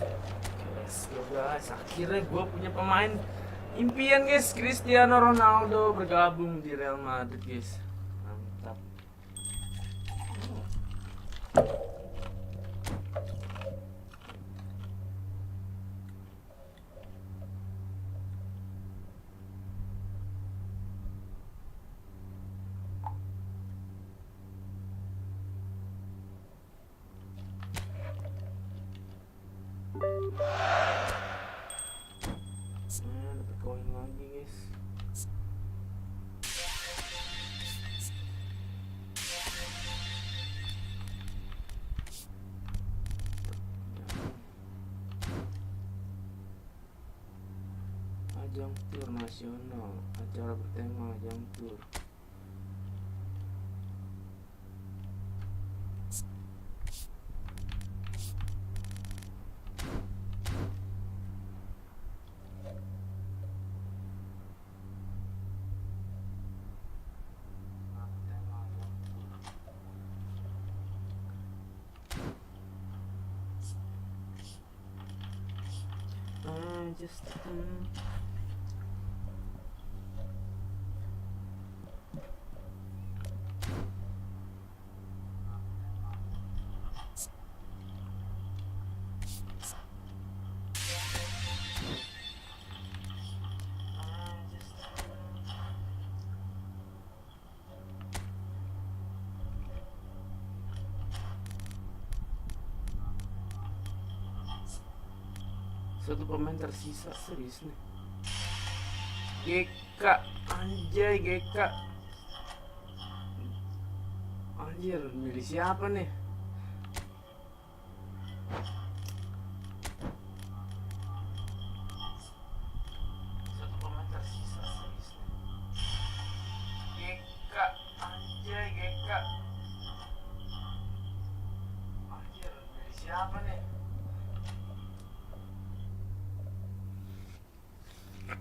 Let's go guys, akhirnya gue punya pemain impian guys, Cristiano Ronaldo bergabung di Real Madrid guys. Mantap. Dapat koin lagi guys. Ajang tur nasional, acara bertema ajang tur. Just satu pemain tersisa, serius nih. GK, anjay GK. Anjir, milih siapa nih? Satu pemain tersisa, serius nih. GK, anjay GK. Anjir, milih siapa nih?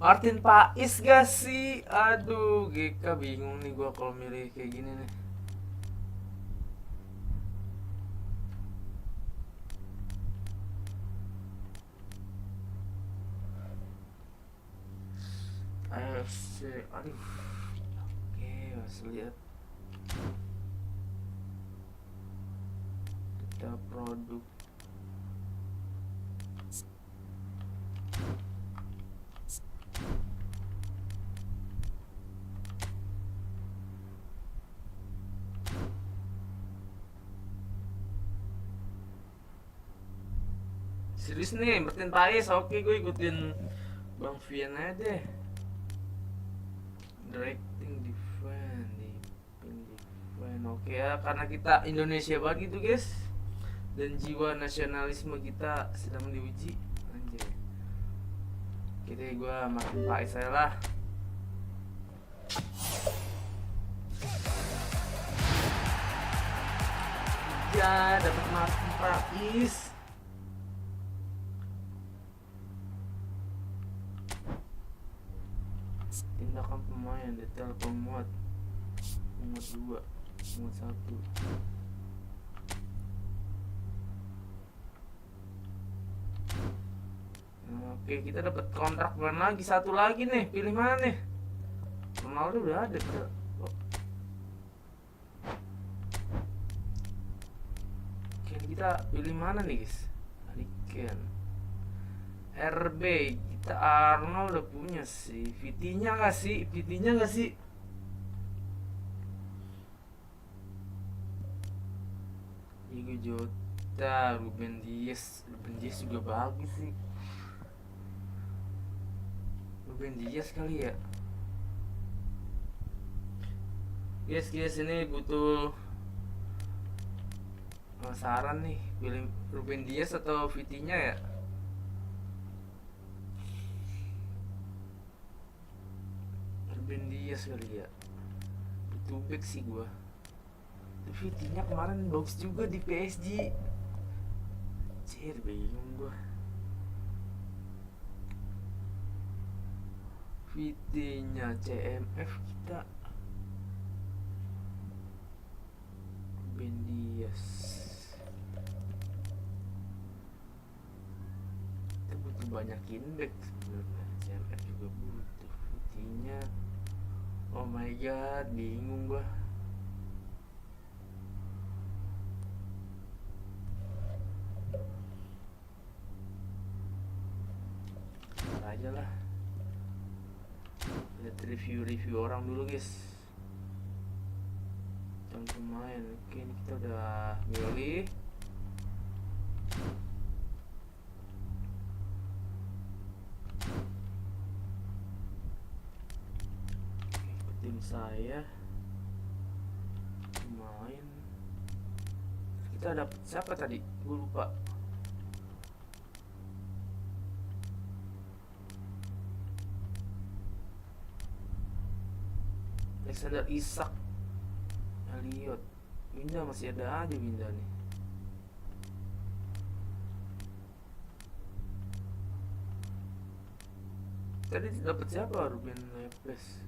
Martin Pais gak sih? Aduh, GK bingung nih gua kalau milih kayak gini nih. AFC, aduh. Oke, masih lihat. Data produk. Serius nih, Martin Pais, oke gue ikutin Bang Vian aja deh. Directing defense, oke ya, karena kita Indonesia banget gitu guys, dan jiwa nasionalisme kita sedang diuji. Anjay. Oke deh, gue Martin Pais saya lah. Ya, dapat Martin Pais. Tindakan pemain, detail pemuat 2, pemuat 1. Oke, kita dapat kontrak bulan lagi, satu lagi nih. Pilih mana nih? Ronaldo udah ada bro. Oke, kita pilih mana nih guys? Hariken RB, kita Arnold udah punya sih. VT-nya gak sih? VT-nya gak sih? Diego Jota, Ruben Dias juga bagus sih. Ruben Dias kali ya. Guys, ini butuh saran nih. Pilih Ruben Dias atau VT-nya ya? Ruben Dias kali ya. Itu back sih gua. VT-nya kemarin bagus juga di PSG. Cir, bingung gua. VT-nya CMF kita Ruben Dias. banyakin back sebenarnya. CMF juga butuh putihnya. Oh my god, bingung gua. Ntar aja lah. Lihat review orang dulu guys. Jam pemain. Oke, ini kita udah milih. Ikutin saya. Main. Kita dapet siapa tadi? Gue lupa. Alexander Isak, Elliot, Winda masih ada aja Winda nih. Tadi dapat siapa? Ruben Neves,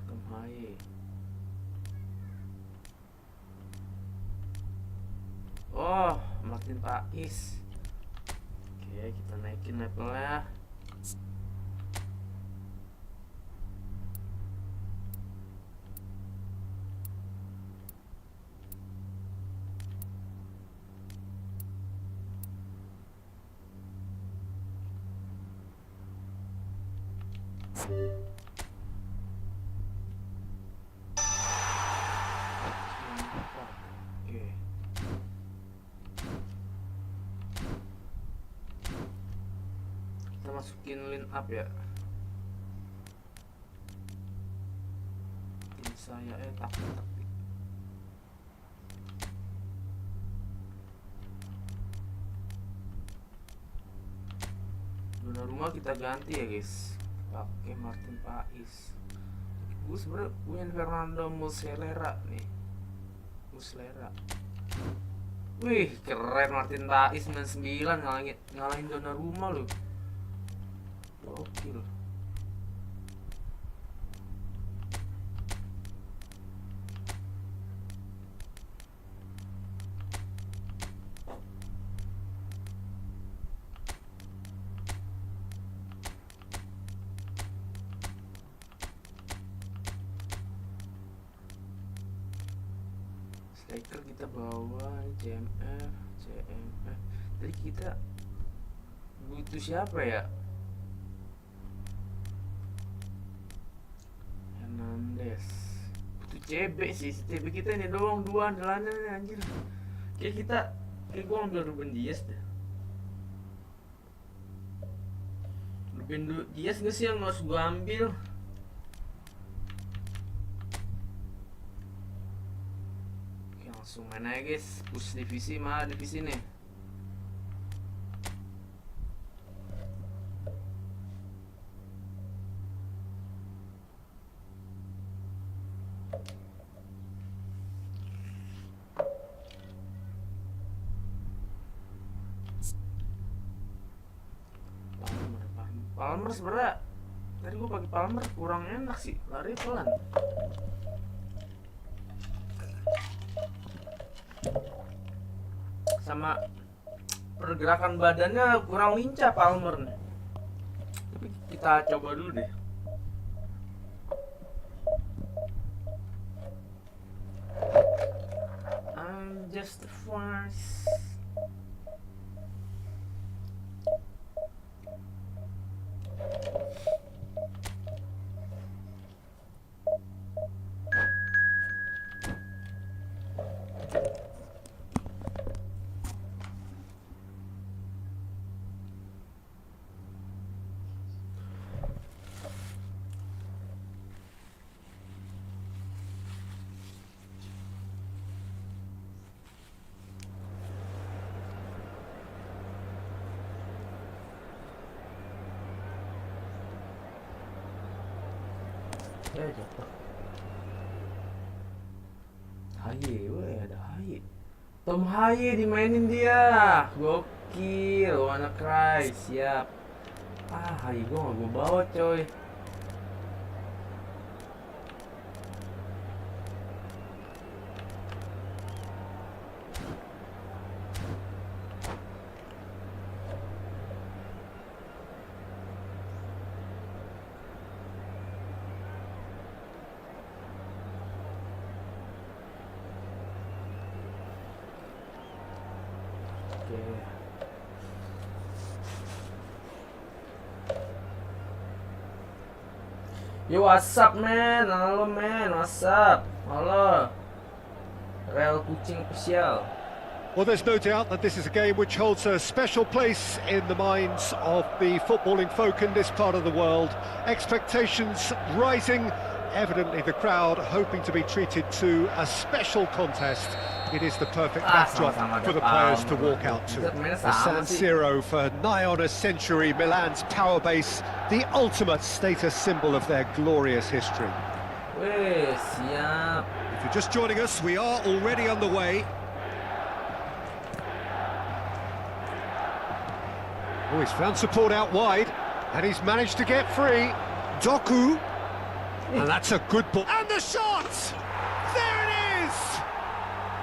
Tom Haye. Oh, Martin Pais. Oke, kita naikin levelnya. Masukin line up ya. Tim saya taktik. Zona rumah kita ganti ya guys, pakai Martin Pais. Gue sebenernya punya Fernando Muslera nih. Muslera. Wih, keren Martin Pais 99 ngalahin zona rumah loh. Gokil. Striker kita bawa CMF. Tadi kita butuh siapa ya? Hernandez. Butuh CB sih. CB kita ini doang dua andalannya anjir. Kayak gua ambil Ruben Dias deh. Ruben Dias gak sih yang harus gua ambil? Oke, langsung main aja guys. Push divisi mah divisi nih. Palmer sebenernya tadi gue pakai Palmer kurang enak sih, lari pelan. Sama pergerakan badannya kurang lincah Palmer nih. Tapi kita coba dulu deh. I'm just a force. Ya jatuh. Haye, weh ada Haye. Tom Haye dimainin dia. Gokil, wanna cry, siap. Haye gua gak bawa coy. Yo, what's up, man? Halo, man. What's up? Halo. Rel Kucing Official. Well, there's no doubt that this is a game which holds a special place in the minds of the footballing folk in this part of the world. Expectations rising, evidently the crowd hoping to be treated to a special contest. It is the perfect backdrop for the players to walk out to. The San Siro for nigh on a century, Milan's power base, the ultimate status symbol of their glorious history. Siap. If you're just joining us, we are already on the way. Oh, he's found support out wide, and he's managed to get free. Doku, and that's a good ball. And the shot! There it is!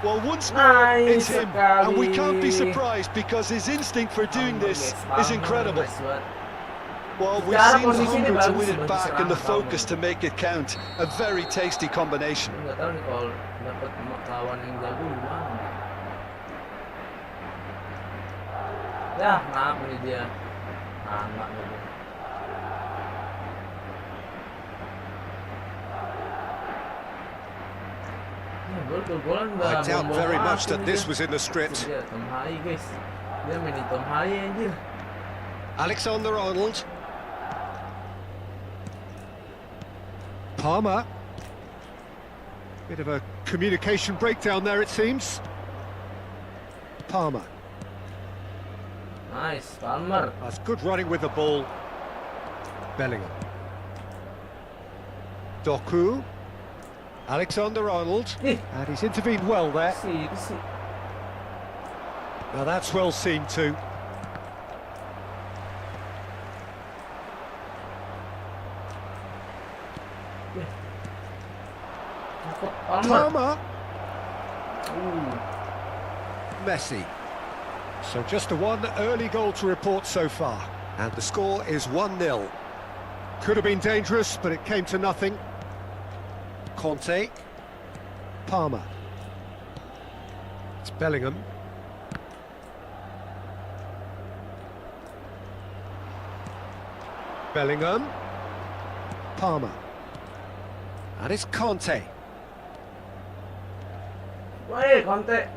Well, once more, it's him, and we can't be surprised because his instinct for doing this is incredible. Well, we've seen the hunger to win it back and the focus to make it count. A very tasty combination. Ya, maaf nih dia. Anak nih. I doubt very much that this was in the script. Guys. Dia mainin Tom Haye anjir. Alexander-Arnold. Palmer. Bit of a communication breakdown there, it seems. Palmer. Nice, Palmer. That's good running with the ball. Bellingham. Doku. Alexander-Arnold. And he's intervened well there. Now that's well seen too. Palmer. Messi. So just a one early goal to report so far. And the score is 1-0. Could have been dangerous, but it came to nothing. Conte. Palmer. It's Bellingham. Bellingham. Palmer. And it's Conte. Wait, Conte.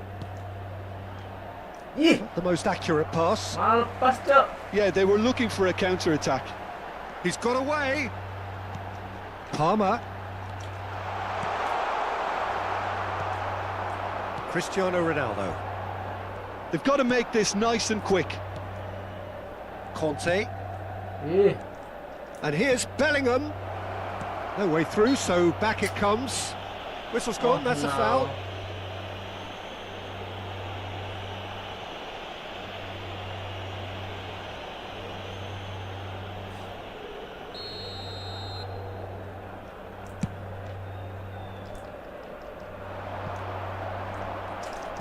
Not the most accurate pass. Yeah, they were looking for a counter-attack. He's got away. Palmer. Cristiano Ronaldo. They've got to make this nice and quick. Conte. And here's Bellingham. No way through, so back it comes. Whistle's gone, that's a foul.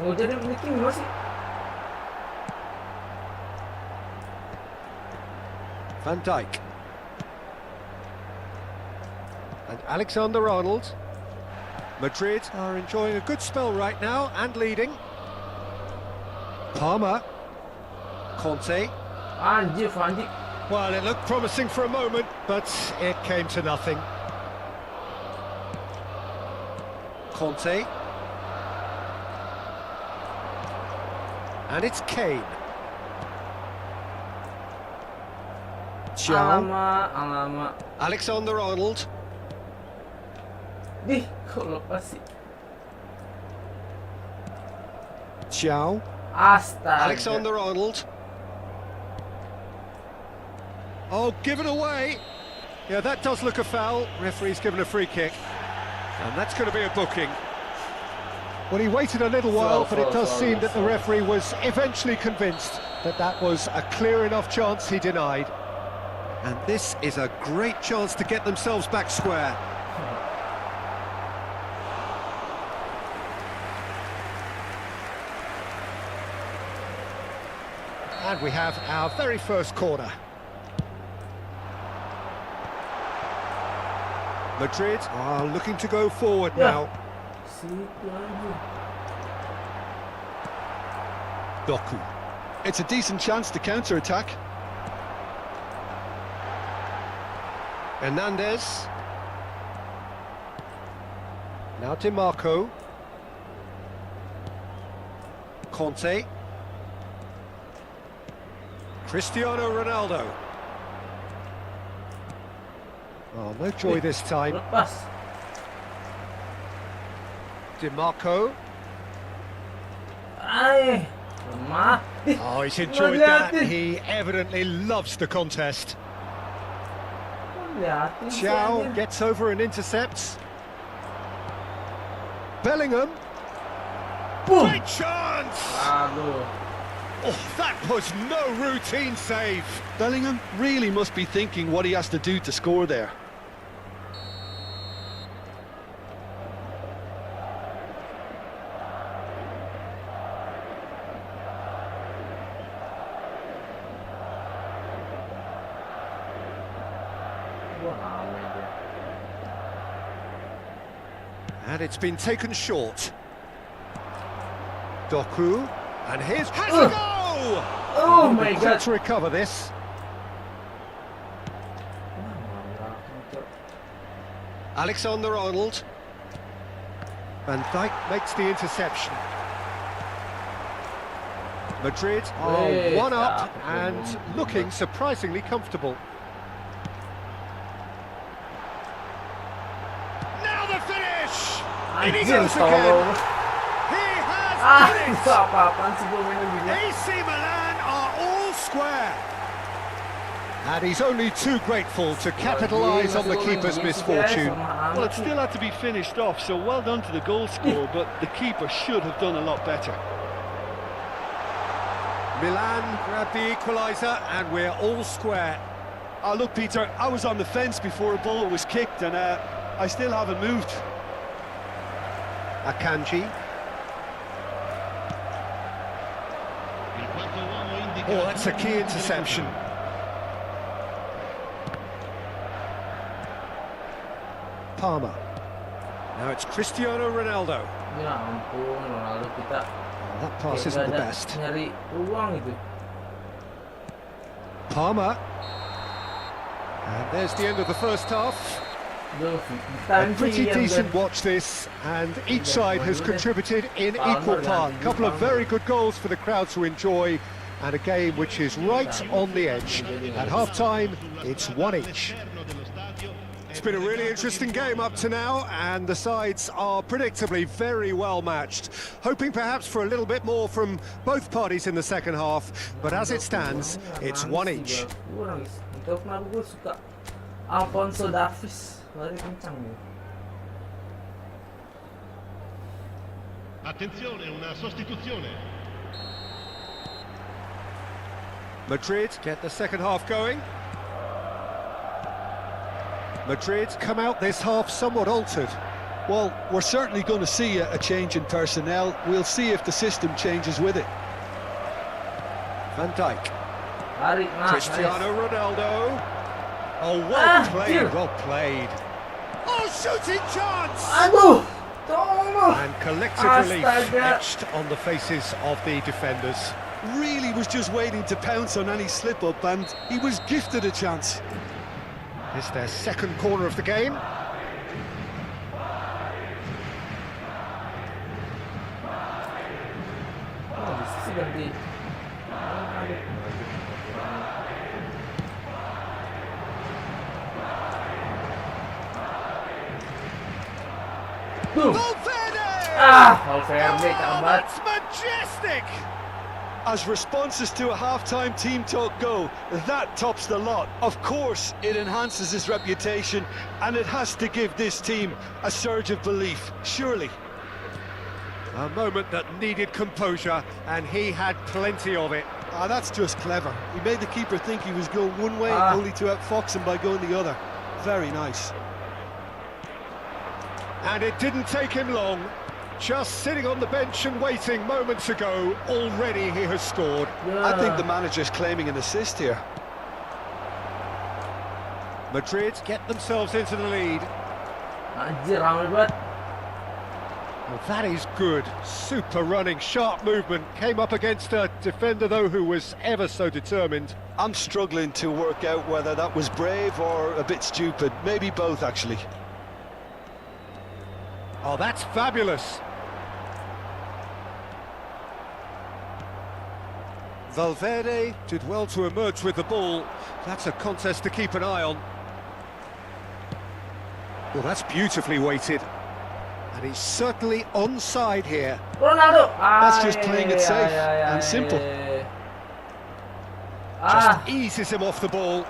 Oh, jadi bikin masih. Van Dijk. And Alexander-Arnold. Madrid are enjoying a good spell right now and leading. Palmer. Conte. Anjir. Well, it looked promising for a moment, but it came to nothing. Conte. And it's Kane. Alamak. Alexander-Arnold. Kok lepas sih? Ciao. Astaga. Alexander-Arnold. Oh, given away. Yeah, that does look a foul. Referee's given a free kick. And that's going to be a booking. Well, he waited a little while, but it does seem that the referee was eventually convinced that that was a clear enough chance he denied. And this is a great chance to get themselves back square. And we have our very first corner. Madrid are looking to go forward now. Doku. It's a decent chance to counter-attack. Hernandez. Now DiMarco. Conte. Cristiano Ronaldo. Oh, no joy this time. Lepas. DiMarco. Ay, lemah. Oh, he's enjoyed that. He evidently loves the contest. Liatin sih, Chow anjir. gets over and intercepts. Bellingham. Boom. Great chance! Aduh. Oh, that was no routine save. Bellingham really must be thinking what he has to do to score there. Gua ngamen dia. And it's been taken short. Doku. And here's has a goal! Oh my Quick god. to recover this. Alexander-Arnold. Van Dijk makes the interception. Madrid are Hey, one up stop. and looking surprisingly comfortable. Now the finish! In he Anjir, goes again. tolong. He has Ah, done itu it! apa-apaan sih gua mainnya gini. AC Milan are all square. And he's only too grateful to capitalise on the keeper's misfortune. Well, it still had to be finished off, so well done to the goal scorer, but the keeper should have done a lot better. Milan grab the equaliser and we're all square. Oh, look, Peter, I was on the fence before a ball was kicked, and I still haven't moved. Akanji. Oh, that's a key interception. Palmer. Now it's Cristiano Ronaldo. Ya ampun, Ronaldo kita. Oh, that pass kayak isn't nggak the ada best. Nyari ruang itu. Palmer. And there's the end of the first half. Duh, A kita pretty sih yang decent udah- watch this, and each side has contributed in equal part. A couple of very good goals for the crowd to enjoy, and a game which is right on the edge. At half-time, it's one each. It's been a really interesting game up to now, and the sides are predictably very well matched. Hoping perhaps for a little bit more from both parties in the second half, but as it stands, it's one each. Gue nangis. Itu kenapa gue suka Alfonso Davies. Lari kencang nih. Attenzione, una sostituzione. Madrid get the second half going. Madrid come out this half somewhat altered. Well, we're certainly going to see a change in personnel. We'll see if the system changes with it. Van Dijk. Lari, Cristiano Ronaldo. Oh, Ah, well dear. played. Oh, shooting chance! Aduh, tolong. And collective relief Astaga. etched on the faces of the defenders. Really was just waiting to pounce on any slip-up, and he was gifted a chance. It's their second corner of the game. Oh, di sisi ganti. Tuh. Valverde! Ah, Valverde, cakep Oh, banget. that's majestic! As responses to a half-time team talk go, that tops the lot. Of course, it enhances his reputation, and it has to give this team a surge of belief, surely. A moment that needed composure, and he had plenty of it. Ah, that's just clever. He made the keeper think he was going one way, Ah. only to outfox him by going the other. Very nice. And it didn't take him long. Just sitting on the bench and waiting moments ago, already he has scored. I think the manager's claiming an assist here. Madrid get themselves into the lead. Anjir, ramai banget. Well, that is good. Super running, sharp movement. Came up against a defender, though, who was ever so determined. I'm struggling to work out whether that was brave or a bit stupid. Maybe both, actually. Oh, that's fabulous. Valverde did well to emerge with the ball. That's a contest to keep an eye on. Well, that's beautifully weighted. And he's certainly onside here. Ronaldo. That's just playing it safe and simple. Just eases him off the ball.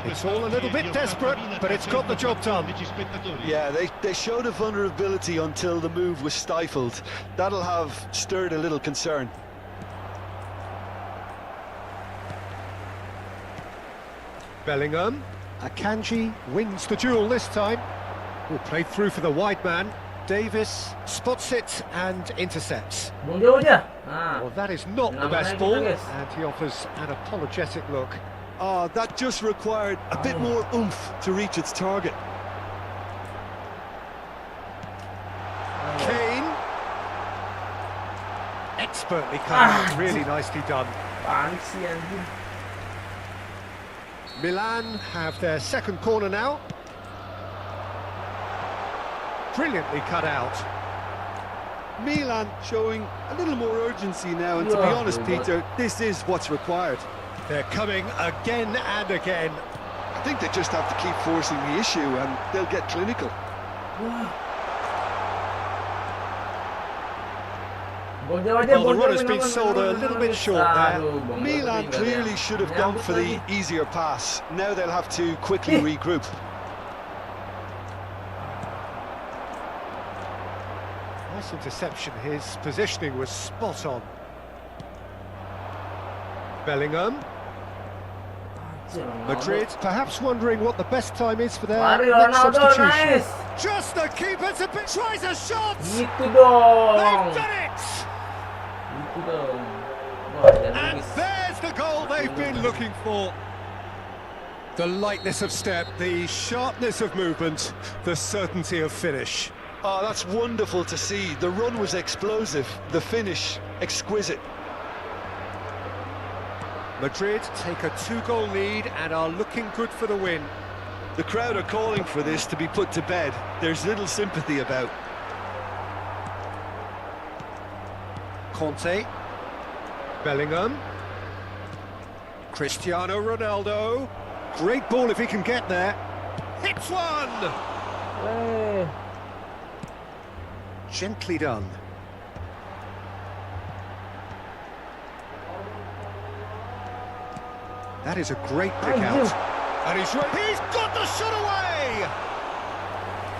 It's all a little bit desperate, but it's got the job done. Yeah, they showed a vulnerability until the move was stifled. That'll have stirred a little concern. Bellingham. Akanji wins the duel this time. Will play through for the wide man. Davis spots it and intercepts. Jauh aja. Nah. Well, that is not the best ball, and he offers an apologetic look. Oh, that just required a bit more oomph to reach its target. Kane. Expertly cut out, really nicely done. Apaan sih anjing? Milan have their second corner now. Brilliantly cut out. Milan showing a little more urgency now, and to be honest, Peter, this is what's required. They're coming again and again. I think they just have to keep forcing the issue and they'll get clinical. Well, the run has been sold a little bit short there. Milan clearly should have gone for the easier pass. Now they'll have to quickly regroup. Nice interception, his positioning was spot on. Bellingham. Madrid perhaps wondering what the best time is for their next substitution. Nice. Just the keeper tries a shot! Gitu dong. They've done it! Gitu dong. Wah, And there's the goal they've been looking for. The lightness of step, the sharpness of movement, the certainty of finish. Oh, that's wonderful to see. The run was explosive, the finish exquisite. Madrid take a 2-goal lead and are looking good for the win. The crowd are calling for this to be put to bed. There's little sympathy about. Conte. Bellingham. Cristiano Ronaldo. Great ball if he can get there. Hits one! Gently done. That is a great pick out. And he's got the shot away!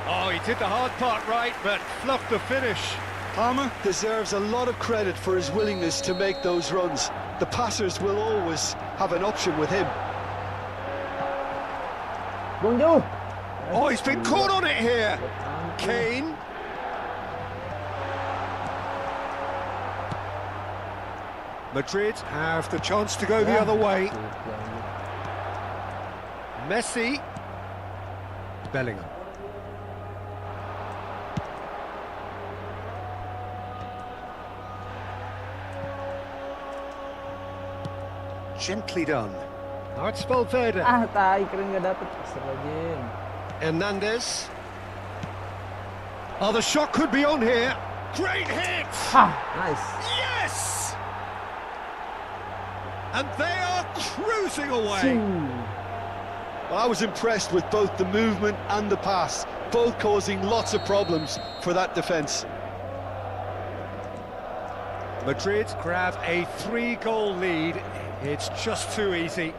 Oh, he did the hard part right, but fluffed the finish. Palmer deserves a lot of credit for his willingness to make those runs. The passers will always have an option with him. Oh, he's been caught on it here. Kane. Madrid have the chance to go the other way. Messi. Bellingham. Gently done. Now it's Valverde. Tai keren nggak dapet. Hernandez. Oh, the shot could be on here. Great hit! Nice. Yes! And they are cruising away. Well, I was impressed with both the movement and the pass, both causing lots of problems for that defence. Madrid grab a 3-goal lead. It's just too easy.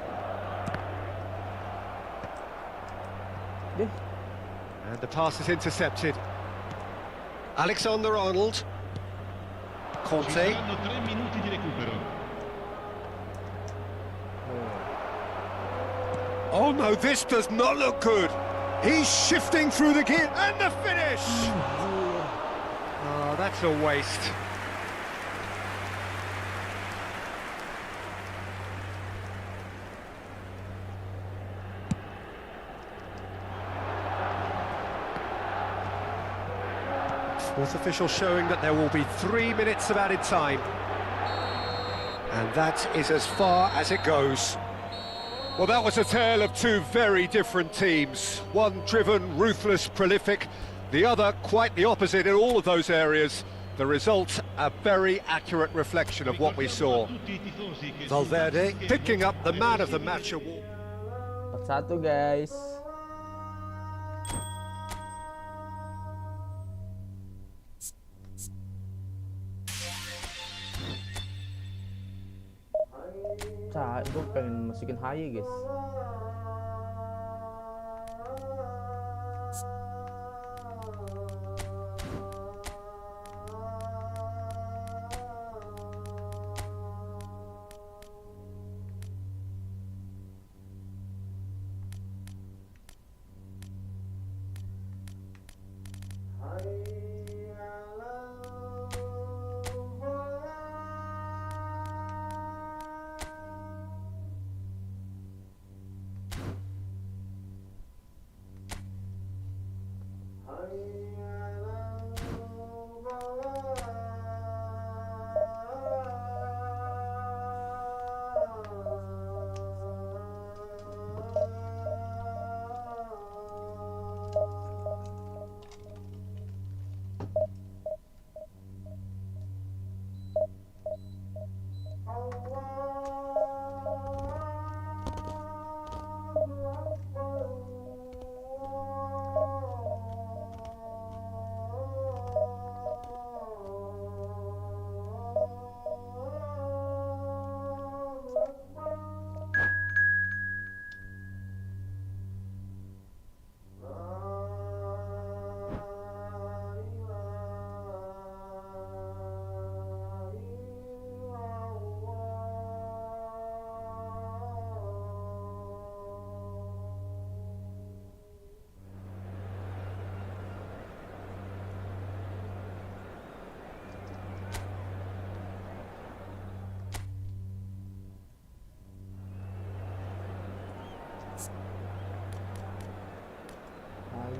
And the pass is intercepted. Alexander-Arnold. Conte. Oh no, this does not look good. He's shifting through the gear, and the finish! Oh, that's a waste. Fourth official showing that there will be 3 minutes of added time. And that is as far as it goes. Well, that was a tale of two very different teams. One driven, ruthless, prolific, The other, quite the opposite in all of those areas. The result, a very accurate reflection of what we saw. Valverde picking up the man of the match award. 4-1 guys. Gue pengen masukin HY guys.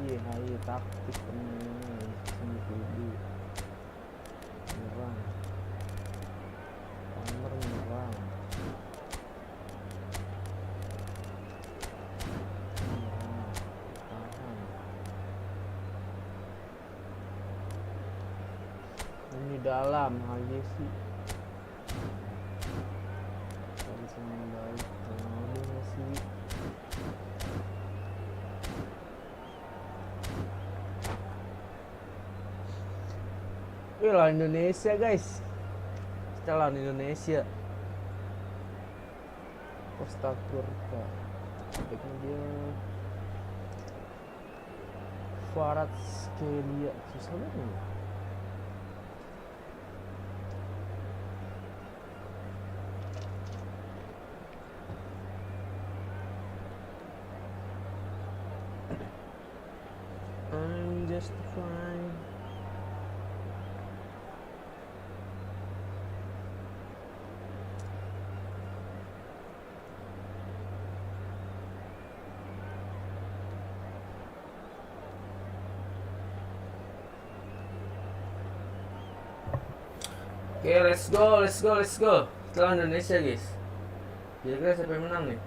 HY taktis temen sini dulu. Menyerang. Timer menyerang. Tahan. Ini dalam HY sih. Dari sini baik. Ronaldo sih. Lawan Indonesia guys, kita lawan Indonesia. Costa Rica, baiknya dia Farad Skelia, susah banget. I'm just fine. Oke, let's go. Setelah Indonesia guys. Kira-kira siapa yang menang nih?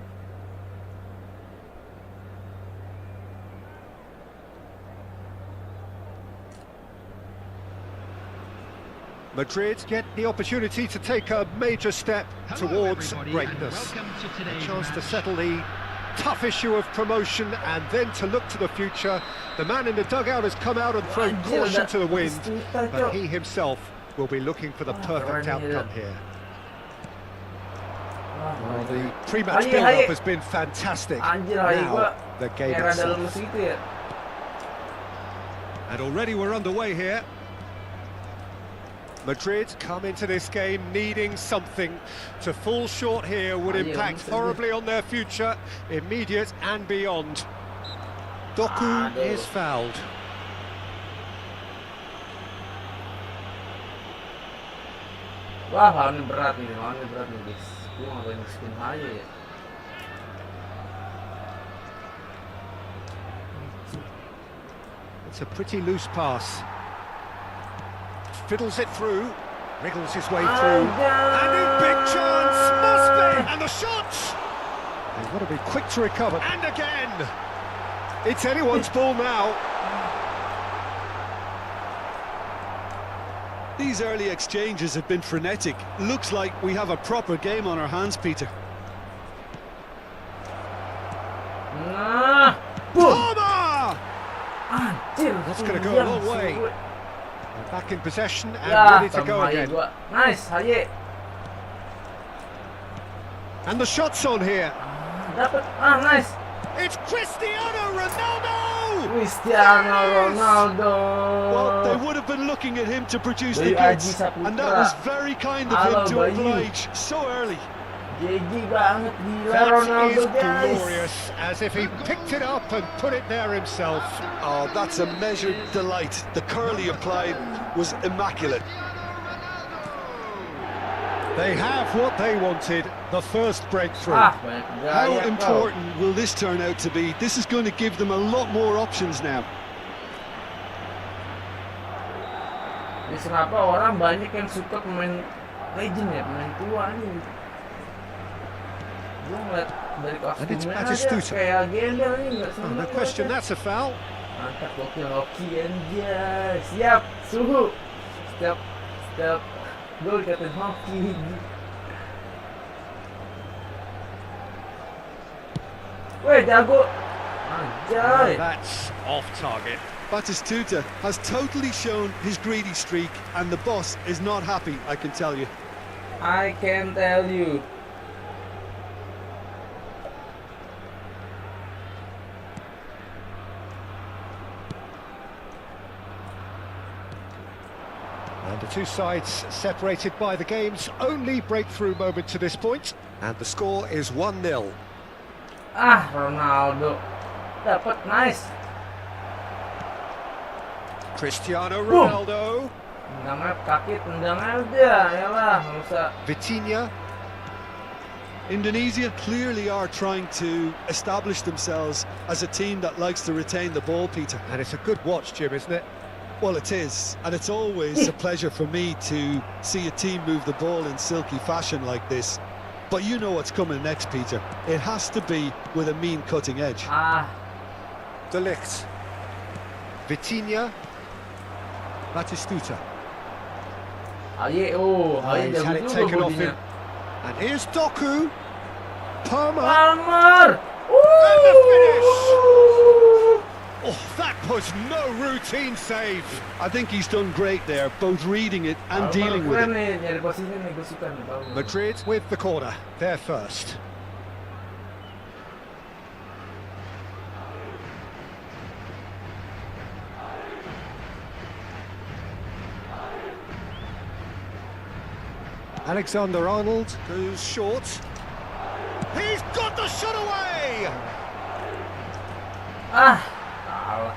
Madrid get the opportunity to take a major step towards greatness. A chance to settle the tough issue of promotion and then to look to the future. The man in the dugout has come out and thrown caution to the wind, but he himself will be looking for the perfect outcome here. Well, the pre-match build-up has been fantastic. Now the game itself. And already we're underway here. Madrid come into this game needing something. To fall short here would impact horribly on their future, immediate and beyond. Doku is fouled. Wah, lawannya berat nih guys. Gue ngapain spin aja ya. It's a pretty loose pass. Fiddles it through, wriggles his way through, and a big chance, must be, and the shot! They've got to be quick to recover, and again! It's anyone's ball now. These early exchanges have been frenetic. Looks like we have a proper game on our hands, Peter. Nah, Palmer! anjir. That's going to go a long way. They're back in possession and Ya, ready to go sama again. gua. Nice, Haye. And the shot's on here. Dapat. Nice. It's Cristiano Ronaldo! Cristiano Ronaldo. Well, they would have been looking at him to produce the Bayu Aji goods, Saputra. and that was very kind of Halo, him to Bayu. oblige so early. GG banget gila That Ronaldo, is guys. glorious, as if he picked it up and put it there himself. Oh, that's a measured delight. The curl he applied was immaculate. They have what they wanted, the first breakthrough. Banyak How gaya kau. important will this turn out to be? This is going to give them a lot more options now. Jadi kenapa orang banyak yang suka pemain legend ya, pemain tua nih. Gue ngeliat dari And it's kostumnya aja Batistuta. kayak gender nih, nggak Oh, seneng no gua question, aja. that's a foul. Mantap, gokil, hoki anjay. Siap, suhu. Setiap gol dikatain hoki. Weh, jago. Anjay. That's off target. Batistuta has totally shown his greedy streak, and the boss is not happy, I can tell you. I can tell you. And the two sides separated by the game's only breakthrough moment to this point. And the score is 1-0. Ronaldo. Dapat, nice. Cristiano Ronaldo. Tendangnya kaki, tendang aja, yalah, nggak usah. Vitinha. Indonesia clearly are trying to establish themselves as a team that likes to retain the ball, Peter. And it's a good watch, Jim, isn't it? Well, it is, and it's always a pleasure for me to see a team move the ball in silky fashion like this. But you know what's coming next, Peter. It has to be with a mean cutting edge. De Ligt. Vitinha. Batistuta. Haye He's had jago it juga taken off bodinya. him. And here's Doku. Palmer. Palmer! And the finish! Oh, that was no routine save. I think he's done great there, both reading it and dealing with Keren it. nih, nyari posisi nih, gue suka nih Palmer. Madrid with the corner. They're first. Alexander-Arnold goes short. He's got the shot away! Kalah.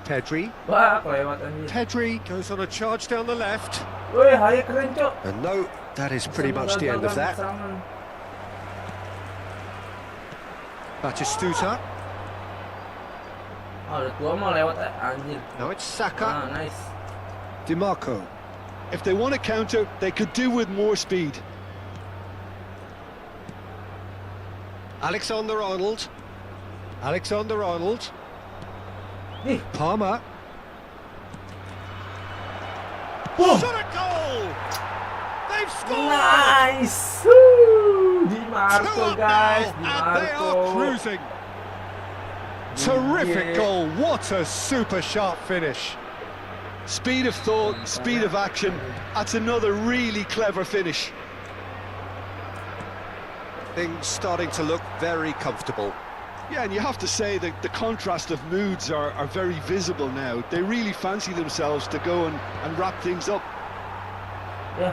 Pedri. Wah, kelewat anjir. Pedri goes on a charge down the left. Weh, Haye keren, Cok. And no, that is pretty much the end of that. Pasangan. Batistuta. Udah tua mah lewat anjir. Now it's Saka. Nice. DiMarco. If they want to counter, they could do with more speed. Alexander-Arnold. Alexander-Arnold. Ih, Palmer. boom. Shot a goal! They've scored! Nice. Woo! Di Two Marco, up guys. now, Di and they are Marco. cruising. Terrific Yeah. goal. What a super sharp finish. Speed of thought, speed of action. That's another really clever finish. Things starting to look very comfortable. Yeah, and you have to say that the contrast of moods are very visible now. They really fancy themselves to go and wrap things up. Ya,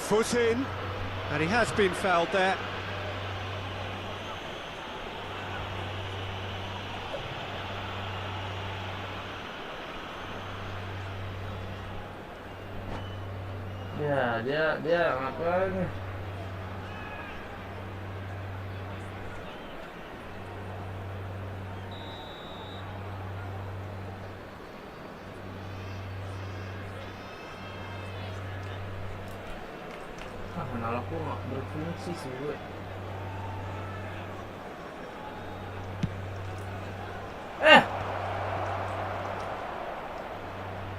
Foot in. And he has been fouled there. dia ngapain? Mana lo? aku nggak berfungsi suwe.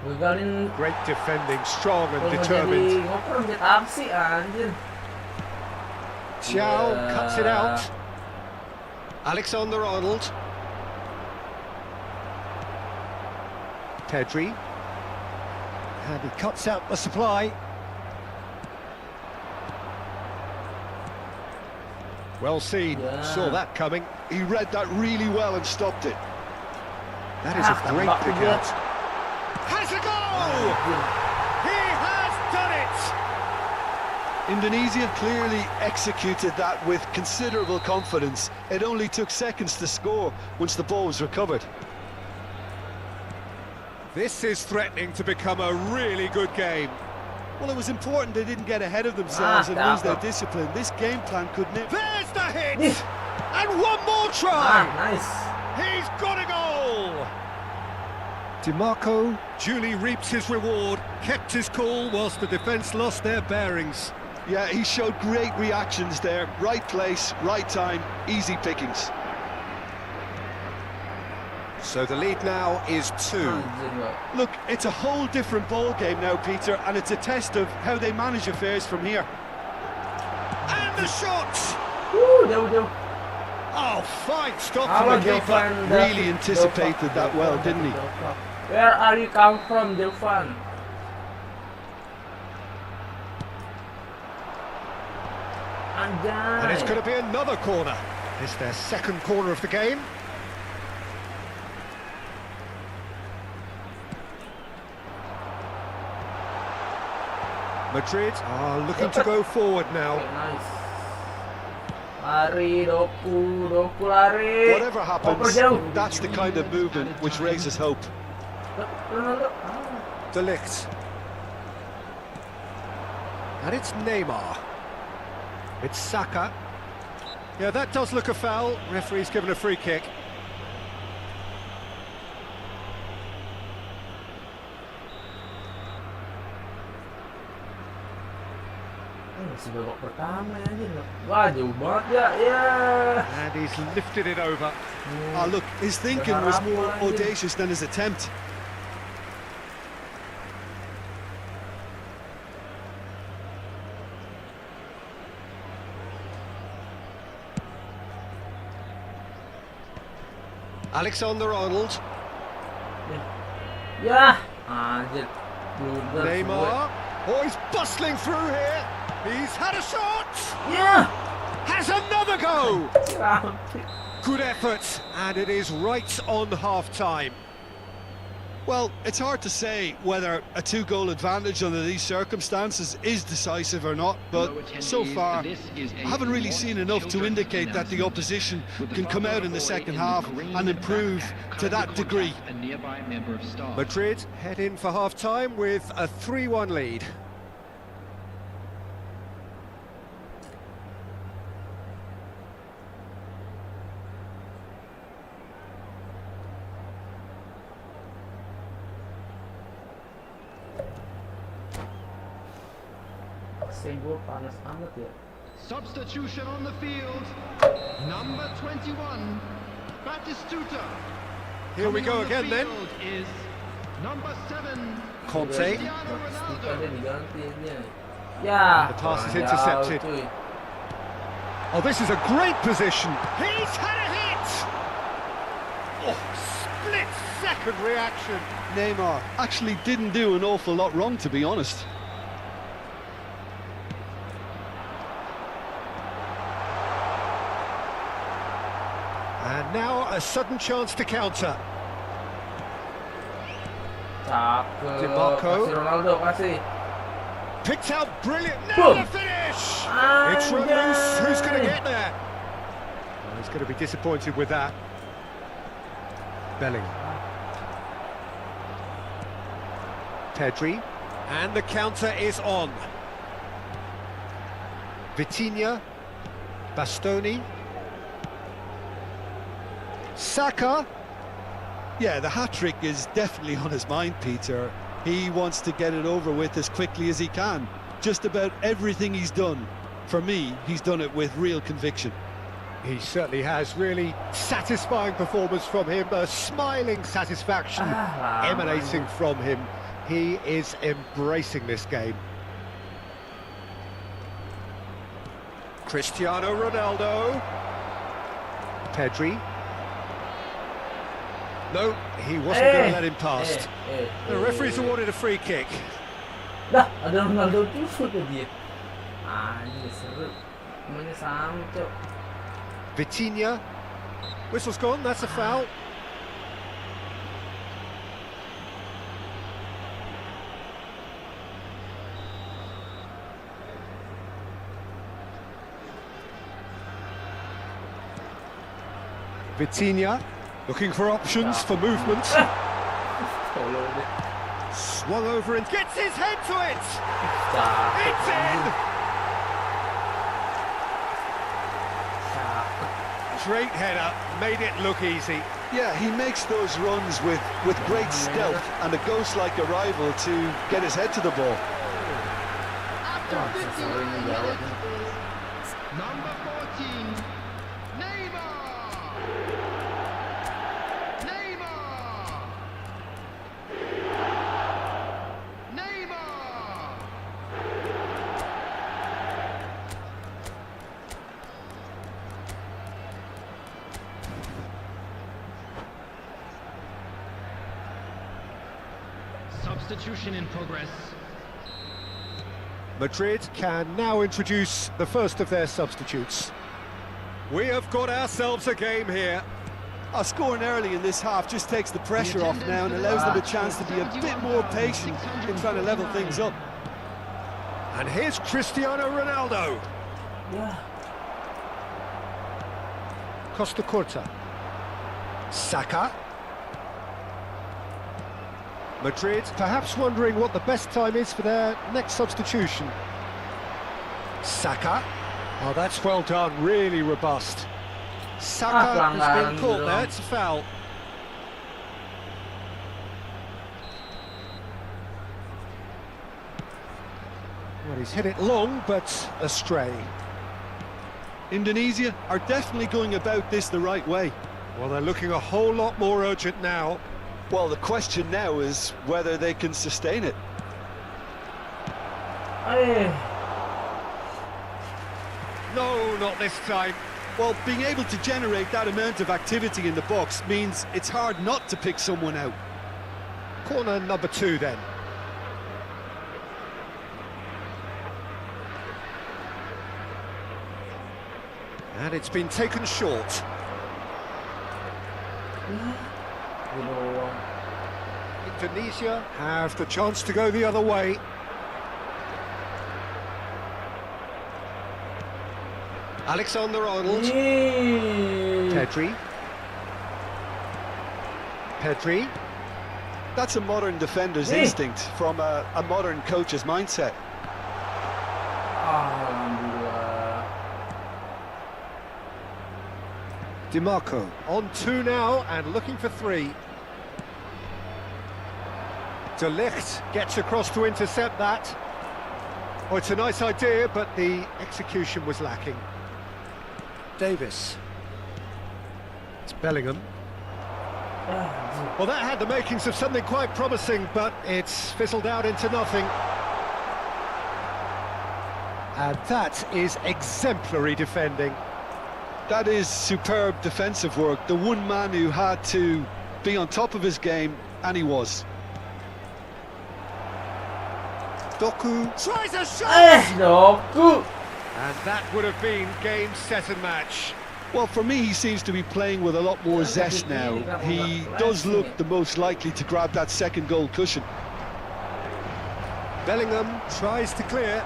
Gagalin. Great defending, strong and Kalau determined. jadi ngoper jet apa sih anjir. Xiao Yeah. cuts it out. Alexander-Arnold. Pedri. And he cuts out the supply. Well seen, Yeah. saw that coming. He read that really well and stopped it. That is a great tembak pick dia. out. Has a goal! He has done it! Indonesia clearly executed that with considerable confidence. It only took seconds to score once the ball was recovered. This is threatening to become a really good game. Well, it was important they didn't get ahead of themselves and lose their dapat. discipline. This game plan could nip. There's the hit! And one more try! Nice. He's got a goal! DiMarco duly reaps his reward, kept his cool whilst the defence lost their bearings. Yeah, he showed great reactions there. Right place, right time, easy pickings. So the lead now is 2. Anjir, Pak. Look, it's a whole different ball game now, Peter, and it's a test of how they manage affairs from here. And the shot! Jauh. Oh, fine stop Halo from the keeper. Jovan. Really anticipated that well, didn't he? Where are you come from, Jovan? Anjay. And it's going to be another corner. It's their second corner of the game. Madrid are looking to go forward now. Nice. Lari, Doku lari. Whatever happens, Oper jauh. that's the kind of movement which raises hope. Ronaldo. De Ligt. And it's Neymar. It's Saka. Yeah, that does look a foul. Referee's given a free kick. Masih babak pertama aja. Wah, jauh banget ya. And he's lifted it over. Ah, look, his thinking was more audacious than his attempt. Alexander-Arnold. Ya, anjir. Blunder. Neymar. Oh, he's bustling through here. He's had a shot. Ya. Has another go. Sampai. Good effort. And it is right on half-time. Well, it's hard to say whether a two-goal advantage under these circumstances is decisive or not, but so far, I haven't really seen enough to indicate that the opposition can come out in the second half and improve to that degree. Madrid head in for half-time with a 3-1 lead. Gue panas amat ya. Substitution on the field. Number 21, Batistuta. Here we go again then. Is number 7, Conte. Cristiano Kita Ronaldo. digantiinnya. Ya. The pass is kurang intercepted. jauh, cuy. Oh, this is a great position. He's had a hit. Oh, split-second reaction. Neymar actually didn't do an awful lot wrong, to be honest. And now a sudden chance to counter. Cakep. DiMarco. Kasih Ronaldo, kasih. Picked out brilliant. Now Boom. the finish. Anjay. It's Ramos. Who's going to get there? Well, he's going to be disappointed with that. Bellingham. Pedri. And the counter is on. Vitinha. Bastoni. Saka. Yeah, the hat-trick is definitely on his mind, Peter. He wants to get it over with as quickly as he can. Just about everything he's done For me, he's done it with real conviction. He certainly has. Really satisfying performance from him. A smiling satisfaction emanating from him. He is embracing this game. Cristiano Ronaldo. Pedri. No, he wasn't going to let him past. The referee's awarded a free kick. Dah, ada Ronaldo tuh shoot ke dia. Anjir seru. Namanya sama, Cok. Vitinha. Whistle's gone, that's a foul. Vitinha, looking for options for movement. Swung over and gets his head to it! It's in! Straight header, made it look easy. Yeah, he makes those runs with great stealth and a ghost-like arrival to get his head to the ball. After 51 minutes, number 14, Neymar! Substitution in progress. Madrid can now introduce the first of their substitutes. We have got ourselves a game here. Scoring early in this half just takes the pressure off now and allows them a chance to be a bit more patient in trying to level things up. And here's Cristiano Ronaldo. Yeah. Costa Curta. Saka. Madrid perhaps wondering what the best time is for their next substitution. Saka. Oh, that's well done, really robust. Saka has been caught there, it's a foul. Well, he's hit it long, but astray. Indonesia are definitely going about this the right way. Well, they're looking a whole lot more urgent now. Well, the question now is whether they can sustain it. No, not this time. Well, being able to generate that amount of activity in the box means it's hard not to pick someone out. Corner number 2 then. And it's been taken short. Indonesia have the chance to go the other way. Alexander-Arnold. Pedri. Pedri. That's a modern defender's instinct from a modern coach's mindset. DiMarco on 2 now and looking for 3. De Ligt gets across to intercept that. Oh, it's a nice idea, but the execution was lacking. Davis. It's Bellingham. Well, that had the makings of something quite promising, but it's fizzled out into nothing. And that is exemplary defending. That is superb defensive work. The one man who had to be on top of his game, and he was. Doku tries a shot! Doku! And that would have been game, set and match. Well, for me, he seems to be playing with a lot more zest now. He does look the most likely to grab that second goal cushion. Bellingham tries to clear.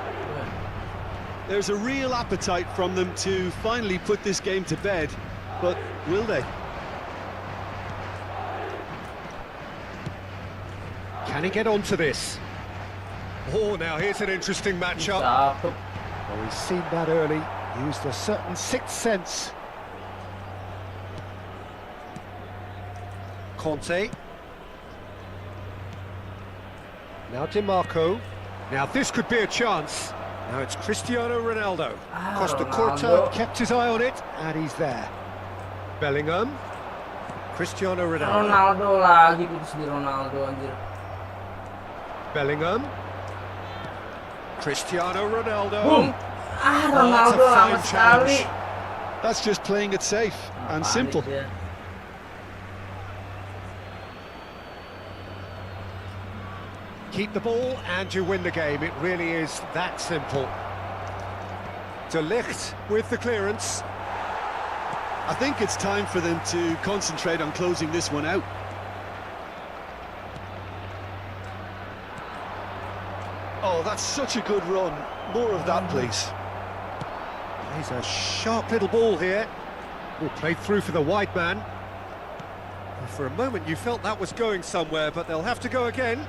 There's a real appetite from them to finally put this game to bed, but will they? Can he get onto this? Oh, now here's an interesting matchup. Well, we've seen that early. Used a certain sixth sense. Conte. Now DiMarco. Now this could be a chance. Now it's Cristiano Ronaldo. Ah, Costa Ronaldo. Corta kept his eye on it, and he's there. Bellingham. Cristiano Ronaldo. Ronaldo lagi putus di Ronaldo anjir. Bellingham. Cristiano Ronaldo. Boom. Ah, Ronaldo that's a lama fine sekali. challenge. That's just playing it safe and Panik simple. dia. Keep the ball and you win the game. It really is that simple. De Ligt with the clearance. I think it's time for them to concentrate on closing this one out. Oh, that's such a good run. More of that, please. He's a sharp little ball here. Well, played through for the wide man. For a moment you felt that was going somewhere, but they'll have to go again.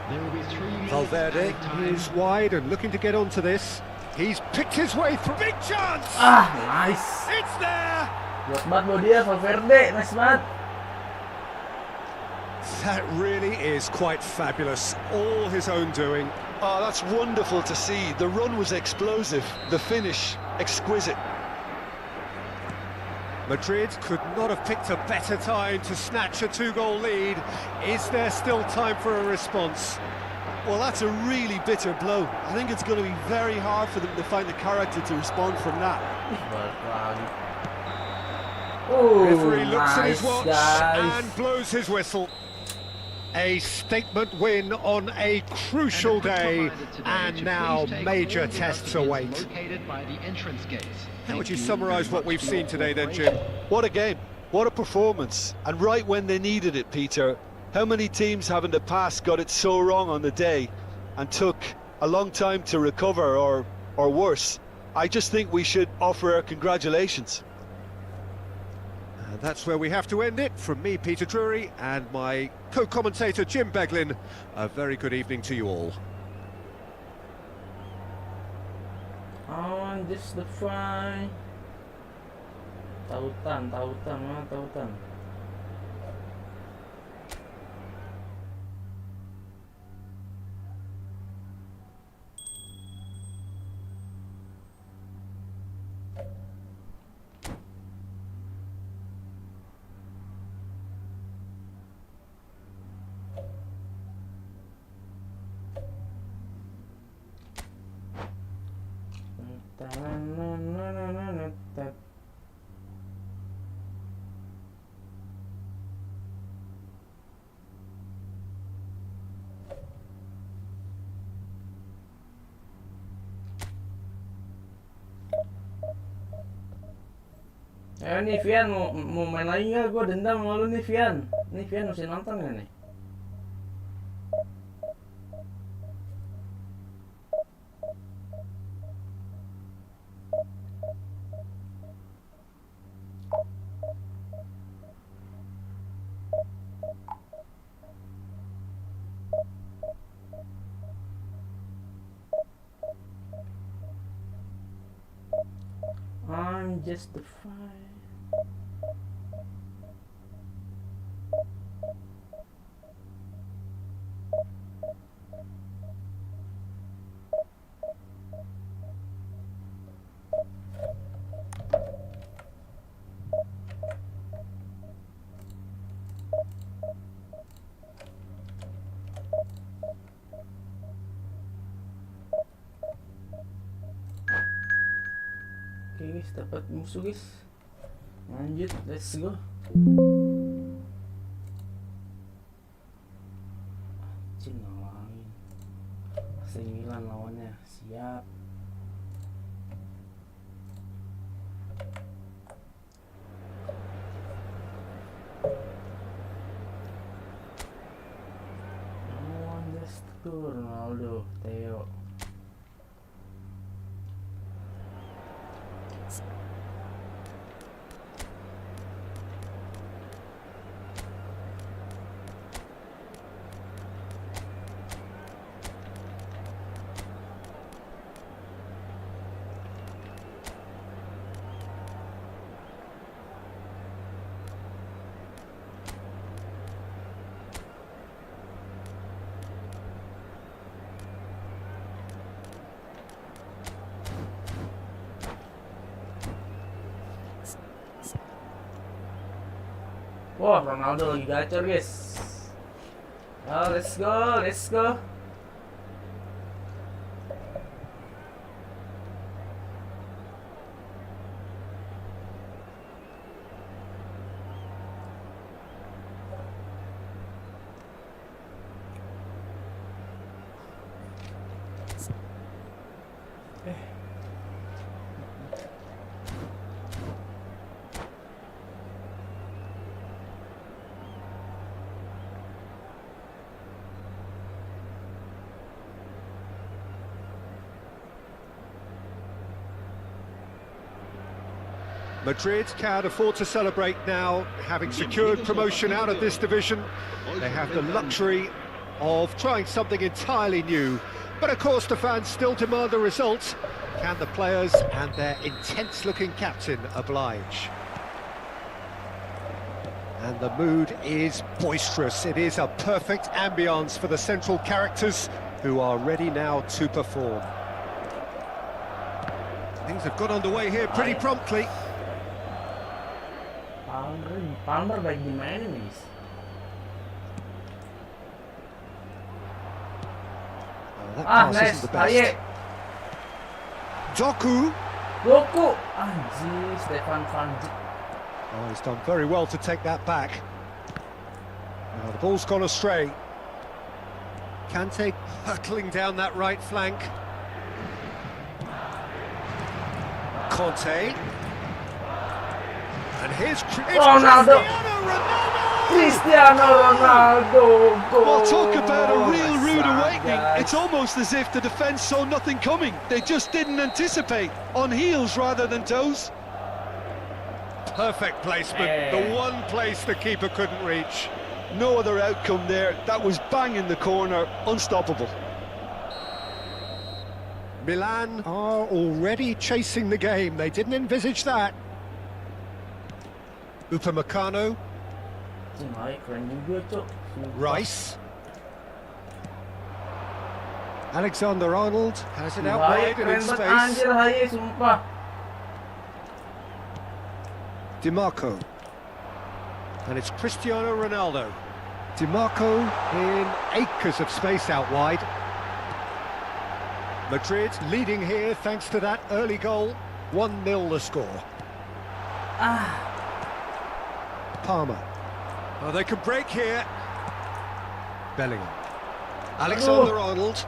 There will be 3 minutes Valverde added time. is wide and looking to get onto this. He's picked his way through. Big chance! Ah, nice. It's there! Buat banget lo dia Valverde, nice banget. That really is quite fabulous. All his own doing. Oh, that's wonderful to see. The run was explosive. The finish, exquisite. Madrid could not have picked a better time to snatch a 2-goal lead. Is there still time for a response? Well, that's a really bitter blow. I think it's going to be very hard for them to find the character to respond from that. Balik lagi. Oh, Referee looks at his nice watch guys. and blows his whistle. A statement win on a crucial day, and now major tests await. How would you summarise what we've seen today then, Jim? What a game. What a performance. And right when they needed it, Peter. How many teams have in the past got it so wrong on the day and took a long time to recover or worse? I just think we should offer our congratulations. And that's where we have to end it. From me, Peter Drury, and my co-commentator, Jim Beglin, a very good evening to you all. On just the fly. Tautan, mana tautan? Nih Vian mau main lagi nggak? Gue dendam sama lu nih Vian. Nih Vian mesti nonton nggak nih? I'm just the fire. Oke guys, dapat musuh guys. Lanjut, let's go. Anjing ngalahin. AC Milan lawannya, siap. Just Ronaldo, Theo. Wah, Ronaldo lagi gacor, guys. Oh, let's go, let's go. Madrid can afford to celebrate now, having secured promotion out of this division. They have the luxury of trying something entirely new. But of course the fans still demand a result. Can the players and their intense-looking captain oblige? And the mood is boisterous. It is a perfect ambience for the central characters who are ready now to perform. Things have got underway here pretty promptly. Palmer baik gimana nih, guys? That pass Nice, isn't the best. Haye. Doku. Doku. Anjir, Stefan Van Dijk. Oh, he's done very well to take that back. Now the ball's gone astray. Kante hurtling down that right flank. Conte. And here's Ronaldo. Cristiano Ronaldo. Goal. Well, talk about a real rude Sangat. awakening. It's almost as if the defence saw nothing coming. They just didn't anticipate. On heels rather than toes. Perfect placement, the one place the keeper couldn't reach. No other outcome there. That was bang in the corner, unstoppable. Milan are already chasing the game. They didn't envisage that. Upamecano. Keren juga, Cuk. Rice. Alexander-Arnold has it out Haye, wide and in keren banget, space. anjir, Haye, sumpah. DiMarco. And it's Cristiano Ronaldo. DiMarco in acres of space out wide. Madrid leading here thanks to that early goal. 1-0 the score. Palmer. Oh, they can break here. Bellingham. Alexander-Arnold.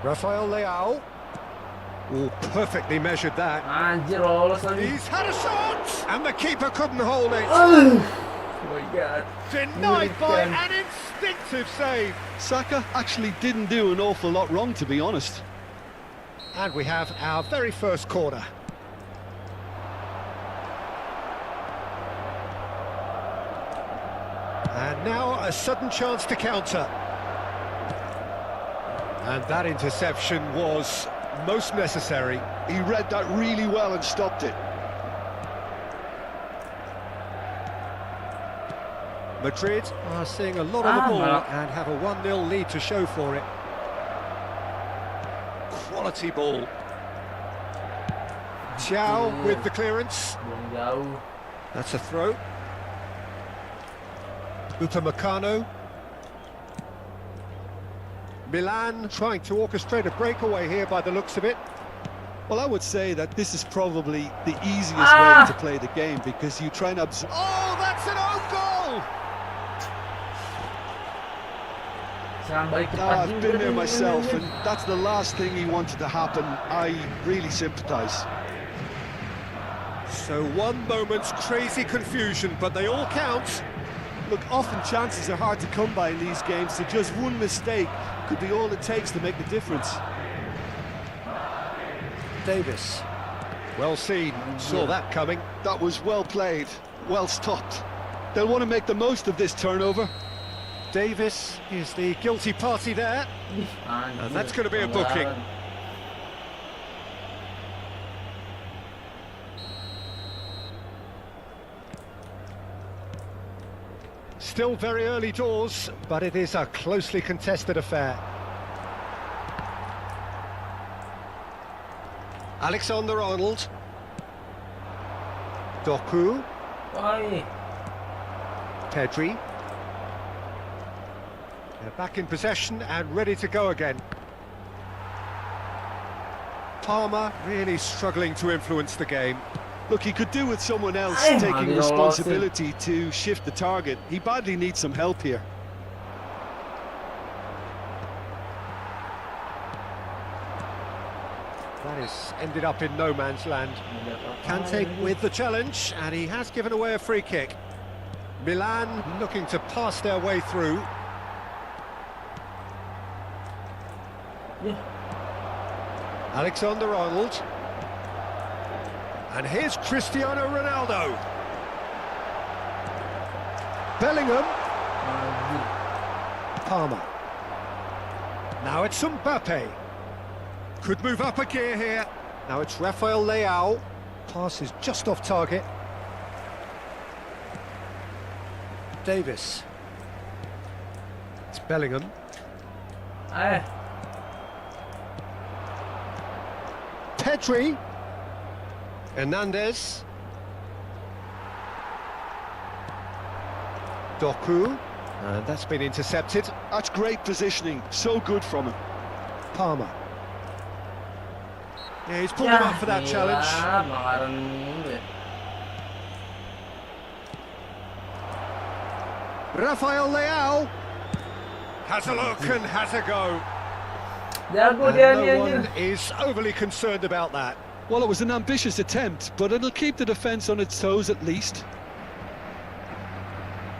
Rafael Leao. Oh, perfectly measured that. Anjir, lolos lagi. He's had a shot! And the keeper couldn't hold it. Oh my god. Denied by Brilliant. an instinctive save. Saka actually didn't do an awful lot wrong, to be honest. And we have our very first corner. And now a sudden chance to counter. And that interception was most necessary. He read that really well and stopped it. Madrid are seeing a lot of the ball and have a 1-0 lead to show for it. Quality ball. Thiaw with the clearance. Belum jauh. That's a throw. Upamecano. Milan trying to orchestrate a breakaway here by the looks of it. Well, I would say that this is probably the easiest way to play the game, because you try and absorb. Oh, that's an own goal! Serangan balik cepat I've juga been there nih, myself, anjir. and that's the last thing he wanted to happen. I really sympathise. So one moment's crazy confusion, but they all count. Look, often chances are hard to come by in these games, so just one mistake could be all it takes to make the difference. Davis. Well seen, saw that coming. That was well played, well stopped. They'll want to make the most of this turnover. Davis is the guilty party there. Anjir, And that's going to be a booking. pelanggaran. Still very early doors, but it is a closely contested affair. Alexander-Arnold. Doku. Oi. Pedri. They're back in possession and ready to go again. Palmer really struggling to influence the game. Look, he could do with someone else Ay, taking Madrid, responsibility to shift the target. He badly needs some help here. That has ended up in no man's land. Kante with the challenge, and he has given away a free kick. Milan looking to pass their way through. Yeah. Alexander-Arnold. And here's Cristiano Ronaldo. Bellingham. Palmer. Now it's Mbappe. Could move up a gear here. Now it's Rafael Leao. Pass is just off target. Davis. It's Bellingham. Ay. Pedri. Hernandez. Doku. And that's been intercepted. That's great positioning. So good from him. Palmer. Yeah, he's pulled him up for that challenge. Rafael Leao has a look and has a go. Jago And dia no ni one anjir. is overly concerned about that. Well, it was an ambitious attempt, but it'll keep the defence on its toes at least.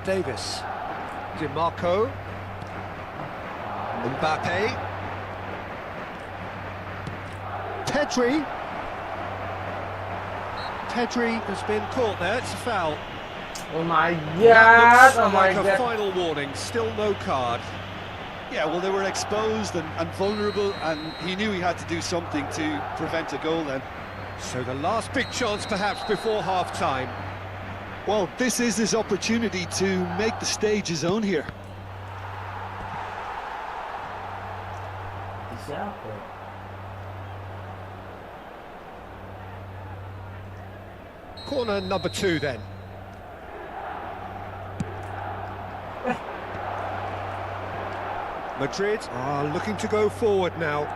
Davis. Di Marco. Mbappe. Pedri. Pedri has been caught there, it's a foul. Oh my That god. looks Oh my like a god. final warning, still no card. Yeah, well, they were exposed and vulnerable, and he knew he had to do something to prevent a goal then. So the last big chance perhaps before half-time. Well, this is his opportunity to make the stage his own here. Siapa? Corner number 2 then. Madrid are looking to go forward now.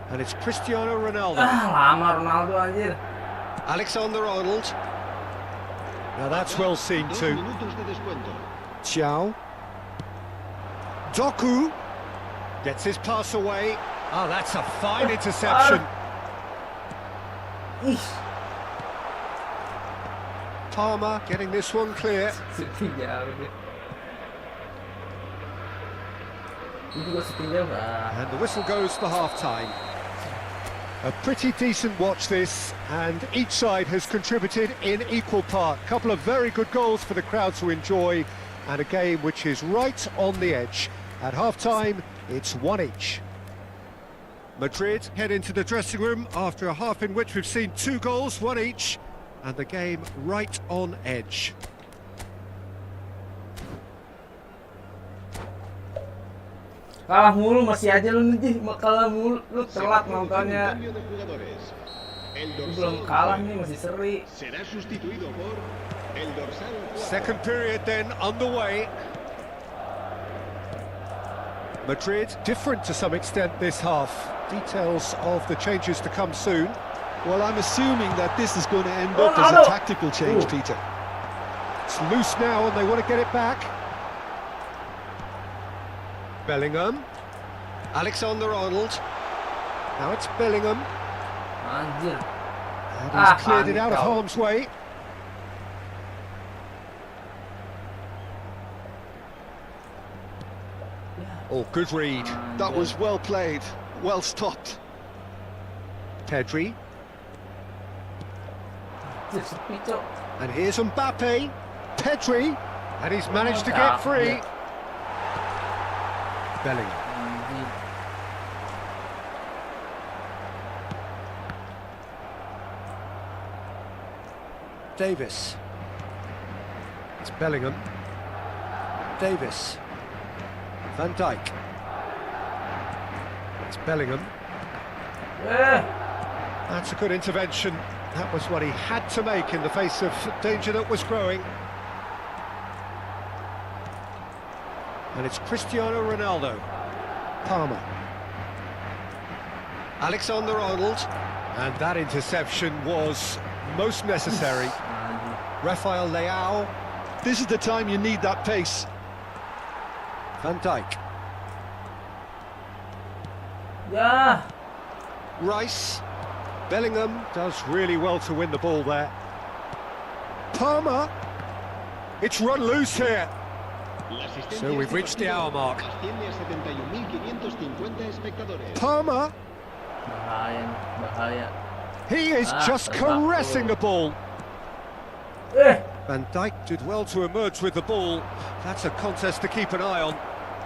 And it's Cristiano Ronaldo. Lama Ronaldo anjir. Alexander-Arnold. Now that's well seen too. Xiao. Doku gets his pass away. Oh, that's a fine interception. Ish. Palmer getting this one clear. Syuting jauh dia. Ini juga syuting jauh lah. And the whistle goes for half-time. A pretty decent watch this, and each side has contributed in equal part. Couple of very good goals for the crowd to enjoy, and a game which is right on the edge. At half-time, it's 1 each. Madrid head into the dressing room after a half in which we've seen 2 goals, 1 each, and the game right on edge. Kalah mulu masih aja lu nih, kalah mulu, lu telat nontonnya. Belum kalah nih, masih seri. Second period then underway. Madrid different to some extent this half. Details of the changes to come soon. Well, I'm assuming that this is going to end up as a tactical change, Peter. It's loose now and they want to get it back. Bellingham. Alexander-Arnold. Now it's Bellingham. Anjir. And he's cleared it out of harm's way. Oh, good read. That was well played, well stopped. Pedri. Sepi, Cok. And here's Mbappe. Pedri. And he's managed to get free. Bellingham. Anjir. Davis. It's Bellingham. Davis. Van Dijk. It's Bellingham. Eh. That's a good intervention. That was what he had to make in the face of danger that was growing. And it's Cristiano Ronaldo. Palmer. Alexander-Arnold. And that interception was most necessary. Rafael Leao. This is the time you need that pace. Van Dijk. Ya. Rice. Bellingham does really well to win the ball there. Palmer. It's run loose here. So we've reached the hour mark. Palmer. Bahaya nih, bahaya. He is just caressing the ball. Van Dijk did well to emerge with the ball. That's a contest to keep an eye on.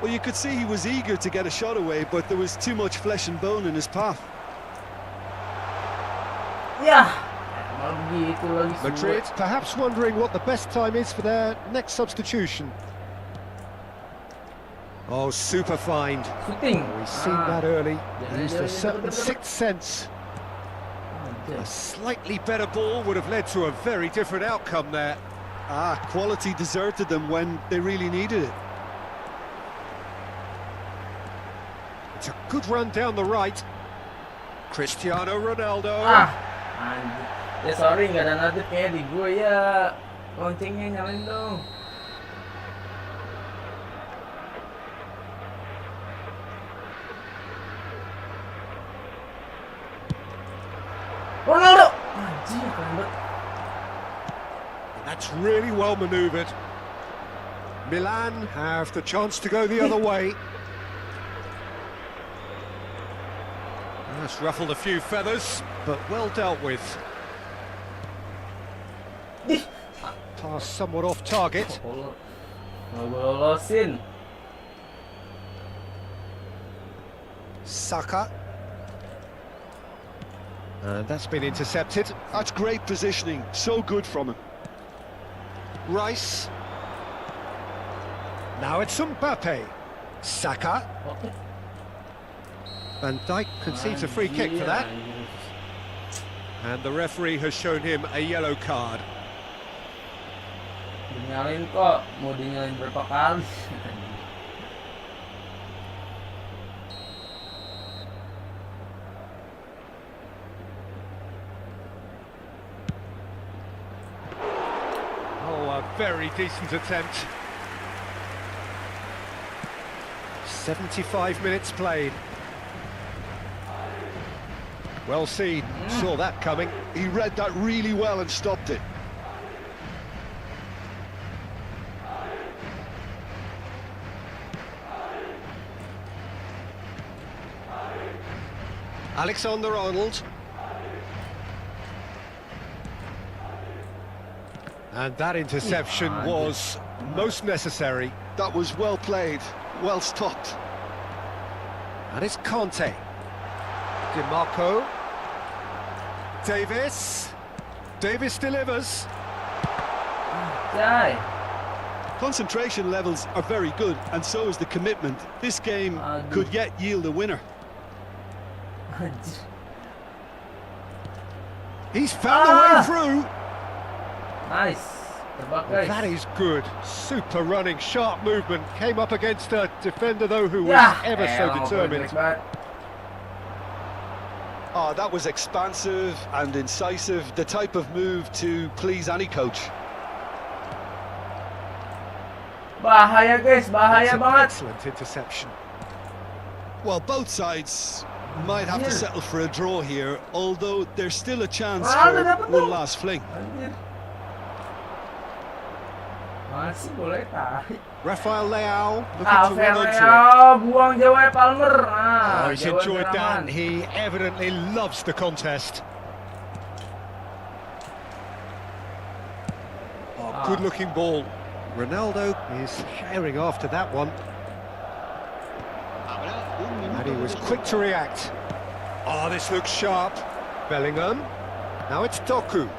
Well, you could see he was eager to get a shot away, but there was too much flesh and bone in his path. Ya. Malah begitu lagi. Madrid perhaps wondering what the best time is for their next substitution. Oh, super find. Shooting. We've seen that early. Used a certain sixth sense. A slightly better ball would have led to a very different outcome there. Quality deserted them when they really needed it. It's a good run down the right. Cristiano Ronaldo. Anjir. Ya sorry nggak ada notif kayak di gue ya. Loncengnya nyalain dong. Ronaldo. Anjir, keren banget. That's really well manoeuvred. Milan have the chance to go the other way. That's ruffled a few feathers, but well dealt with. Pass somewhat off target. Nggak gue lolosin. Saka. And that's been intercepted. That's great positioning, so good from him. Rice. Now it's Mbappe. Saka. Oke. Van Dijk concedes a free kick for that. And the referee has shown him a yellow card. Dinyalain kok, mau dinyalain berapa kali? Oh, a very decent attempt. 75 minutes played. Well seen, saw that coming. He read that really well and stopped it. Alexander-Arnold. And that interception was most necessary. That was well played, well stopped. And it's Conte. DiMarco. Davis. Davis delivers. Jai. Concentration levels are very good, and so is the commitment. This game could yet yield a winner. Anjir. He's found the way through. Nice. Well, Terbakai. that is good. Super running, sharp movement. Came up against a defender, though, who was Ya, ever so elah, determined. jelek banget. Oh, that was expansive and incisive, the type of move to please any coach. Bahaya guys, That's bahaya an banget. excellent interception. Well, both sides might have to settle for a draw here, although there's still a chance Ronaldo for dapat one tuh. last fling. Anjir. Masih boleh tarik. Rafael Leao looking to run onto it. Ferreo buang jauh ya Palmer. Oh, he's jauh enjoyed that. Abdurrahman. He evidently loves the contest. Oh, good-looking ball. Ronaldo is herring after that one. And he was quick to react. Oh, this looks sharp. Bellingham. Now it's Doku.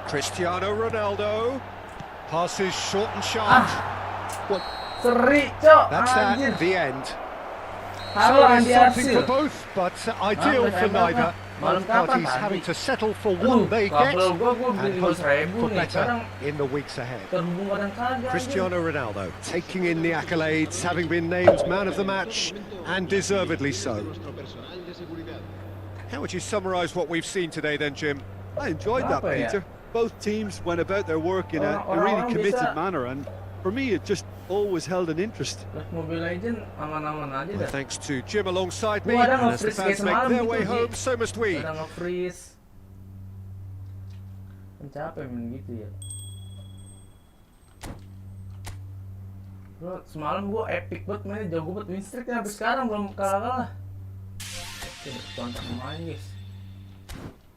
Cristiano Ronaldo. Passes short and sharp. Well, Seri, cok. that's Anjir. that, the end. So Halo it is Andi something Arsil. for both, but ideal Malam for neither. malam Both kapan parties tadi? having to settle for Aduh, what they get kabel gua beli and hope 15.000 for nih. better Sekarang in the weeks ahead. terhubung kadang kagak anjir. Cristiano Ronaldo taking in the accolades, having been named man of the match, and deservedly so. How would you summarise what we've seen today then, Jim? I enjoyed that, Kenapa ya? Peter. Both teams went about their work in a Orang-orang really committed bisa- manner, and for me, it just always held an interest. Live Mobile Legends aman-aman aja Well, dah. thanks to Jim alongside me, Gua ada and as the nge-freeze kayak fans make semalam their gitu, way Ji. home, so must we. Kadang nge-freeze. Kan capek main gitu ya. Bro, semalam gua epic banget mainnya, jago banget win streak sampai sekarang belum kalah-kalah. Oke, kontrak pemain guys.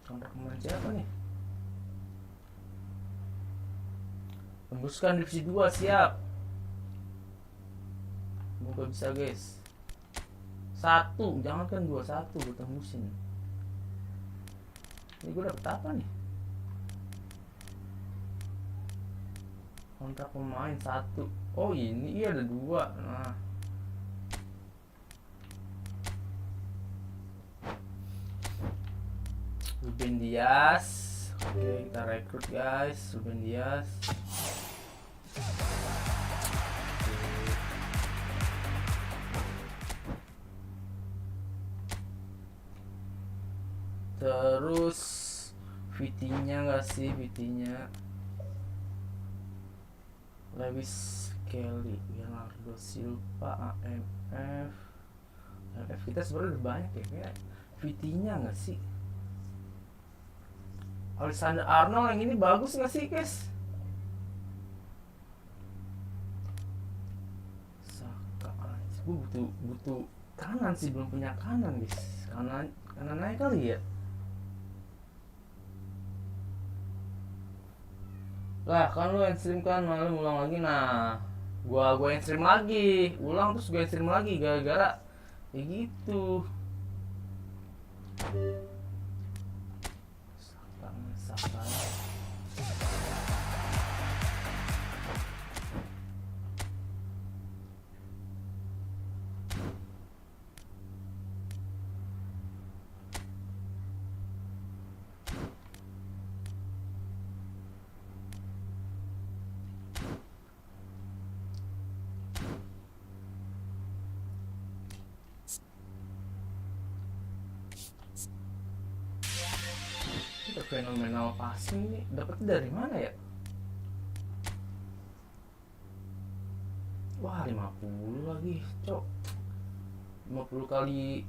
Kontrak pemain siapa nih? Tembuskan divisi 2, siap. Semoga bisa guys. 1, jangankan 2, 1 gue tembusin. Ini gue dapet apa nih? Kontrak pemain 1. Oh ini iya ada 2. Nah, Ruben Dias. Oke, kita rekrut guys, Ruben Dias. Terus VT-nya nggak sih, VT-nya Lewis Kelly, Leonardo Silva, AMF kita sebenarnya udah banyak ya, kayak VT-nya nggak sih? Alexander Arnold yang ini bagus nggak sih guys? Saka aja, gue butuh kanan sih, belum punya kanan guys. Kanan naik kali ya. Lah kan lu yang stream kan, malam ulang lagi. Nah gua yang stream lagi, ulang terus gua yang stream lagi gara-gara ya gitu. Saka. Fenomenal passing ini dapetnya dari mana ya? Wah 50 lagi cok, 50 kali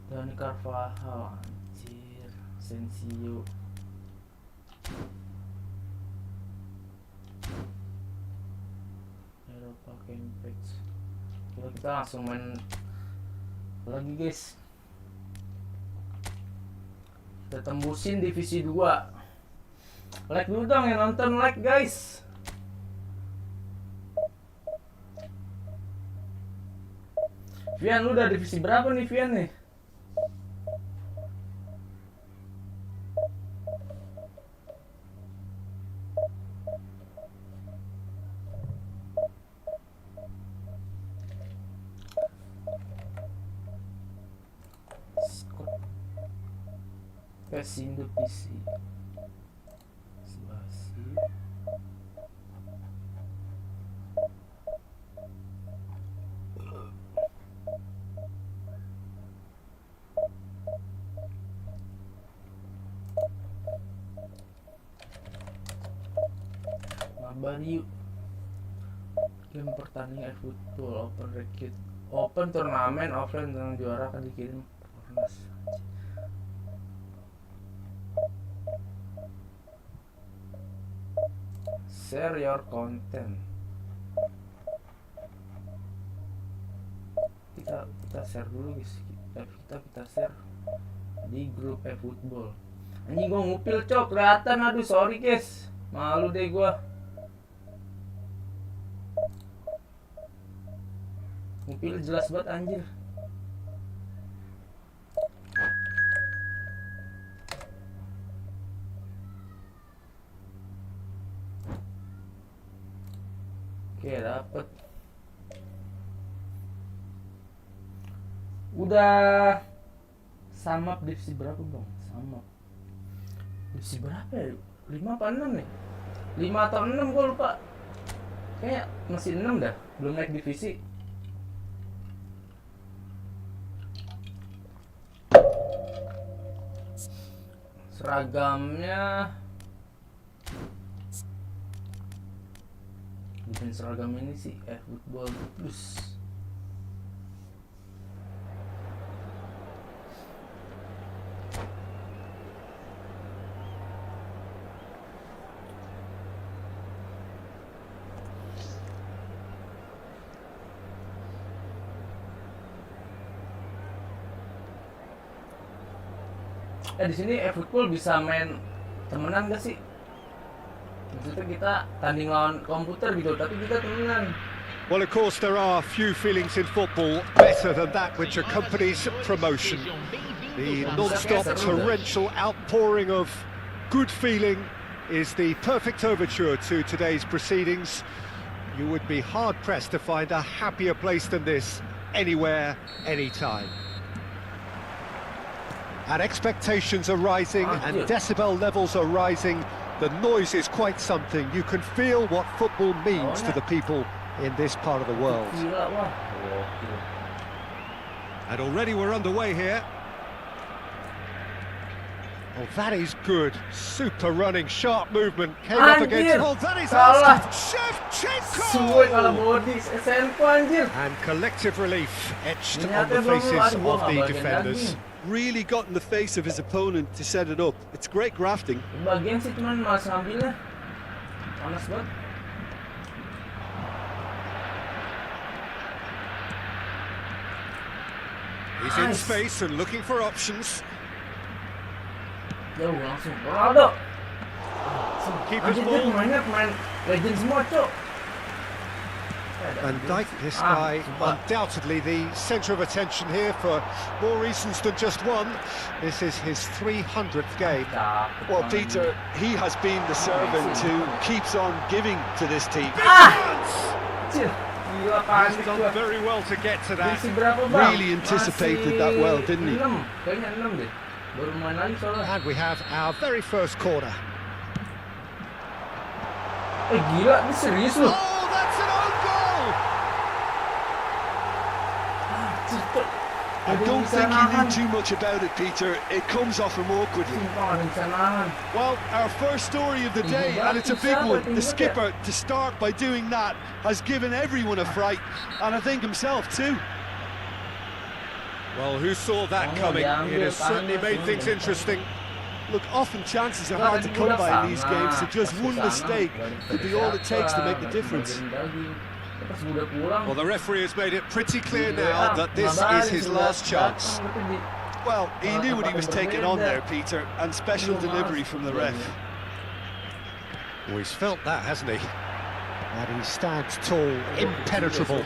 Dani Carvajal, anjir. Sensio Eropa Campage. Kita langsung main lagi guys. Kita tembusin divisi 2. Like dulu dong yang nonton, like guys. Vian, lu udah divisi berapa nih Vian nih? Kasindo PC Sebasi. Mabar yuk. Game pertandingan Efootball Open Recruit, Open turnamen offline yang juara akan dikirim Fornas. Share your content. Kita share dulu guys. Kita share di grup Efootball. Anjing gua ngupil cok, kelihatan. Aduh sorry guys, malu deh gua. Ngupil jelas banget anjir. Oke, dapet. Udah sama divisi berapa bang? Sama divisi berapa ya? 5 apa 6 nih? 5 atau 6 gue lupa. Kayak masih 6 dah, belum naik divisi. Seragamnya bukan seragam ini sih, Efootball Plus. Di sini Efootball bisa main temenan gak sih? Maksudnya kita tanding lawan komputer gitu, tapi kita temenan. Well, of course, there are few feelings in football better than that which accompanies promotion. The non-stop torrential outpouring of good feeling is the perfect overture to today's proceedings. You would be hard-pressed to find a happier place than this, anywhere, anytime. And expectations are rising and decibel levels are rising. The noise is quite something. You can feel what football means to the people in this part of the world. And already we're underway here. Oh, that is good. Super running, sharp movement. Came up against... Oh, that is Shevchenko! And collective relief etched on the faces of the defenders. Really got in the face of his opponent to set it up. It's great grafting. Bagian sih cuman malas ngambilnya. Panas banget. He's in space and looking for options. Jauh langsung. Ronaldo. Keeper's ball. Pemainnya pemain legend semua, Cok. Van Dijk, this guy, undoubtedly the centre of attention here for more reasons than just one. This is his 300th game. Well, Peter, he has been the servant who keeps on giving to this team. He's done very well to get to that. Really anticipated that well, didn't he? And we have our very first corner. Gila, ini serius loh. Oh, that's an own goal! I don't think you knew too much about it, Peter. It comes off him awkwardly. Well, our first story of the day, and it's a big one. The skipper, to start by doing that, has given everyone a fright, and I think himself too. Well, who saw that coming? It has certainly made things interesting. Look, often chances are hard to come by in these games, so just one mistake could be all it takes to make the difference. Well, the referee has made it pretty clear now that this is his last chance. Well, he knew what he was taking on there, Peter, and special delivery from the ref. Oh, he's felt that, hasn't he? And he stands tall, impenetrable.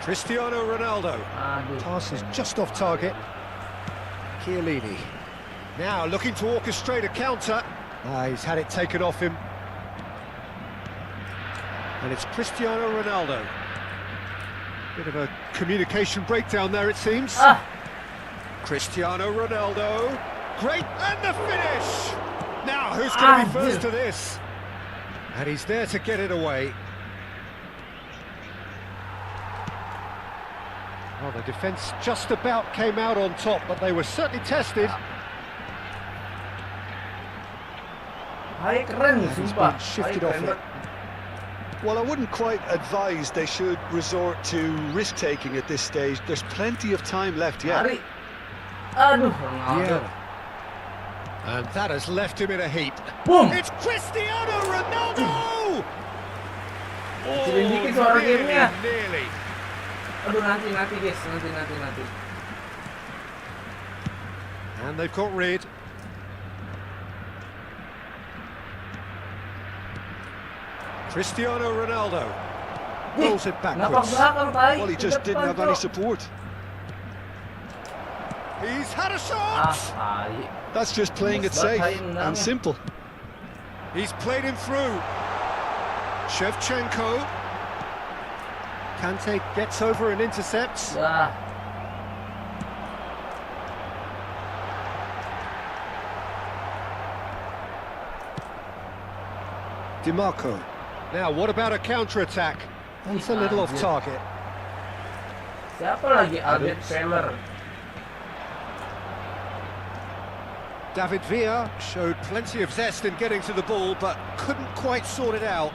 Cristiano Ronaldo. Pass is just off target. Chiellini. Now looking to orchestrate a counter. He's had it taken off him. And it's Cristiano Ronaldo. Bit of a communication breakdown there, it seems. Cristiano Ronaldo. Great, and the finish! Now, who's going to be first to this? And he's there to get it away. Well, the defence just about came out on top, but they were certainly tested. He's been shifted off it. Well, I wouldn't quite advise they should resort to risk-taking at this stage. There's plenty of time left yet. Yeah. And that has left him in a heap. Boom! It's Cristiano Ronaldo! Oh, nearly. Aduh, nanti guys, nanti. And they've got rid. Cristiano Ronaldo rolls it backwards. Well, he just didn't have any support. He's had a shot! That's just playing it safe and simple. He's played him through. Shevchenko. Kante gets over and intercepts. Ya. DiMarco. Now, what about a counter-attack? It's a little off target. Siapa lagi? Albert Feller. David Villa showed plenty of zest in getting to the ball, but couldn't quite sort it out.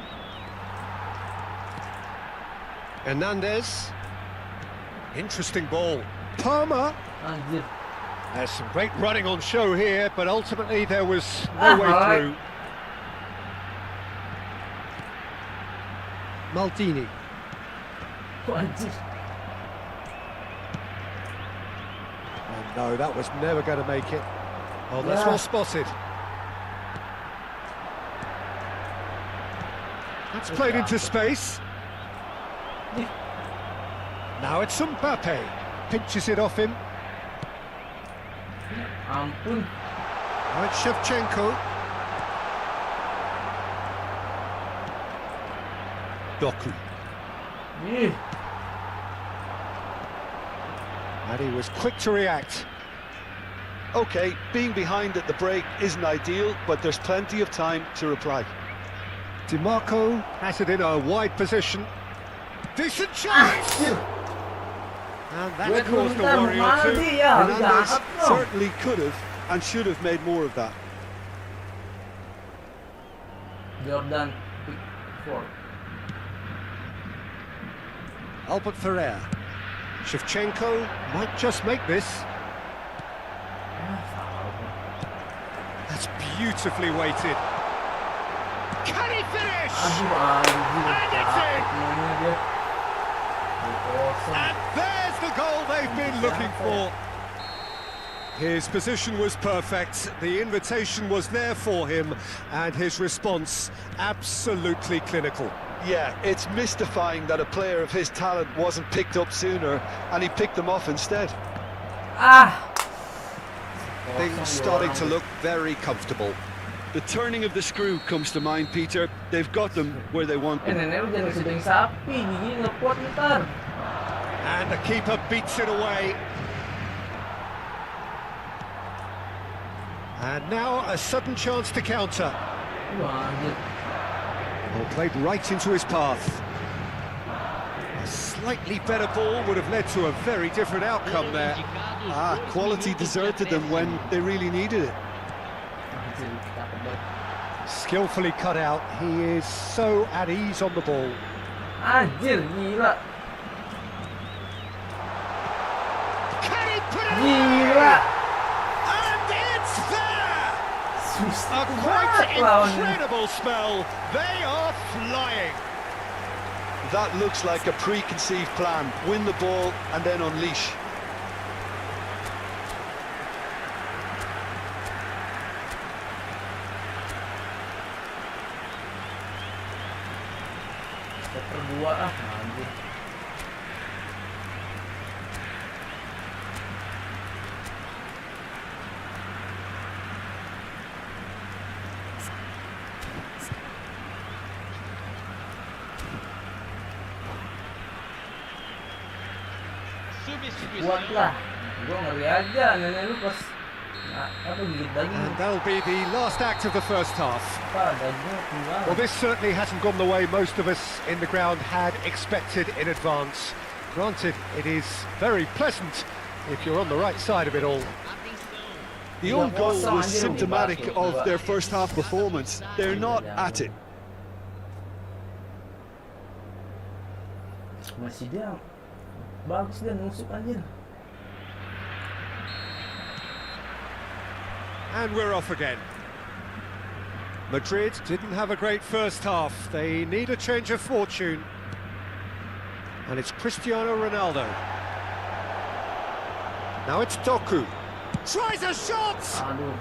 Hernandez. Interesting ball. Palmer. Anjir. There's some great running on show here, but ultimately there was no way alright. through. Maldini. Kok anjir. Oh no, that was never going to make it. Oh, that's Yeah. well spotted. That's played into space. Now it's Mbappe. Pinches it off him. Ampun. Now it's Shevchenko. Doku. Ih. And he was quick to react. Okay, being behind at the break isn't ideal, but there's plenty of time to reply. DiMarco has it in a wide position. Decent chance! Anjir. And Gue that's caused a bentar, worry or two. Maldi ya. Hernandez Jahat dong. certainly could have and should have made more of that. Jordan Pickford. Albert Ferrer. Shevchenko might just make this. That's beautifully weighted. Can he finish? Aduh anjir. And it's in! Mainnya dia. Kosong. And there's the goal they've been looking for. His position was perfect, the invitation was there for him, and his response absolutely clinical. Yeah, it's mystifying that a player of his talent wasn't picked up sooner, and he picked them off instead. Ah. Things starting to look very comfortable. The turning of the screw comes to mind, Peter. They've got them where they want them. Nenek lu jangan sedang sapi, gigi ngekuat ntar. And the keeper beats it away. And now a sudden chance to counter. Wah, anjir. Well, played right into his path. A slightly better ball would have led to a very different outcome there. Ah, quality deserted them when they really needed it. Anjir, cakep banget. Skillfully cut out, he is so at ease on the ball. Anjir, gila. Can he put it Gila. And it's there! Susah A quite banget lawannya. incredible spell. They are flying. That looks like a preconceived plan. Win the ball and then unleash. Stopper 2 ah, anjir. Kuat lah. Gua ngeri aja nenek lu pas apa gigit daging. And that'll be the last act of the first half. Apa dagingnya keluar. Well, this certainly hasn't gone the way most of us in the ground had expected in advance. Granted, it is very pleasant if you're on the right side of it all. The own goal was symptomatic of their first half performance. They're not at it. Masih dia bagus dia nusuk anjir. And we're off again. Madrid didn't have a great first half. They need a change of fortune. And it's Cristiano Ronaldo. Now it's Doku. Tries a shot! Aduh.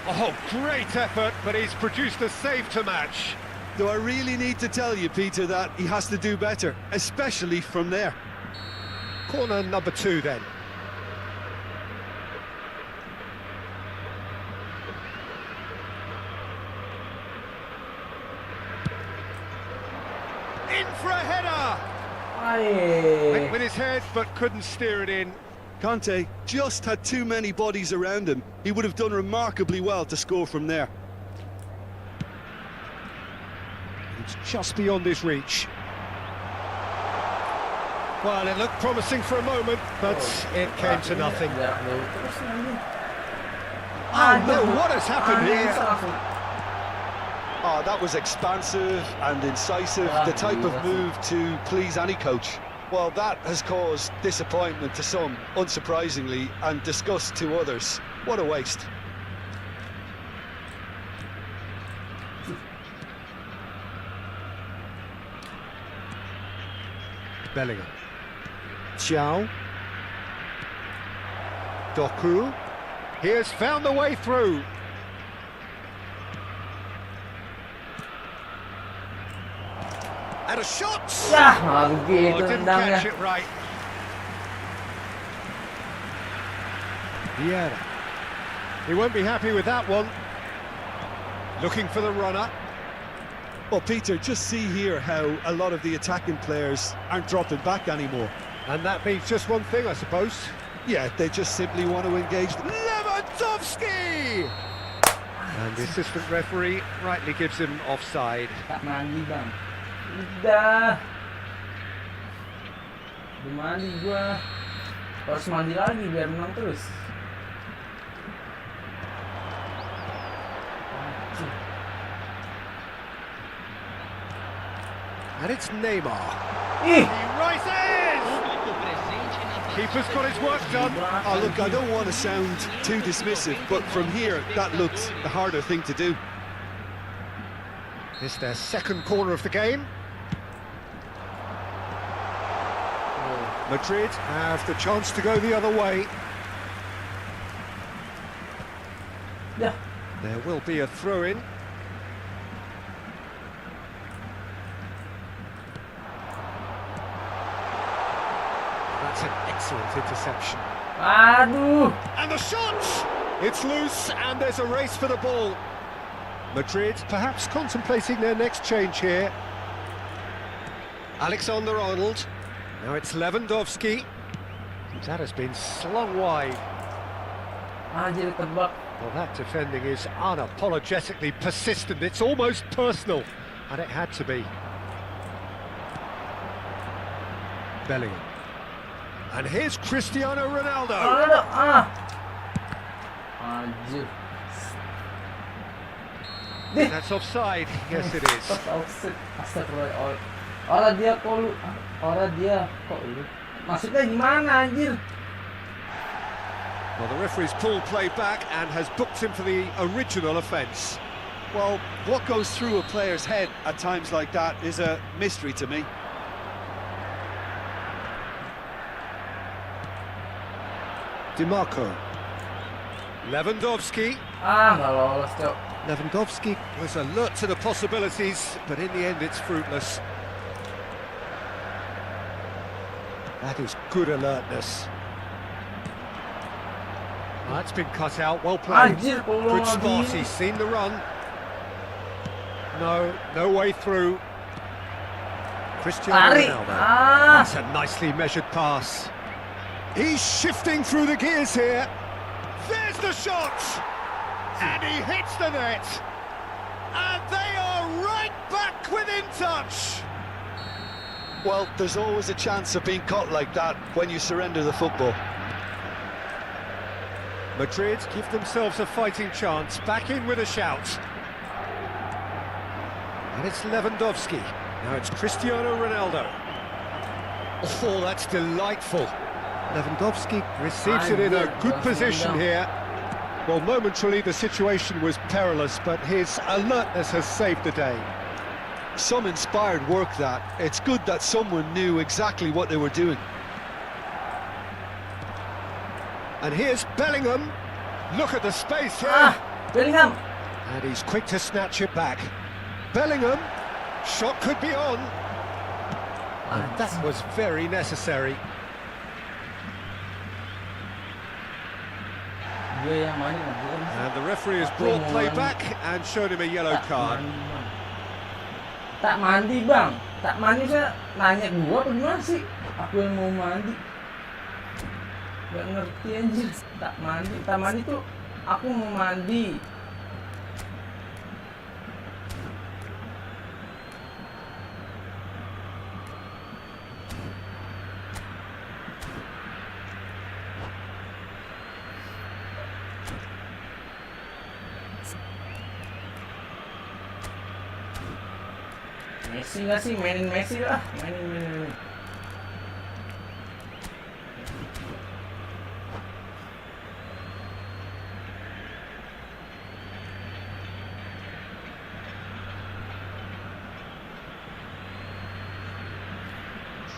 Oh, great effort, but he's produced a save to match. Do I really need to tell you, Peter, that he has to do better, especially from there? Corner number 2 then. In for a header! Went with his head, but couldn't steer it in. Conte just had too many bodies around him. He would have done remarkably well to score from there. It's just beyond his reach. Well, it looked promising for a moment, but it came to nothing. Oh no, what has happened here? Oh, that was expansive and incisive, the type of move to please any coach. Well, that has caused disappointment to some, unsurprisingly, and disgust to others. What a waste. Bellingham. Xiao. Doku. He has found the way through. And a shot! Oh, didn't catch it right. Vieira. He won't be happy with that one. Looking for the runner. Well, Peter, just see here how a lot of the attacking players aren't dropping back anymore. And that means just one thing, I suppose. Yeah, they just simply want to engage. Lewandowski! And the assistant referee rightly gives him offside. Tak mandi bang. Udah. Belum mandi gua. Harus mandi lagi biar menang terus. And it's Neymar. He rises! Keeper's got his work done. Oh, look, I don't want to sound too dismissive, but from here, that looked the harder thing to do. It's their second corner of the game. Madrid have the chance to go the other way. Yeah. There will be a throw-in. That's an excellent interception. Aduh. And the shot! It's loose and there's a race for the ball. Madrid perhaps contemplating their next change here. Alexander-Arnold. Now it's Lewandowski. That has been slung wide. Anjir tebak. Well, that defending is unapologetically persistent. It's almost personal. And it had to be. Bellingham. And here's Cristiano Ronaldo. Anjir. That's offside. Yes, it is. Offside. Astagfirullah. Orang dia kok lu. Orang dia kok lu. Maksudnya gimana anjir? Well, the referee's pulled play back and has booked him for the original offence. Well, what goes through a player's head at times like that is a mystery to me. DiMarco. Lewandowski. Nggak lolos, Cok. Lewandowski was alert to the possibilities, but in the end it's fruitless. That is good alertness. That's been cut out, well played. Good spot, he's seen the run. No way through. Cristiano Ronaldo. That's a nicely measured pass. He's shifting through the gears here. There's the shot! And he hits the net. And they are right back within touch. Well, there's always a chance of being caught like that when you surrender the football. Madrid give themselves a fighting chance, back in with a shout. And it's Lewandowski. Now it's Cristiano Ronaldo. Oh, that's delightful. Lewandowski receives it in a good position here. Well, momentarily the situation was perilous, but his alertness has saved the day. Some inspired work that. It's good that someone knew exactly what they were doing. And here's Bellingham. Look at the space here. Bellingham. And he's quick to snatch it back. Bellingham. Shot could be on. And that was very necessary. And the referee has brought play back and showed him a yellow card. Tak mandi, Bang. Tak mandi saya nanya gua apa gimana sih? Aku yang mau mandi. Gak ngerti anjir. Tak mandi tuh aku mau mandi. Messi nggak sih? Mainin Messi lah. Mainin.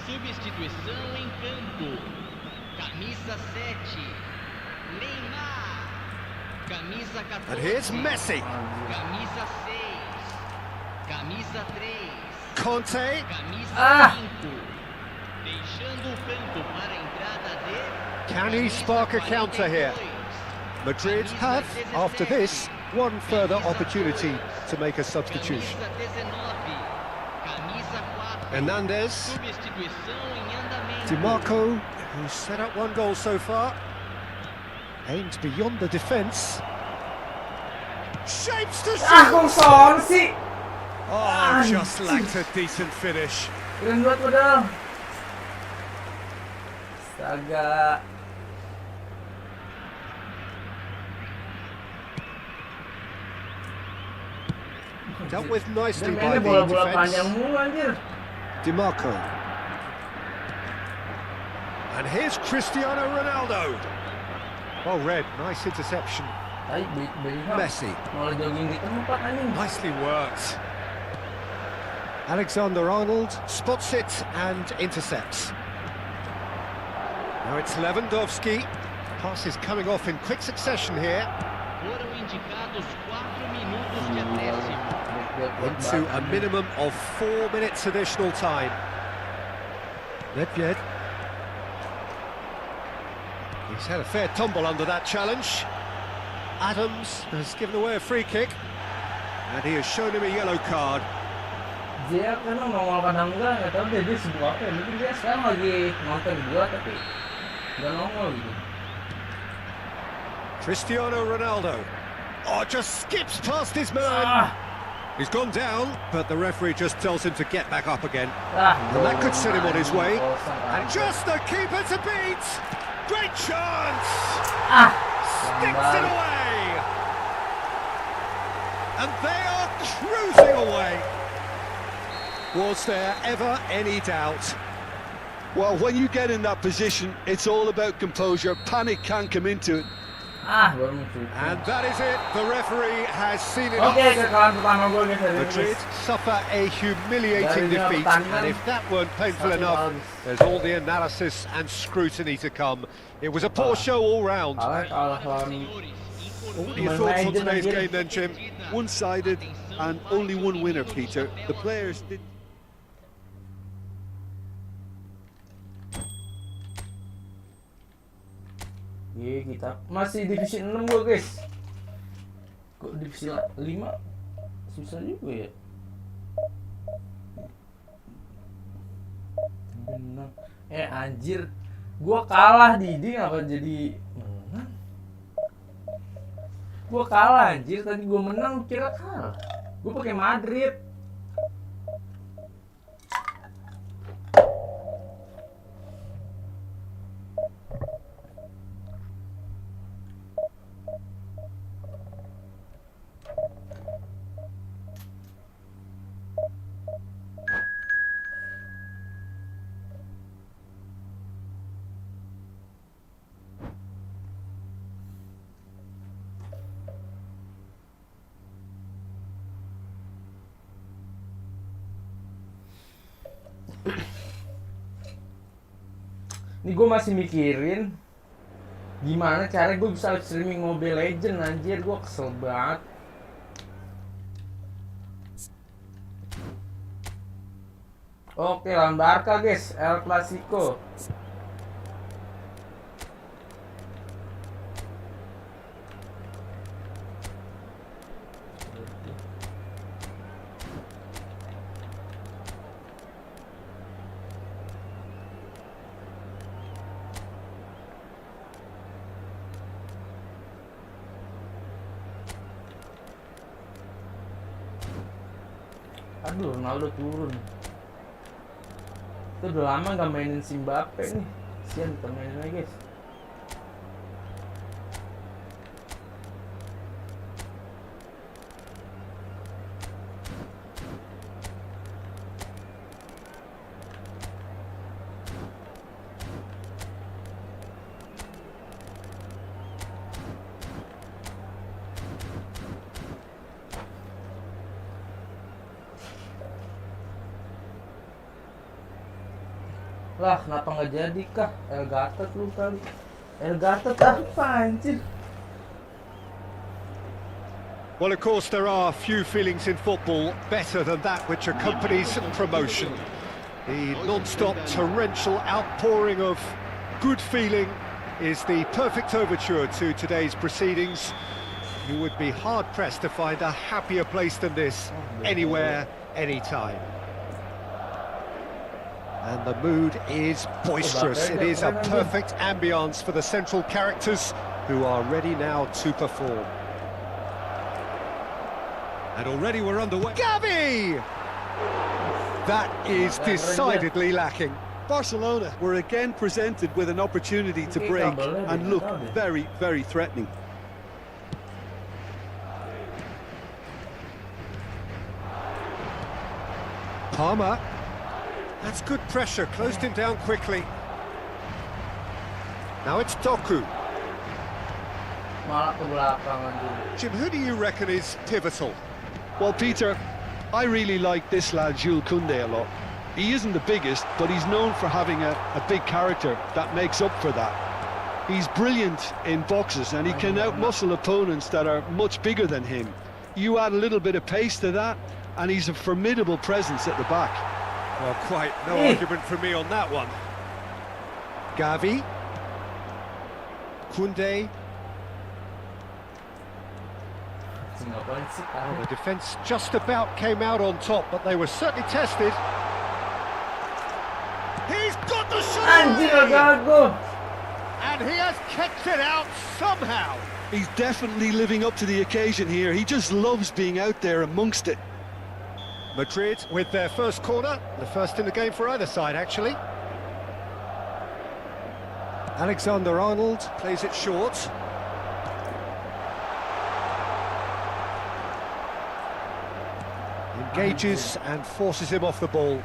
Substituição em campo. Camisa 7. Neymar. Camisa 14. And here's Messi. Camisa 6. Camisa 3. Conte. Camisa 5. Deixando o campo para a entrada de... Can he spark a counter here? Madrid have, after this, one further opportunity to make a substitution. Hernandez. DiMarco, who's set up one goal so far, aimed beyond the defence. Shapes to shoot! Kung saan sih? Oh, just lacked a decent finish. Keren banget padahal. Astaga. Dealt with nicely Dan by mainnya the bola-bola panjang defence. mulu anjir. DiMarco. And here's Cristiano Ronaldo. Well read, nice interception. Baik, baik. Messi. Malah jogging di tempat anjing. Nicely worked. Alexander-Arnold spots it and intercepts. Now it's Lewandowski. Pass is coming off in quick succession here. Foram indicados 4 minutos de acréscimo. Into a minimum of 4 minutes additional time. Nedved. He's had a fair tumble under that challenge. Adams has given away a free kick. And he has shown him a yellow card. Dia kan nongol kadang enggak tahu dia sibuk apa ya. Mungkin dia sekarang lagi nonton gua tapi enggak nongol gitu. Cristiano Ronaldo. Oh, just skips past his man. He's gone down, but the referee just tells him to get back up again. And that could set him on his way. And just the keeper to beat. Great chance. Sticks it away. And they are cruising away. Was there ever any doubt? Well, when you get in that position, it's all about composure. Panic can't come into it. Baru muncul. And that is it. The referee has seen it. Oke, kekalahan pertama gue guys hari ini. Madrid suffer a humiliating Dari defeat, pertandingan, and if that weren't painful satu enough, habis. there's all the analysis and scrutiny to come. It was a poor show all round. Kalah lawan What are your thoughts on today's game then, Jim? One-sided and only one winner, Peter. The players did. Iya, kita masih divisi 6 gua guys. Kok divisi 5 susah juga ya. Benar. Anjir, gua kalah Didi apa jadi menang? Gua kalah anjir, tadi gua menang kira kalah. Gua pakai Madrid. Ini gue masih mikirin gimana cara gue bisa live streaming Mobile Legends, anjir gue kesel banget. Oke, lawan Barca guys, El Clasico. Aduh, Ronaldo turun. Itu udah lama nggak mainin si Mbappe nih. Sian kita mainin lagi guys. Lah, kenapa nggak jadi kah? El Gatot lu kali. El Gatot apa anjir? Well, of course, there are few feelings in football better than that which accompanies promotion. The non-stop torrential outpouring of good feeling is the perfect overture to today's proceedings. You would be hard-pressed to find a happier place than this, anywhere, anytime. And the mood is boisterous. It is a perfect ambience for the central characters who are ready now to perform. And already we're underway. Gavi! That is decidedly lacking. Barcelona were again presented with an opportunity to break and look very, very threatening. Palmer. That's good pressure, closed him down quickly. Now it's Doku. Malah ke belakangan dulu. Jim, who do you reckon is pivotal? Well, Peter, I really like this lad, Jules Koundé, a lot. He isn't the biggest, but he's known for having a big character that makes up for that. He's brilliant in boxes, and he can outmuscle opponents that are much bigger than him. You add a little bit of pace to that, and he's a formidable presence at the back. Well, quite no argument from me on that one. Gavi. Koundé. Ngapain sih? Well, the defence just about came out on top, but they were certainly tested. He's got the shot! Anjir, gago. And he has kicked it out somehow. He's definitely living up to the occasion here. He just loves being out there amongst it. Madrid with their first corner, the first in the game for either side, actually. Alexander-Arnold plays it short. Engages and forces him off the ball.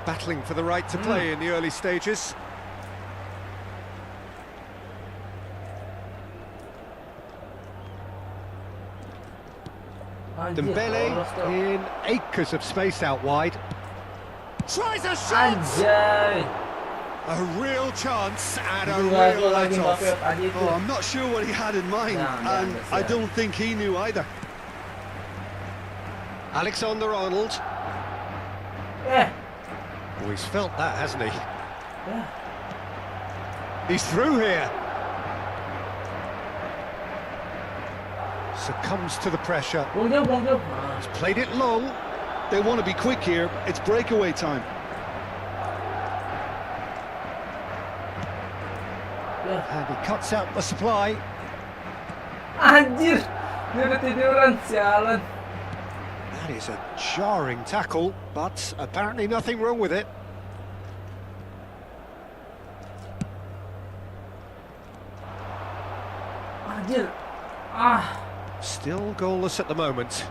Battling for the right to play in the early stages. Dembele in acres of space out wide. Tries a shot! Anjay. A real chance and a real let-off. Oh, I'm not sure what he had in mind, and I don't think he knew either. Alexander-Arnold. Yeah. Oh, he's felt that, hasn't he? Yeah. He's through here. Succumbs to the pressure. Buang jauh. He's played it long. They want to be quick here. It's breakaway time. Yeah. And he cuts out the supply. Anjir. Dia udah tiduran, sialan. That is a jarring tackle, but apparently nothing wrong with it. Anjir. Still goalless at the moment.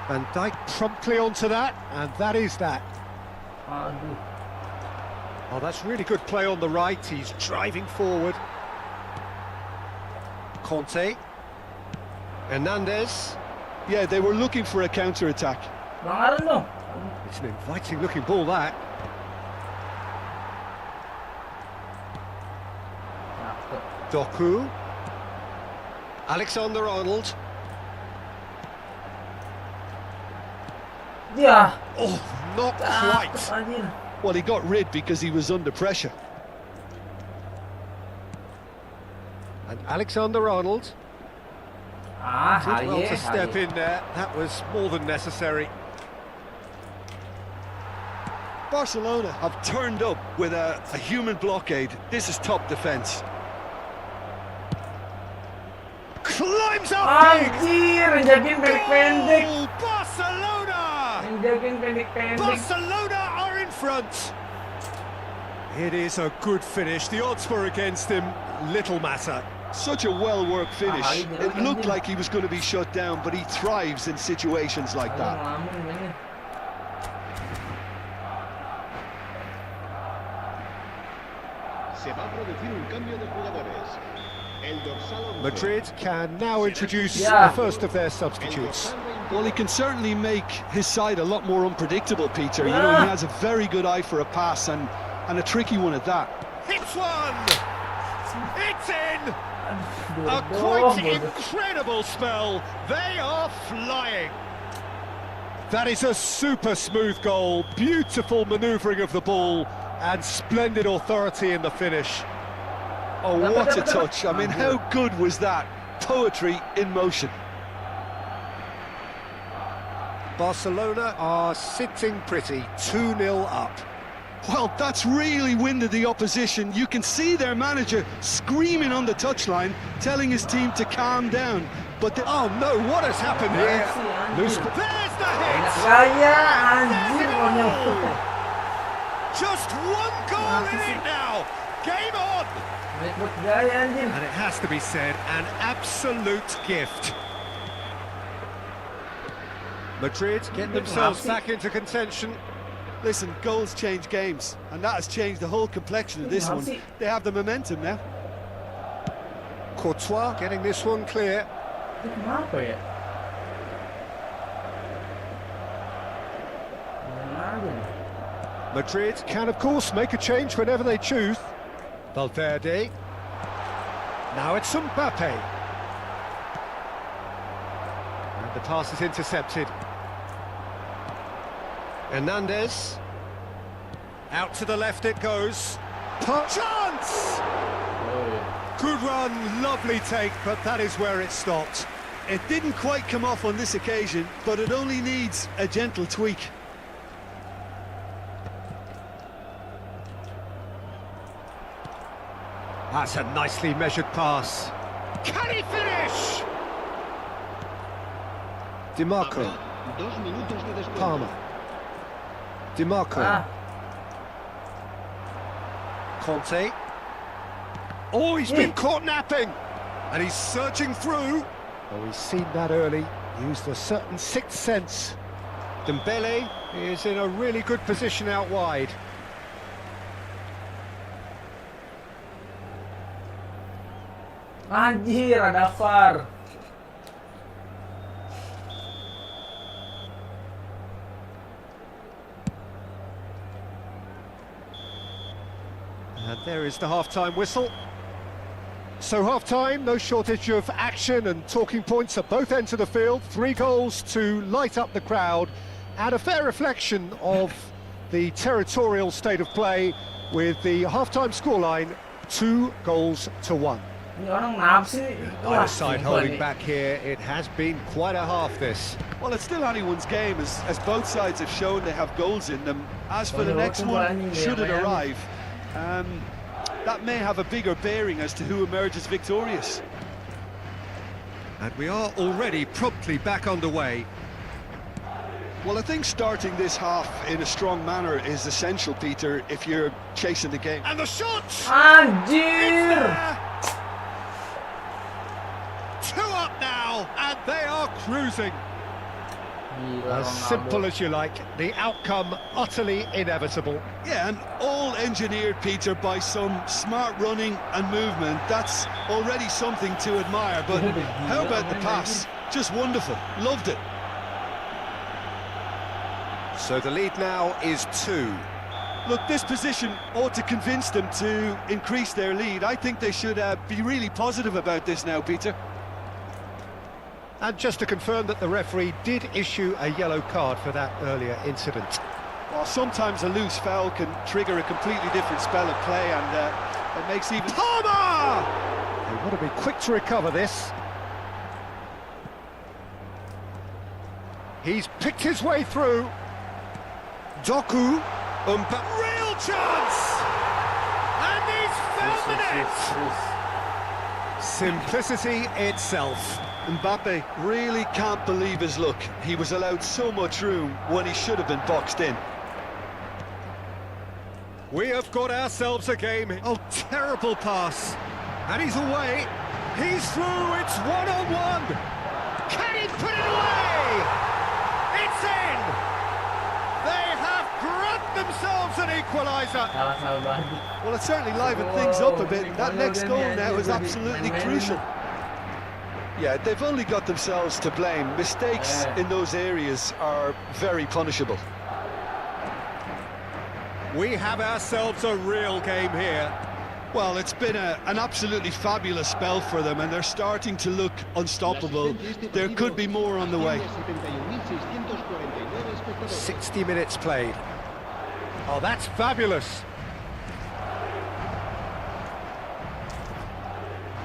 Van Dijk promptly onto that, and that is that. Aduh. Oh, that's really good play on the right. He's driving forward. Conte. Hernandez. Yeah, they were looking for a counter-attack. Bang Aaron dong. It's an inviting looking ball, that. Doku. Alexander-Arnold. Yeah. Oh, not quite. Anjir. Well, he got rid because he was under pressure. And Alexander-Arnold. Did well to step in there. That was more than necessary. Barcelona have turned up with a human blockade. This is top defence. Climbs up big! Anjir, yang jagain pendek-pendek. Goal, Barcelona! Yang jagain pendek-pendek. Barcelona are in front. It is a good finish. The odds were against him. Little matter. Such a well-worked finish. Ah, It looked like he was going to be shut down, but he thrives in situations like that. Ngelamun mainnya. Se va a producir un cambio de jugadores. El dorsal 11. Madrid can now introduce Yeah. the first of their substitutes. Well, he can certainly make his side a lot more unpredictable, Peter. You know, he has a very good eye for a pass and a tricky one at that. Hits one! It's in! Aduh, A bodoh, quite bodoh. incredible spell. They are flying. That is a super smooth goal. Beautiful manoeuvring of the ball and splendid authority in the finish. Oh, what a touch. I mean, how good was that? Poetry in motion. Barcelona are sitting pretty, 2-0 up. Well, that's really winded the opposition. You can see their manager screaming on the touchline, telling his team to calm down. But Oh no, what has happened here? Loose. Anjir. There's the Enak hit! gaya, anjir konyol. Just one goal in it now. Game on! Baik gaya anjir. And it has to be said, an absolute gift. Madrid get themselves back into contention. listen, goals change games, and that has changed the whole complexion of this one. They have the momentum now. Courtois getting this one clear. Itu kenapa ya? Ronaldo nih. Madrid can, of course, make a change whenever they choose. Valverde. Now it's Mbappe. And the pass is intercepted. Hernandez. Out to the left it goes. Chance! Oh iya. Good run, lovely take, but that is where it stopped. It didn't quite come off on this occasion, but it only needs a gentle tweak. That's a nicely measured pass. Can he finish? DiMarco. 2 minutos de descuento. Palmer. DiMarco. Ah, Conte. Oh, he's been caught napping. And he's searching through. Oh, he's seen that early. Used a certain sixth sense. Dembele is in a really good position out wide. anjir ada VAR. And there is the half-time whistle. So half-time, no shortage of action and talking points at both ends of the field. 3 goals to light up the crowd, and a fair reflection of the territorial state of play, with the half-time scoreline 2-1. Ini orang kenapa sih? Either side sumpah holding nih. back here. It has been quite a half, this. Well, it's still anyone's game, as both sides have shown they have goals in them. As for the next one, should it arrive, that may have a bigger bearing as to who emerges victorious. And we are already promptly back underway. Well, I think starting this half in a strong manner is essential, Peter, if you're chasing the game. And the shot! Anjir. There! 2 up now, and they are cruising. Gila, As Ronaldo. simple as you like, the outcome utterly inevitable. Yeah, and all engineered, Peter, by some smart running and movement. That's already something to admire, but how about the pass? Just wonderful, loved it. So the lead now is 2. Look, this position ought to convince them to increase their lead. I think they should be really positive about this now, Peter. And just to confirm that the referee did issue a yellow card for that earlier incident. Well, sometimes a loose foul can trigger a completely different spell of play, and it makes even... Palmer! They want to be quick to recover this. He's picked his way through. Doku. Real chance! And he's found the net! Simplicity itself. Mbappe really can't believe his luck. He was allowed so much room when he should have been boxed in. We have got ourselves a game. Oh, terrible pass. And he's away. He's through. It's one-on-one. Can he put it away? It's in. They have grabbed themselves an equaliser. Kalah sama Madrid. Well, it certainly livened things up a bit. That next goal now is absolutely crucial. Yeah, they've only got themselves to blame. Mistakes in those areas are very punishable. We have ourselves a real game here. Well, it's been an absolutely fabulous spell for them, and they're starting to look unstoppable. There could be more on the way. 60 minutes played. Oh, that's fabulous.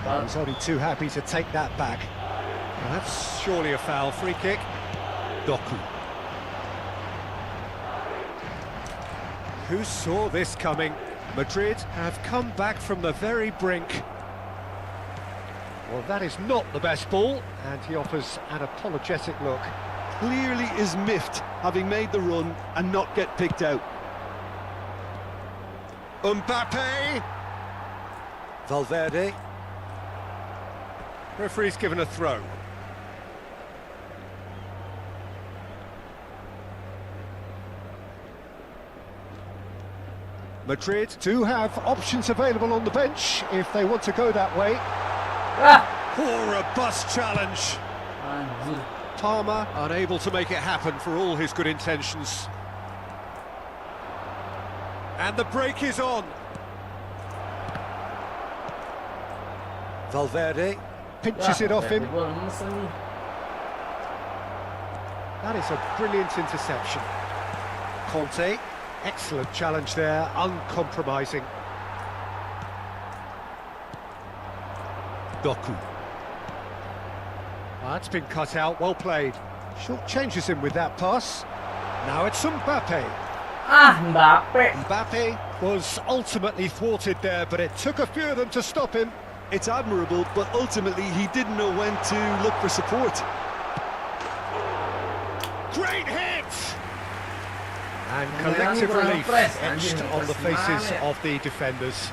I was only too happy to take that back. Well, that's surely a foul. Free kick. Doku. Who saw this coming? Madrid have come back from the very brink. Well, that is not the best ball, and he offers an apologetic look. Clearly is miffed, having made the run and not get picked out. Mbappe. Valverde. Referee's given a throw. Madrid do have options available on the bench if they want to go that way. Poor robust challenge. Anjir. Palmer unable to make it happen for all his good intentions. And the break is on. Valverde pinches it off him. That is a brilliant interception. Conte, excellent challenge there, uncompromising. Doku. That's been cut out, well played. Short changes him with that pass. Now it's Mbappe. Mbappe. Mbappe was ultimately thwarted there, but it took a few of them to stop him. It's admirable, but ultimately he didn't know when to look for support. Great hit! And collective relief etched on the faces of the defenders.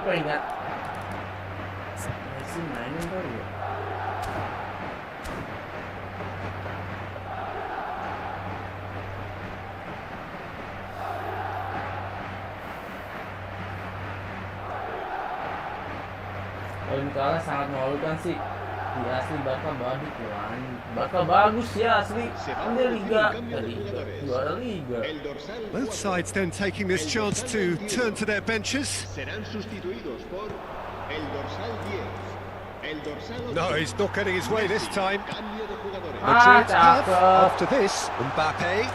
Aku ingat Messi mainin kali ya. Kalau ini kalah sangat memalukan sih. Di asli Barca bagus ya. Barca bagus ya asli. Kan dia Liga, juara Liga. Both sides then taking this chance to turn to their benches. Serán sustituidos por el dorsal 10. El dorsal No, he's not getting his way this time. Cambio de jugadores. Madrid have, cakep. after this, Mbappe.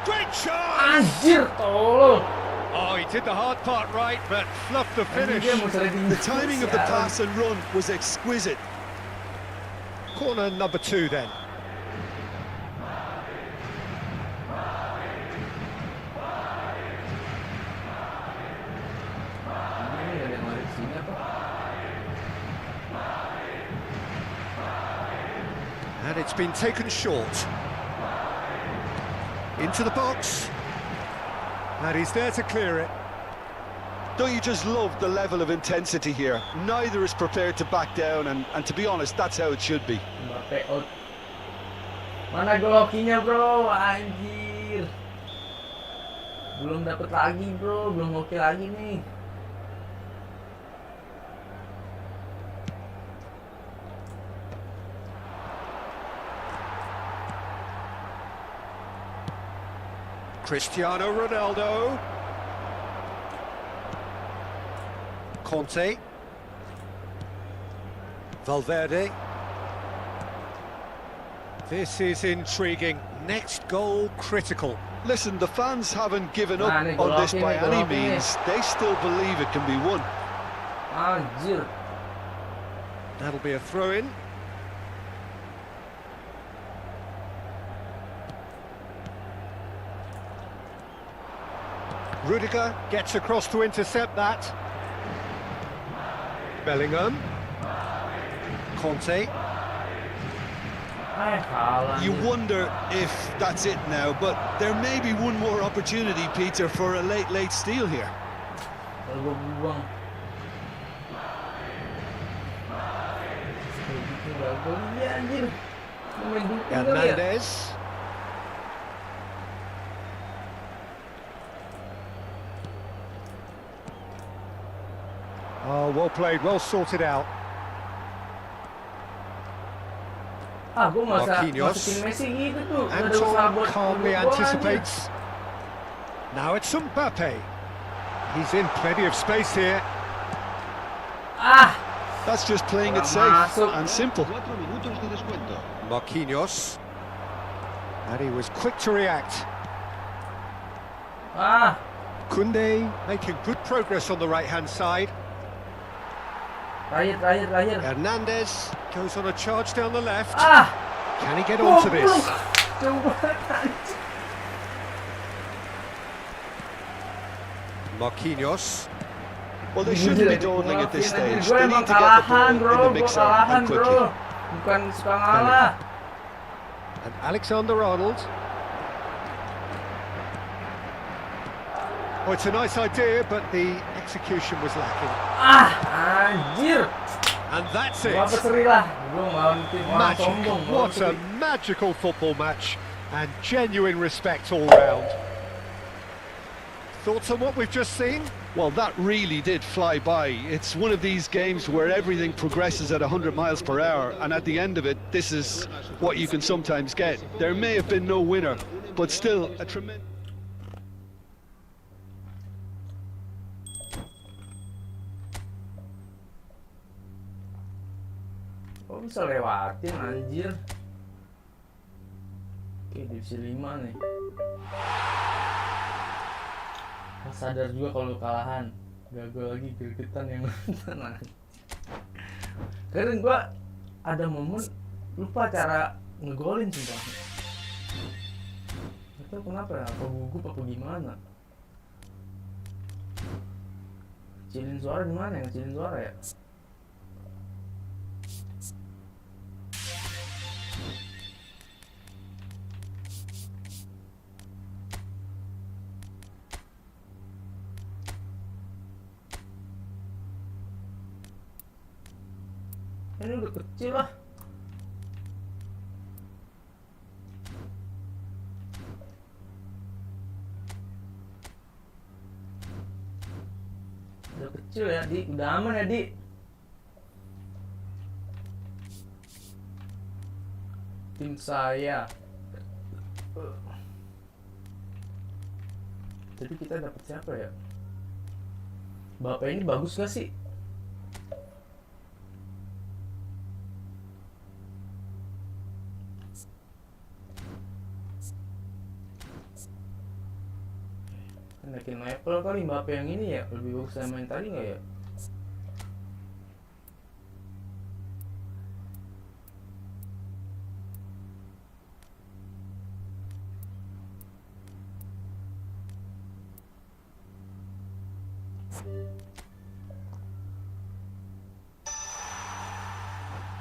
Great chance! Anjir, tolong. Oh, he did the hard part right, but fluffed the finish. The timing of the pass and run was exquisite. Corner number 2 then. And it's been taken short. Into the box. And he's there to clear it. Don't you just love the level of intensity here? Neither is prepared to back down, and to be honest, that's how it should be. Mbappe out. Mana gol hokinya bro, anjir. Belum dapet lagi bro, belum hoki lagi nih. Cristiano Ronaldo. Conte. Valverde. This is intriguing. Next goal critical. Listen, the fans haven't given up Nah, nih, on this golokin by nih, any golokin nih. means. They still believe it can be won. Anjir. That'll be a throw-in. Rudiger gets across to intercept that. Bellingham. Conte. Kalah You nih. wonder if that's it now, but there may be one more opportunity, Peter, for a late steal here. Kalau gua buang. Kayak gitu gak gol. Iya anjir. Main dukung kali ya. Hernandez. Oh, well played, well sorted out. Gua Marquinhos. masukin Messi gitu tuh. Nggak ada usaha Anton buat calmly ngegol anjir. anticipates. Now it's Mbappe. He's in plenty of space here. That's just playing it Kurang safe masuk. and simple. 4 minutos de descuento. Marquinhos. And he was quick to react. Koundé making good progress on the right-hand side. Terakhir. Hernandez goes on a charge down the left. Ah, Can he get onto this? coba anjir. Marquinhos. Well, they shouldn't be dawdling at this stage. Gue They emang need to get the kalahan ball bro, in the gue mixer kalahan and bro. quickly. Bukan suka ngalah. And Alexander-Arnold. Oh, it's a nice idea, but the execution was lacking. Anjir. And that's Gue it. seri lah. Gue ngelawan tim orang Magic. sombong. What a magical football match. And genuine respect all round. Thoughts on what we've just seen? Well, that really did fly by. It's one of these games where everything progresses at 100 miles per hour, and at the end of it, this is what you can sometimes get. There may have been no winner, but still a tremendous... Kok bisa lewatin anjir. Oke, divisi 5 nih. Sadar juga kalau kalahan. Gagal lagi gregetan yang tenang. Kadang gua ada momen lupa cara ngegolin sumpah. Gak tau kenapa ya, apa gugup apa gimana. Kecilin suara gimana ya, ngecilin suara ya? Ini udah kecil lah. Udah kecil ya, Di. Udah aman ya, Di. Tim saya. Jadi kita dapat siapa ya? Bapak ini bagus gak sih? Naikin level kali Mbappe yang ini ya, lebih bagus saya main tadi nggak ya?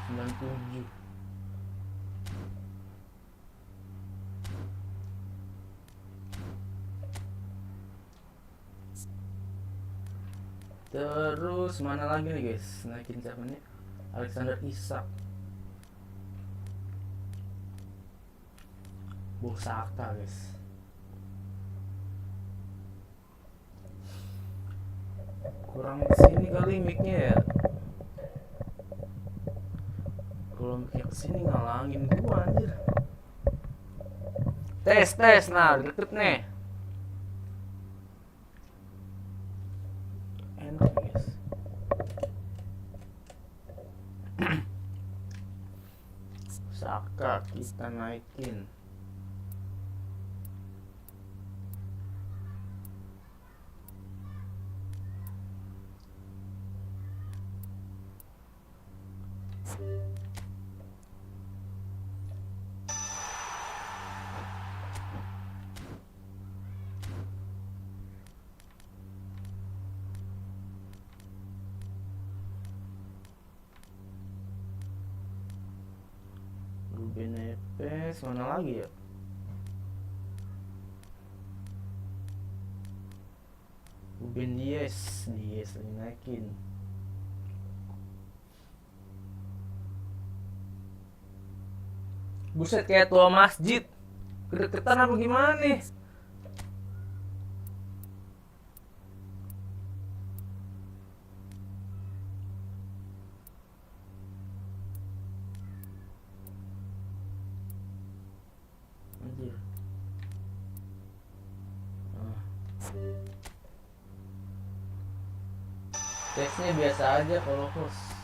(97) Terus mana lagi nih guys? Naikin siapa nih? Alexander Isak. Bosaka guys. Kurang sini kali mic-nya ya. Kalau mic-nya kesini ngalangin gua anjir. Tes, nah deket nih. Enak guys. Saka kita naikin. BNPS mana lagi ya? Dies lagi naikin. Buset, kayak tua masjid. Kedeketan apa gimana nih? Anjir. Teksnya biasa aja kalau host.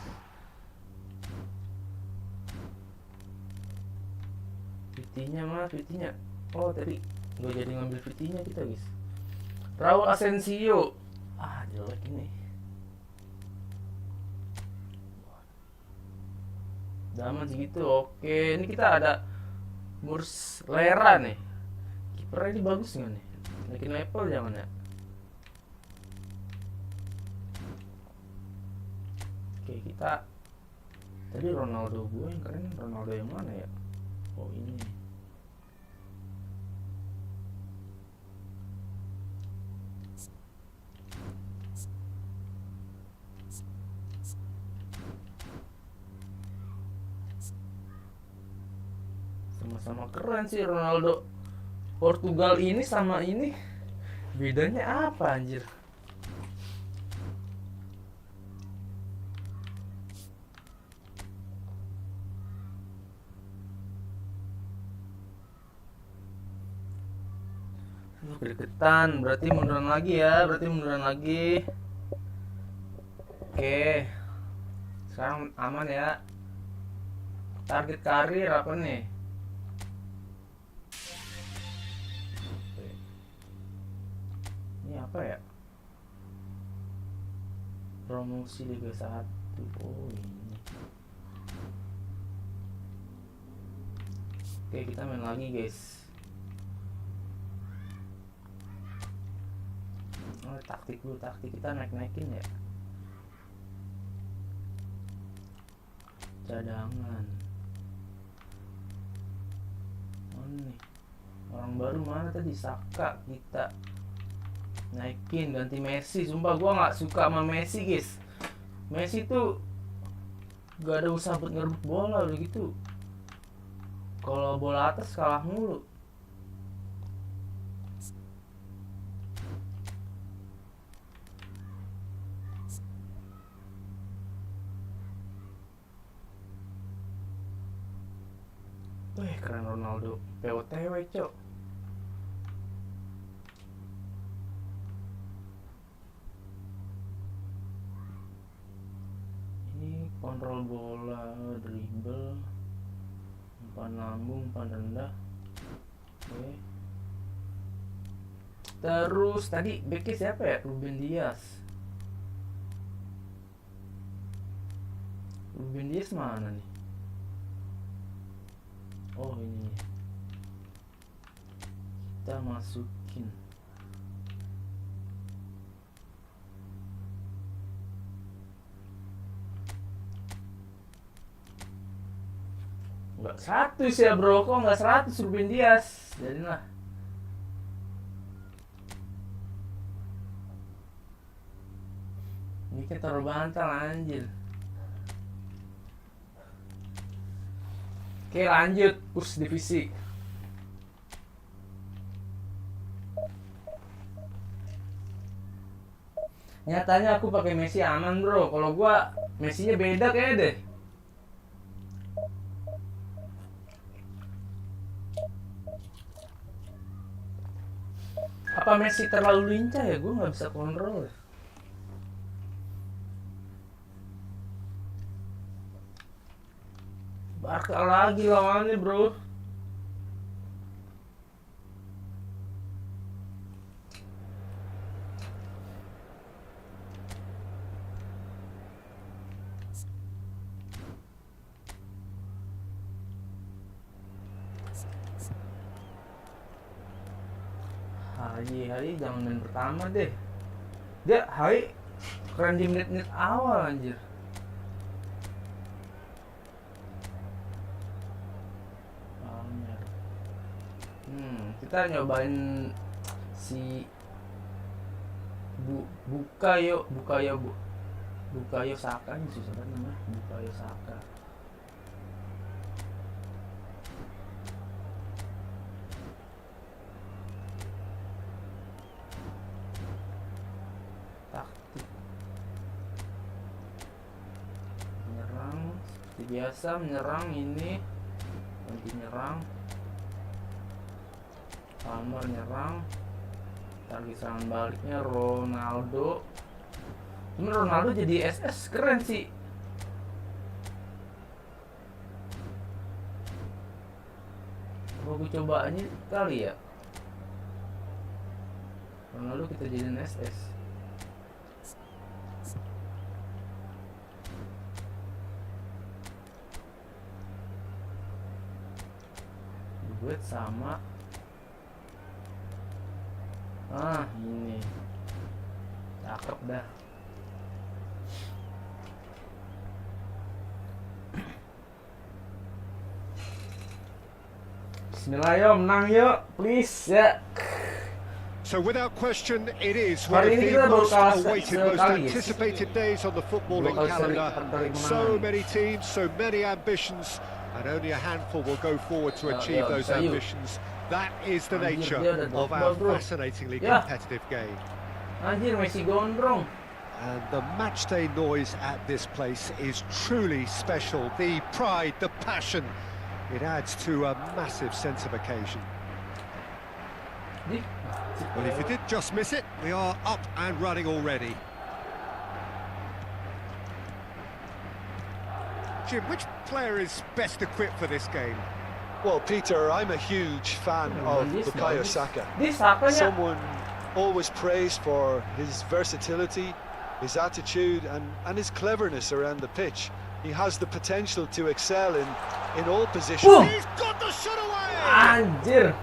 VT-nya mana VT-nya? Oh tadi gue jadi ngambil VT-nya kita guys. Raul Asensio. Jelek ini. Daman segitu. Oke, ini kita ada Muslera nih. Kipernya ini bagus nggak nih? Naikin level jangan ya? Oke, kita tadi Ronaldo gue yang keren. Ronaldo yang mana ya? Oh ini. Sama-sama keren sih Ronaldo. Portugal ini sama ini bedanya apa anjir? Kedeketan, berarti munduran lagi ya, Oke, sekarang aman ya. Target karir apa nih? Ini apa ya? Promosi Liga 1. Oh ini. Oke, kita main lagi guys. Taktik kita naikin ya. Cadangan. Oh nih, orang baru mana tadi? Saka kita naikin, ganti Messi. Sumpah gua nggak suka sama Messi guys. Messi tuh gak ada usaha buat ngerebut bola udah gitu. Kalau bola atas kalah mulu. Wih, keren Ronaldo. POTW, cok. Ini kontrol bola, dribble, umpan lambung, umpan rendah. Oke. Terus tadi backnya siapa ya? Ruben Dias. Ruben Dias mana nih? Oh ini kita masukin. Enggak 100 ya bro, kok enggak 100 Ruben Dias. Jadilah. Ini kita taruh bantal anjir. Oke lanjut, push divisi. Nyatanya aku pakai Messi aman bro. Kalau gua Messi-nya beda kayak deh. Apa Messi terlalu lincah ya? Gua nggak bisa kontrol. Barca lagi lawannya bro. Hari jangan main pertama deh. Dia Hari keren di menit-menit awal anjir. Kita nyobain si Bukayo Saka ini susah banget namanya. Bukayo Saka. Taktik menyerang seperti biasa, menyerang ini nanti nyerang. Palmer nyerang, target serangan baliknya Ronaldo. Cuma Ronaldo jadi SS keren sih. Coba gue coba aja kali ya. Ronaldo kita jadiin SS. Duet sama. Ini cakep dah. Bismillah yo, menang yuk, please ya. So without question, it is one Hari of ini the kita baru most kalah awaited, sekali, most ya. anticipated days on the footballing Dua kali calendar. seri So kemenangan. many teams, so many ambitions, and only a handful will go forward to achieve those bisa yuk. ambitions. That is the Anjir, nature dia ada of our double, bro. fascinatingly Ya. competitive game. Anjir, Messi gondrong. And the matchday noise at this place is truly special. The pride, the passion, it adds to a massive sense of occasion. Well, if you did just miss it, we are up and running already. Jim, which player is best equipped for this game? Well, Peter, I'm a huge fan of Bukayo Saka. This Saka nya Someone always praised for his versatility, his attitude and his cleverness around the pitch. He has the potential to excel in all positions. Boom! He's got the shot away! anjir.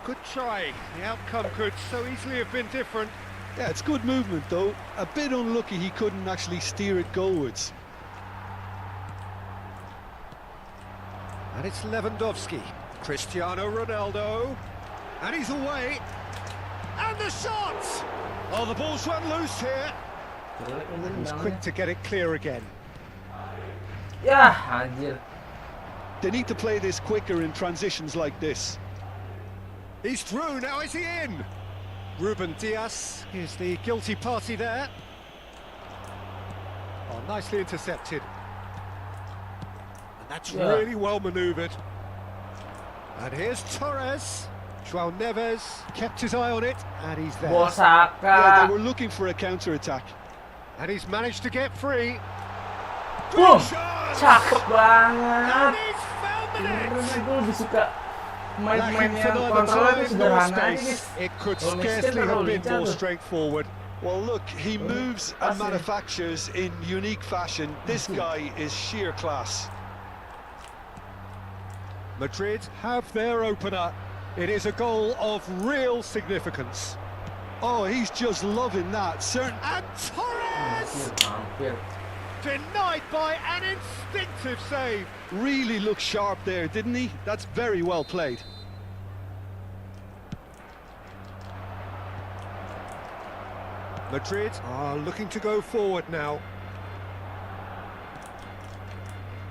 Good try. The outcome could so easily have been different. Yeah, it's good movement though. A bit unlucky he couldn't actually steer it goalwards. And it's Lewandowski. Cristiano Ronaldo. And he's away. And the shot! Oh, the ball's run loose here. He's quick to get it clear again. Ya, anjir. They need to play this quicker in transitions like this. He's through, now is he in? Ruben Dias is the guilty party there. Oh, nicely intercepted. And that's really well manoeuvred. And here's Torres. João Neves kept his eye on it, and he's there. Bos Saka. Yeah, they were looking for a counter-attack. And he's managed to get free. Boom! Great shot! Cakep banget. And he's found the Karena net! gue lebih suka main-main Lacking yang for neither kontrolnya itu time nor sederhana aja, space. guys. It could Kalau Messi kan scarcely have terlalu been lincah more tuh. straightforward. Well, look, he moves and Passing. manufactures in unique fashion. This guy is sheer class. Madrid have their opener. It is a goal of real significance. Oh, he's just loving that. Certain. And Torres! Hampir. Denied by an instinctive save. Really looked sharp there, didn't he? That's very well played. Madrid are looking to go forward now.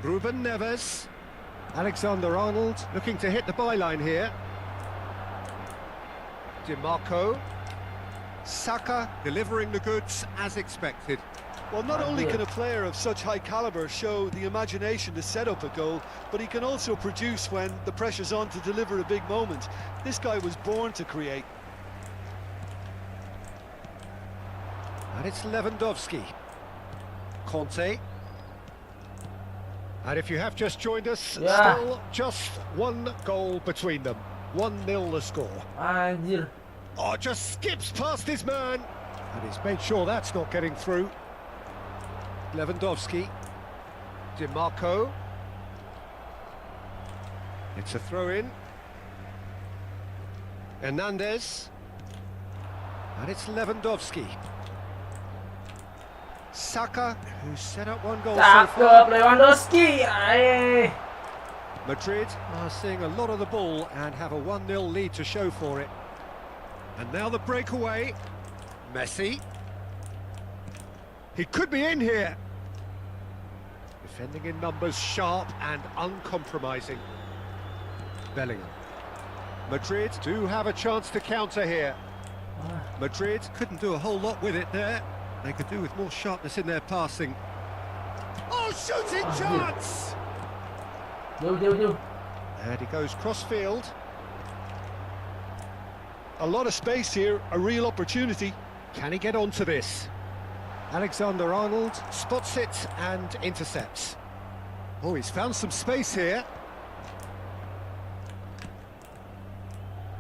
Ruben Neves. Alexander-Arnold looking to hit the byline here. DiMarco. Saka delivering the goods as expected. Well, not only can a player of such high caliber show the imagination to set up a goal, but he can also produce when the pressure's on to deliver a big moment. This guy was born to create. And it's Lewandowski. Conte. And if you have just joined us, still just one goal between them. 1-0 the score. Anjir. Oh, just skips past his man. And he's made sure that's not getting through. Lewandowski. DiMarco. It's a throw-in. Hernandez. And it's Lewandowski. Saka, who's set up one goal so Cakep far. Lewandowski. Aye. Madrid are seeing a lot of the ball and have a 1-0 lead to show for it. And now the breakaway. Messi. He could be in here. Defending in numbers, sharp and uncompromising. Bellingham. Madrid do have a chance to counter here. Madrid couldn't do a whole lot with it there. They could do with more sharpness in their passing. Oh, shooting chance! Jauh. And he goes cross-field. A lot of space here, a real opportunity. Can he get onto this? Alexander-Arnold spots it and intercepts. Oh, he's found some space here.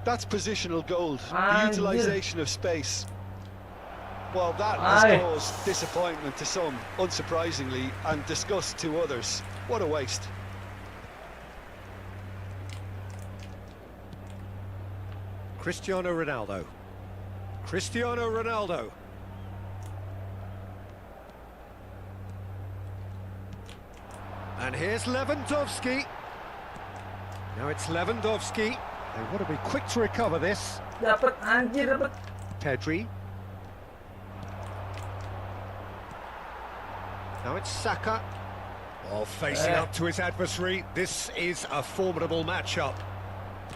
That's positional gold, Ah, the utilisation of space. Well, that Aye. has caused disappointment to some, unsurprisingly, and disgust to others. What a waste. Cristiano Ronaldo. Cristiano Ronaldo. And here's Lewandowski. Now it's Lewandowski. They want to be quick to recover this. Dapat anjir dapat. Pedri. Now it's Saka. Oh, facing up to his adversary. This is a formidable matchup.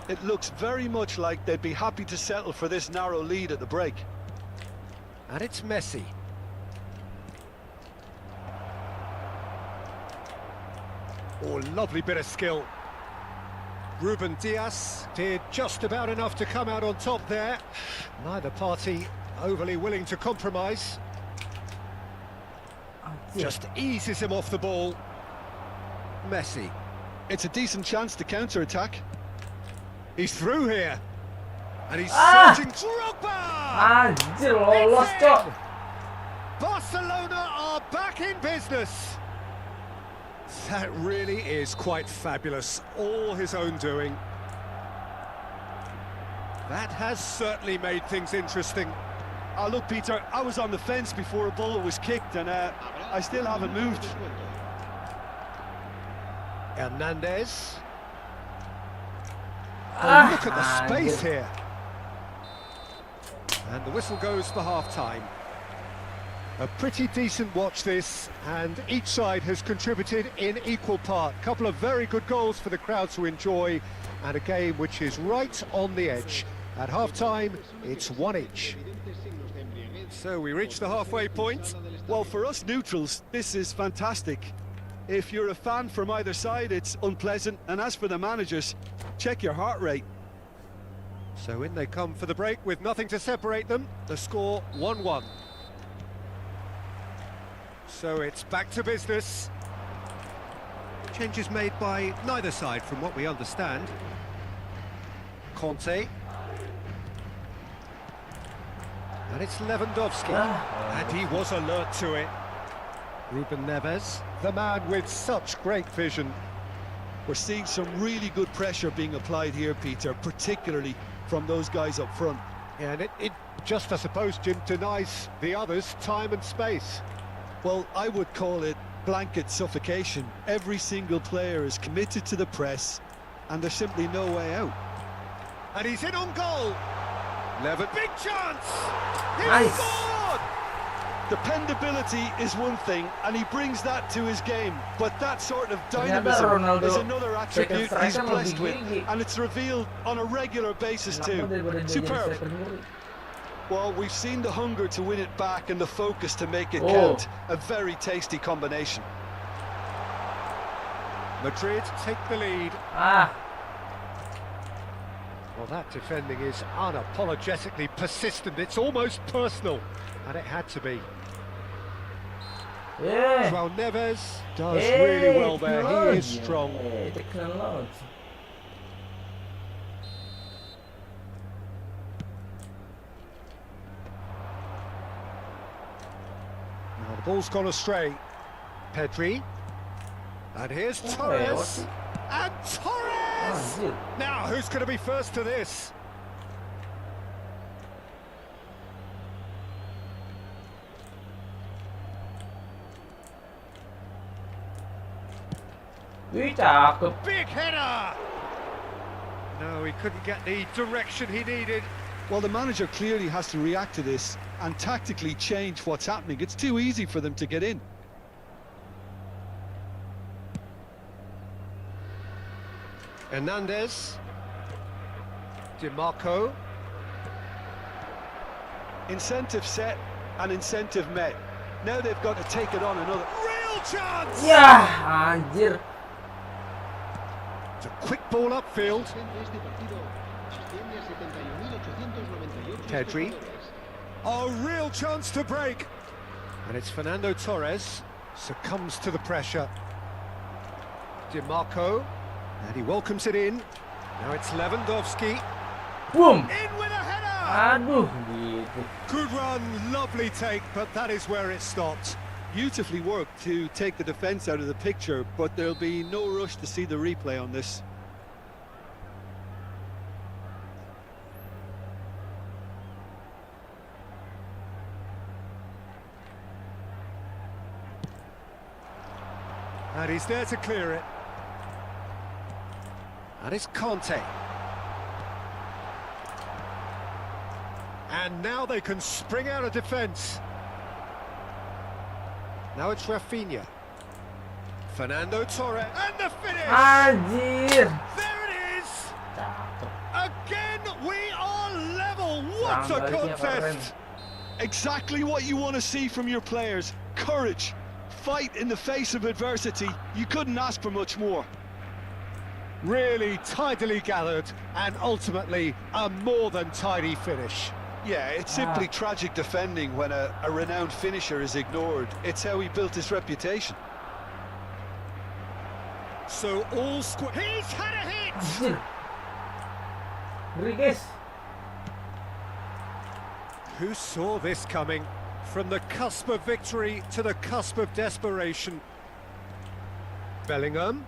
It looks very much like they'd be happy to settle for this narrow lead at the break. And it's Messi. Oh, lovely bit of skill. Ruben Dias did just about enough to come out on top there. Neither party overly willing to compromise. Just eases him off the ball. Messi. It's a decent chance to counter-attack. He's through here. And he's searching Drogba! Anjir lolos cok. Barcelona are back in business. That really is quite fabulous. All his own doing. That has certainly made things interesting. Look, Peter, I was on the fence before a ball was kicked, and I still haven't moved. Hernandez. Oh, look at the space here. And the whistle goes for half-time. A pretty decent watch this, and each side has contributed in equal part. A couple of very good goals for the crowd to enjoy, and a game which is right on the edge. At half-time, it's 1-1. So we reach the halfway point. Well, for us neutrals, this is fantastic. If you're a fan from either side, it's unpleasant, and as for the managers, check your heart rate. So in they come for the break with nothing to separate them. The score 1-1. So it's back to business. Changes made by neither side from what we understand. Conte. And it's Lewandowski. And he was alert to it. Ruben Neves, the man with such great vision. We're seeing some really good pressure being applied here, Peter, particularly from those guys up front. Yeah, and it just, I suppose, Jim, denies the others time and space. Well, I would call it blanket suffocation. Every single player is committed to the press, and there's simply no way out. And he's in on goal. Big chance! He Nice. scored! Dependability is one thing, and he brings that to his game, but that sort of Ternyata dynamism Ronaldo is another attribute second he's striker blessed lebih with, gigi. and it's revealed on a regular basis Kenapa too. daripada dia jadi Superb. striker murni? Well, we've seen the hunger to win it back and the focus to make it Oh. count. A very tasty combination. Madrid take the lead. Well, that defending is unapologetically persistent. It's almost personal, and it had to be. Yeah. Well, Neves does really well there. He is strong. Technology. Now the ball's gone astray. Pedri. And here's Torres. And Torres! Now, who's going to be first to this? Wih, cakep. Big header! No, he couldn't get the direction he needed. Well, the manager clearly has to react to this and tactically change what's happening. It's too easy for them to get in. Hernandez. DiMarco. Incentive set and incentive met. Now they've got to take it on another. Real chance! Yah, anjir. It's a quick ball upfield. Este partido asciende a 71.898 Pedri. A real chance to break. And it's Fernando Torres. Succumbs to the pressure. DiMarco. And he welcomes it in. Now it's Lewandowski. Boom. In with a header! Aduh, gitu. Good run, lovely take, but that is where it stopped. Beautifully worked to take the defence out of the picture, but there'll be no rush to see the replay on this. And he's there to clear it. And it's Conte. And now they can spring out of defence. Now it's Rafinha. Fernando Torres. And the finish! Anjir. There it is! Cakep. Again, we are level. What a Serang baliknya keren. contest! Exactly what you want to see from your players. Courage. Fight in the face of adversity. You couldn't ask for much more. Really tidily gathered, and ultimately a more than tidy finish. Yeah, it's simply tragic defending when a renowned finisher is ignored. It's how he built his reputation. So all he's had a hit! Anjir. Ngeri, guys. Who saw this coming? From the cusp of victory to the cusp of desperation. Bellingham.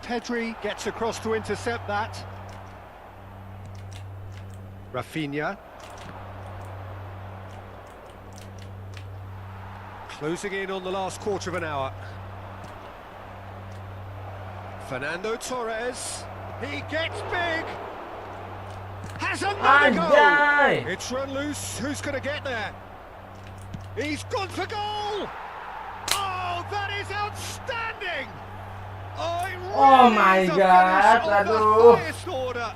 Pedri gets across to intercept that. Rafinha. Closing in on the last quarter of an hour. Fernando Torres. He gets big. Has another goal. Anjay. It's run loose. Who's going to get there? He's gone for goal. Oh, that is outstanding. Oh, it really Oh my is a God, finish of the aduh. highest order.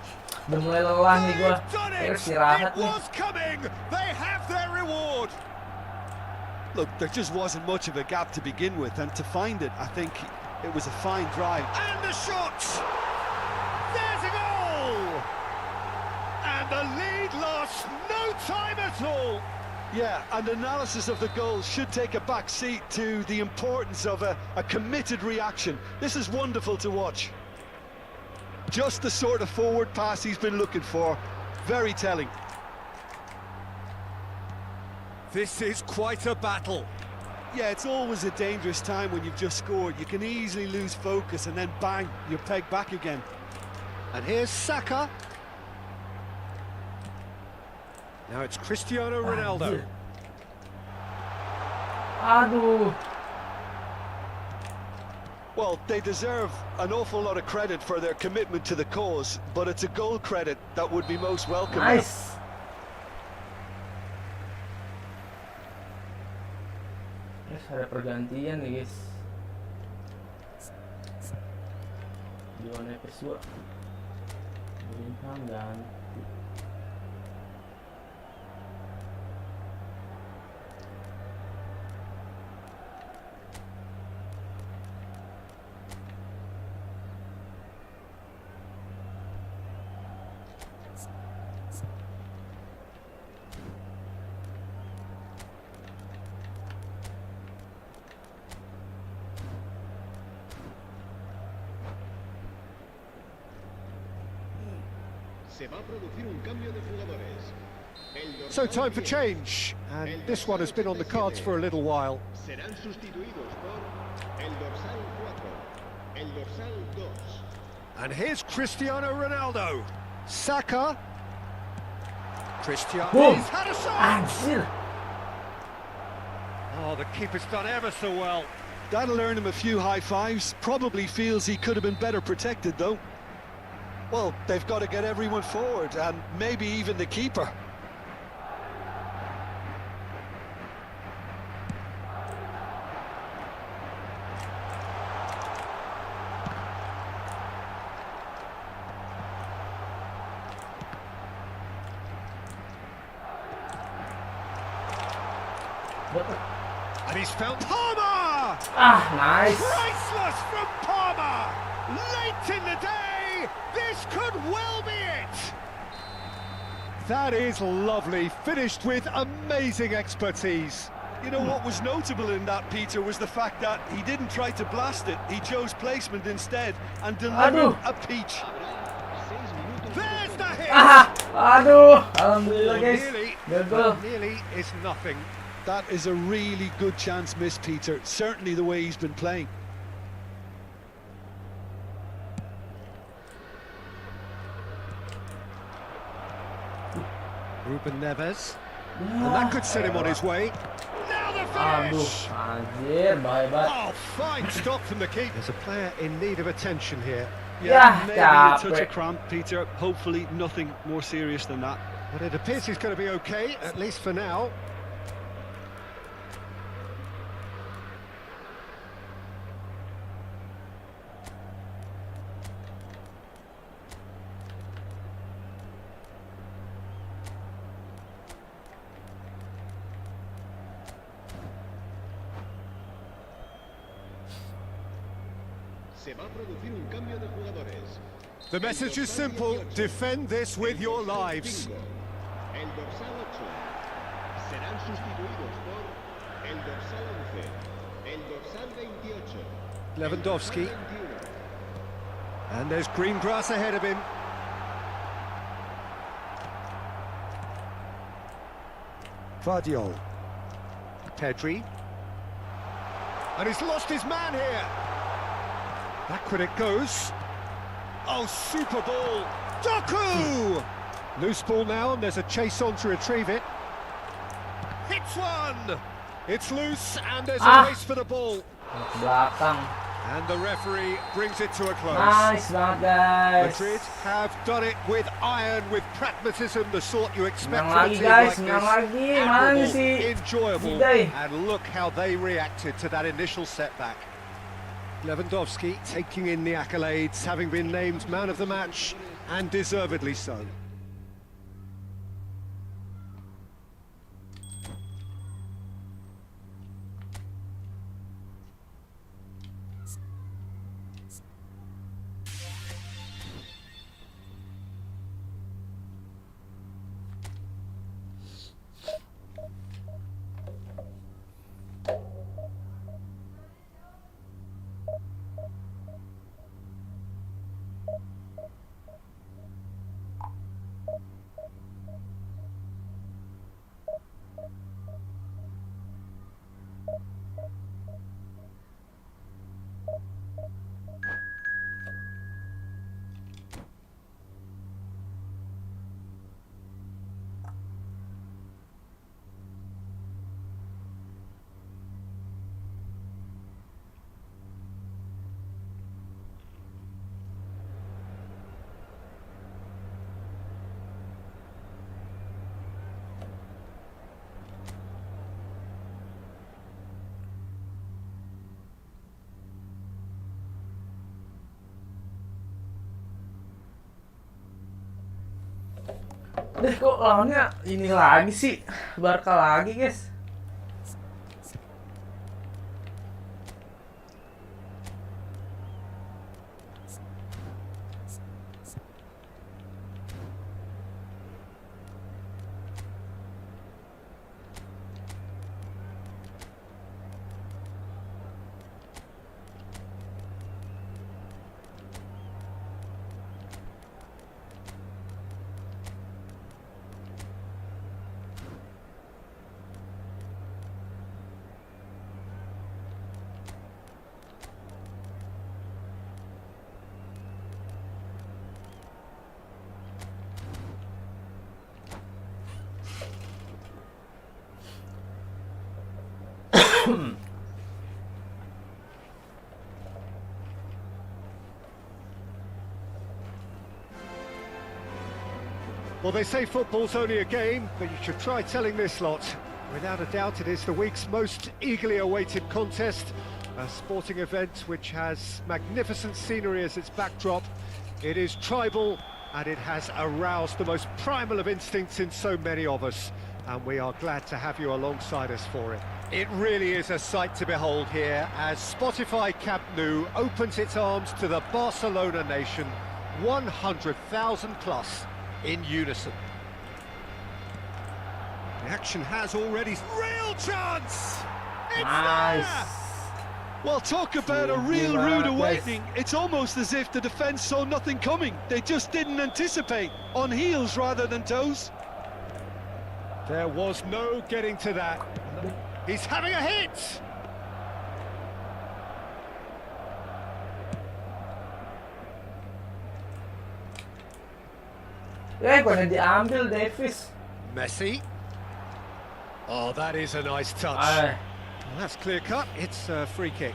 Udah mulai lelah nih gua. They've done Kayak it. istirahat It nih. was coming. They have their reward. Look, there just wasn't much of a gap to begin with, and to find it, I think it was a fine drive. And the shot. There's a goal. And the lead lasts no time at all. Yeah, and analysis of the goal should take a back seat to the importance of a committed reaction. This is wonderful to watch. Just the sort of forward pass he's been looking for. Very telling. This is quite a battle. Yeah, it's always a dangerous time when you've just scored. You can easily lose focus and then bang, you're pegged back again. And here's Saka. Now it's Cristiano Ronaldo. Aduh. Well, they deserve an awful lot of credit for their commitment to the cause, but it's a goal credit that would be most welcome. Nice. Guys, ada pergantian nih, guys. Gimana pesua? Bellingham ganti. Se va a producir un cambio de jugadores. So time for change, and this one has been on the cards for a little while. Serán sustituidos por el dorsal 4, el dorsal 2. And here's Cristiano Ronaldo. Saka. Cristiano. Boom. He's had a shot. Anjir. Oh, the keeper's done ever so well. That'll earn him a few high fives. Probably feels he could have been better protected, though. Well, they've got to get everyone forward, and maybe even the keeper. And he's found Palmer! Ah, nice. Priceless from Palmer! Late in the day, this could well be it! That is lovely, finished with amazing expertise. You know what was notable in that, Peter, was the fact that he didn't try to blast it. He chose placement instead and delivered a peach. There's the hit! Ah, aduh. Alhamdulillah guys. Nearly, Good goal. nearly is nothing. That is a really good chance missed, Peter. Certainly the way he's been playing. Ruben Neves. And that could set him on his way. Now the Aduh, finish! anjir, bahaya banget. Oh, fine stop from the keeper. There's a player in need of attention here. Yeah, maybe a touch capek. of cramp, Peter. Hopefully nothing more serious than that. But it appears he's going to be okay, at least for now. Se va a producir un cambio de jugadores. The message is simple, defend this with your lives. El dorsal 8 serán sustituidos por el dorsal 11, el dorsal 28, Lewandowski. el dorsal 21. And there's green grass ahead of him. Vardiol. Pedri. And he's lost his man here. Backward it goes. Oh, super ball. Doku! Loose ball now, and there's a chase on to retrieve it. Hits one! It's loose, and there's a race for the ball. Belakang. And the referee brings it to a close. Nice banget guys. Madrid have done it with iron, with pragmatism, the sort you expect Menang from a lagi team guys, like menang this. lagi. Mana nih Admirable, si enjoyable, Zidane? and look how they reacted to that initial setback. Lewandowski taking in the accolades, having been named man of the match, and deservedly so. Deh kok lawannya ini lagi sih, Barca lagi guys. Well, they say football's only a game, but you should try telling this lot. Without a doubt, it is the week's most eagerly awaited contest, a sporting event which has magnificent scenery as its backdrop. It is tribal, and it has aroused the most primal of instincts in so many of us, and we are glad to have you alongside us for it. It really is a sight to behold here as Spotify Camp Nou opens its arms to the Barcelona nation, 100,000 plus in unison. The action has already... Real chance! It's Nice. there! Well, talk about a real rude awakening. It's almost as if the defence saw nothing coming. They just didn't anticipate, on heels rather than toes. There was no getting to that. He's having a hit! Bukan diambil Davis. Messi. Oh, that is a nice touch. Ah, Well, that's clear cut. It's a free kick.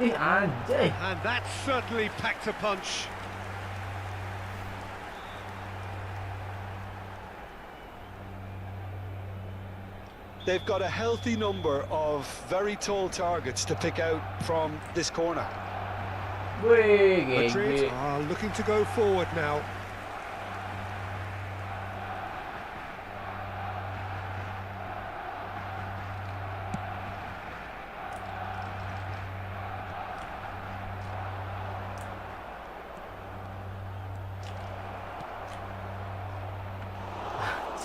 anjay. And that certainly packed a punch. They've got a healthy number of very tall targets to pick out from this corner. Wih, Madrid GG. are looking to go forward now.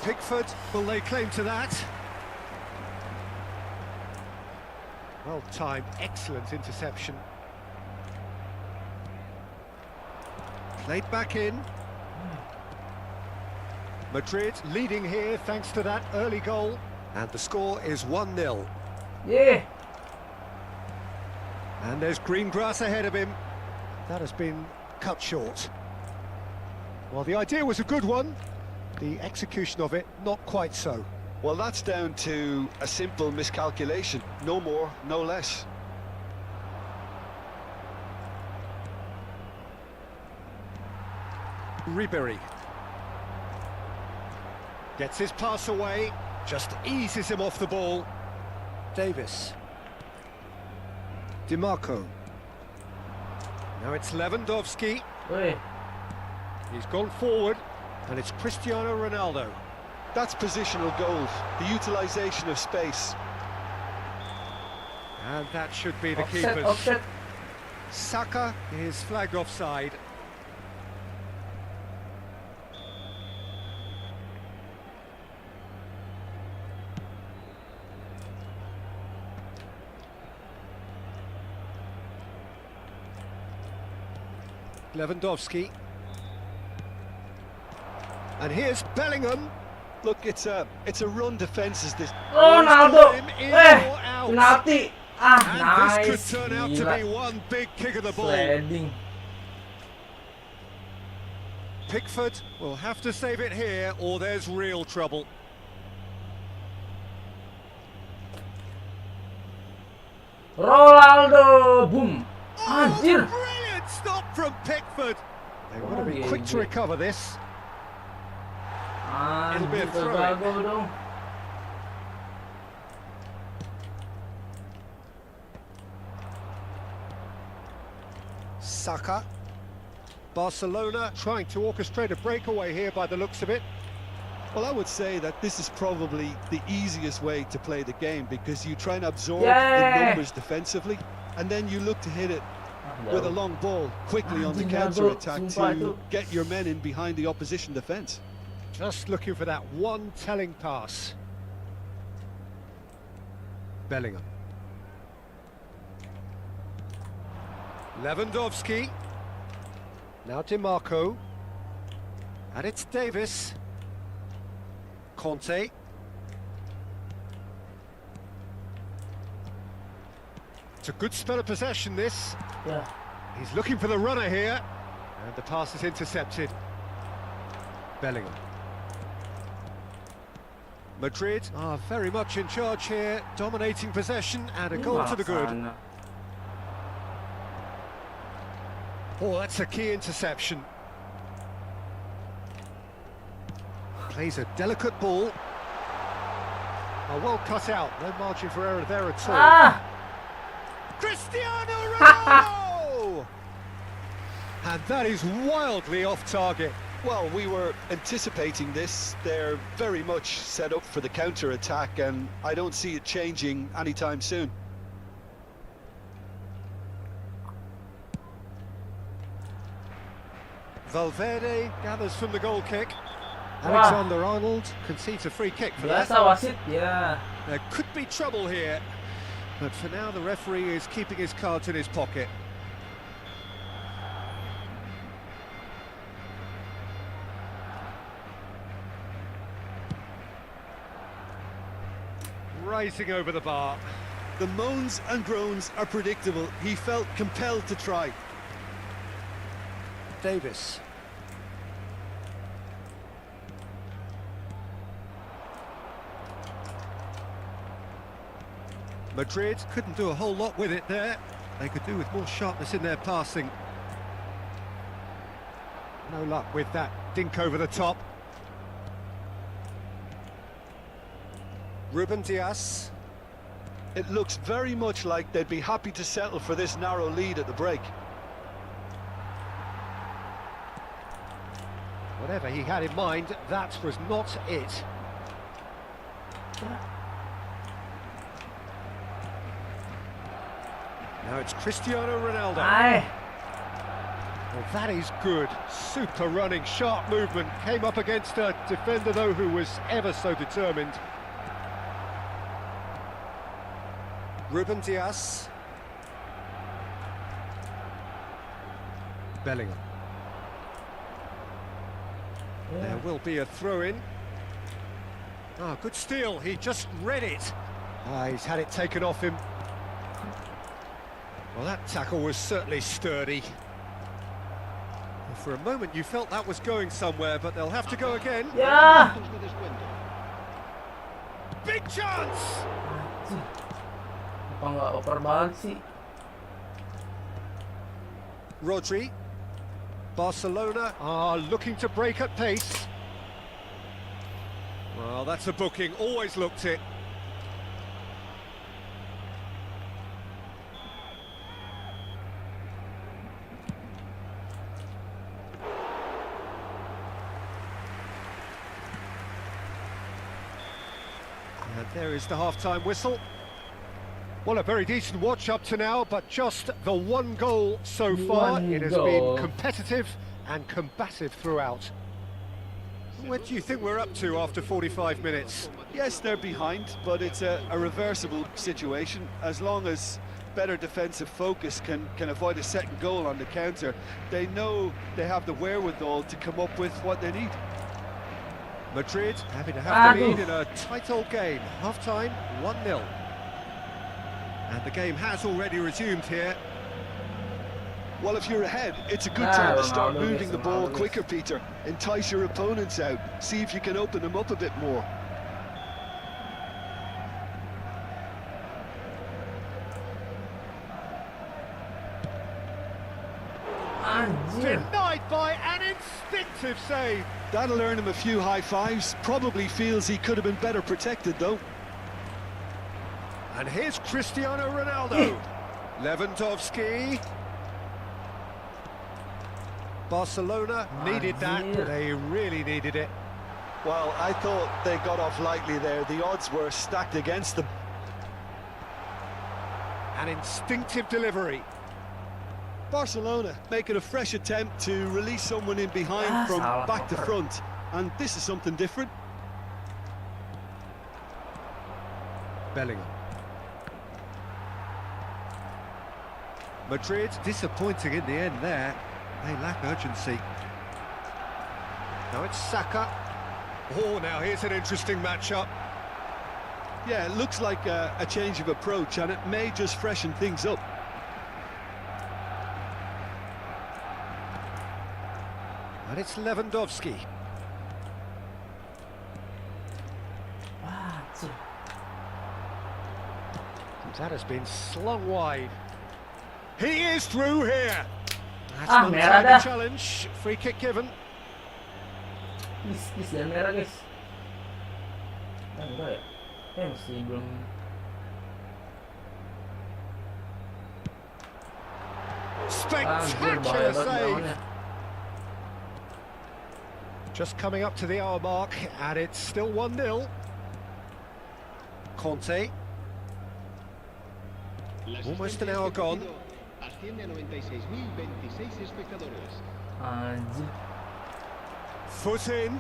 Pickford will lay claim to that. Well timed, excellent interception. Played back in. Madrid leading here thanks to that early goal. And the score is 1-0. Yeah. And there's green grass ahead of him. That has been cut short. Well, the idea was a good one. The execution of it, not quite so. Well, that's down to a simple miscalculation. No more, no less. Ribery gets his pass away, just eases him off the ball. Davis. DiMarco. Now it's Lewandowski. Wih. He's gone forward, and it's Cristiano Ronaldo. That's positional gold, the utilisation of space. And that should be the Offset, keeper's. offset. Saka is flagged offside. Lewandowski. And here's Bellingham. Look, it's a run defence is this. Ronaldo. Him in Eh, or out. penalti. Ah, And nice. this could turn out to Gila. be one big kick of the ball. Sliding. Pickford will have to save it here, or there's real trouble. Ronaldo. Boom. Oh, Anjir. brilliant stop from Pickford. They want to be Oh, quick to yeah. recover this. It'll be a Anjir, throw-in. terbago dong. Saka. Barcelona trying to orchestrate a breakaway here by the looks of it. Well, I would say that this is probably the easiest way to play the game because you try and absorb Yeah. the numbers defensively and then you look to hit it with a long ball quickly on the Anjing, counter-attack sumpah to itu. get your men in behind the opposition defence. Just looking for that one telling pass. Bellingham. Lewandowski. Now DiMarco. And it's Davis. Conte. It's a good spell of possession, this. Ya. He's looking for the runner here. And the pass is intercepted. Bellingham. Madrid are very much in charge here, dominating possession and a goal to the good. Sana. Oh, that's a key interception. Plays a delicate ball. Oh, well cut out, no margin for error there at all. Ah! Cristiano Ronaldo! And that is wildly off target. Well, we were anticipating this. They're very much set up for the counter-attack, and I don't see it changing anytime soon. Valverde gathers from the goal kick. Alexander-Arnold concedes a free kick for that. Biasa wasit ya. There could be trouble here, but for now the referee is keeping his cards in his pocket. Rising over the bar. The moans and groans are predictable. He felt compelled to try. Davis. Madrid couldn't do a whole lot with it there. They could do with more sharpness in their passing. No luck with that dink over the top. Ruben Dias. It looks very much like they'd be happy to settle for this narrow lead at the break. Whatever he had in mind, that was not it. Now it's Cristiano Ronaldo. Ay. Well, that is good. Super running, sharp movement. Came up against a defender, though, who was ever so determined. Ruben Dias. Bellingham. There will be a throw-in. Ah, good steal. He just read it. Ah, he's had it taken off him. Well, that tackle was certainly sturdy. Well, for a moment you felt that was going somewhere, but they'll have to go again. Ya. Big chance! Apa nggak oper banget sih? Rodri. Barcelona are looking to break at pace. Well, that's a booking. Always looked it. And there is the half-time whistle. Well, a very decent watch up to now, but just the one goal so far. One It has goal. been competitive and combative throughout. What do you think we're up to after 45 minutes? Yes, they're behind, but it's a reversible situation. As long as better defensive focus can avoid a second goal on the counter, they know they have the wherewithal to come up with what they need. Madrid having to have the Aduh. lead in a tight old game. Half-time, 1-0. And the game has already resumed here. Well, if you're ahead, it's a good Ah, time to start Ronaldo moving gets the him ball out of quicker, Peter. Entice your opponents out. See if you can open them up a bit more. Anjir. Denied by an instinctive save. That'll earn him a few high fives. Probably feels he could have been better protected, though. And here's Cristiano Ronaldo. Lewandowski. Barcelona needed that. Anjir. They really needed it. Well, I thought they got off lightly there. The odds were stacked against them. An instinctive delivery. Barcelona making a fresh attempt to release someone in behind from Salah back to Hopper. front. And this is something different. Bellingham. Madrid disappointing in the end there. They lack urgency. Now it's Saka. Oh, now here's an interesting matchup. Yeah, it looks like a change of approach, and it may just freshen things up. And it's Lewandowski. That has been slung wide. He is through here. That's Ah, an merah untimely dah. challenge. Free kick given. Please jangan merah guys. Enggak ya? Masih belum. Spectacular bahaya banget save. lawannya. Just coming up to the hour mark, and it's still 1-0. Conte. Almost an hour gone. Asciende a 96.026 espectadores. Anjir. Foot in.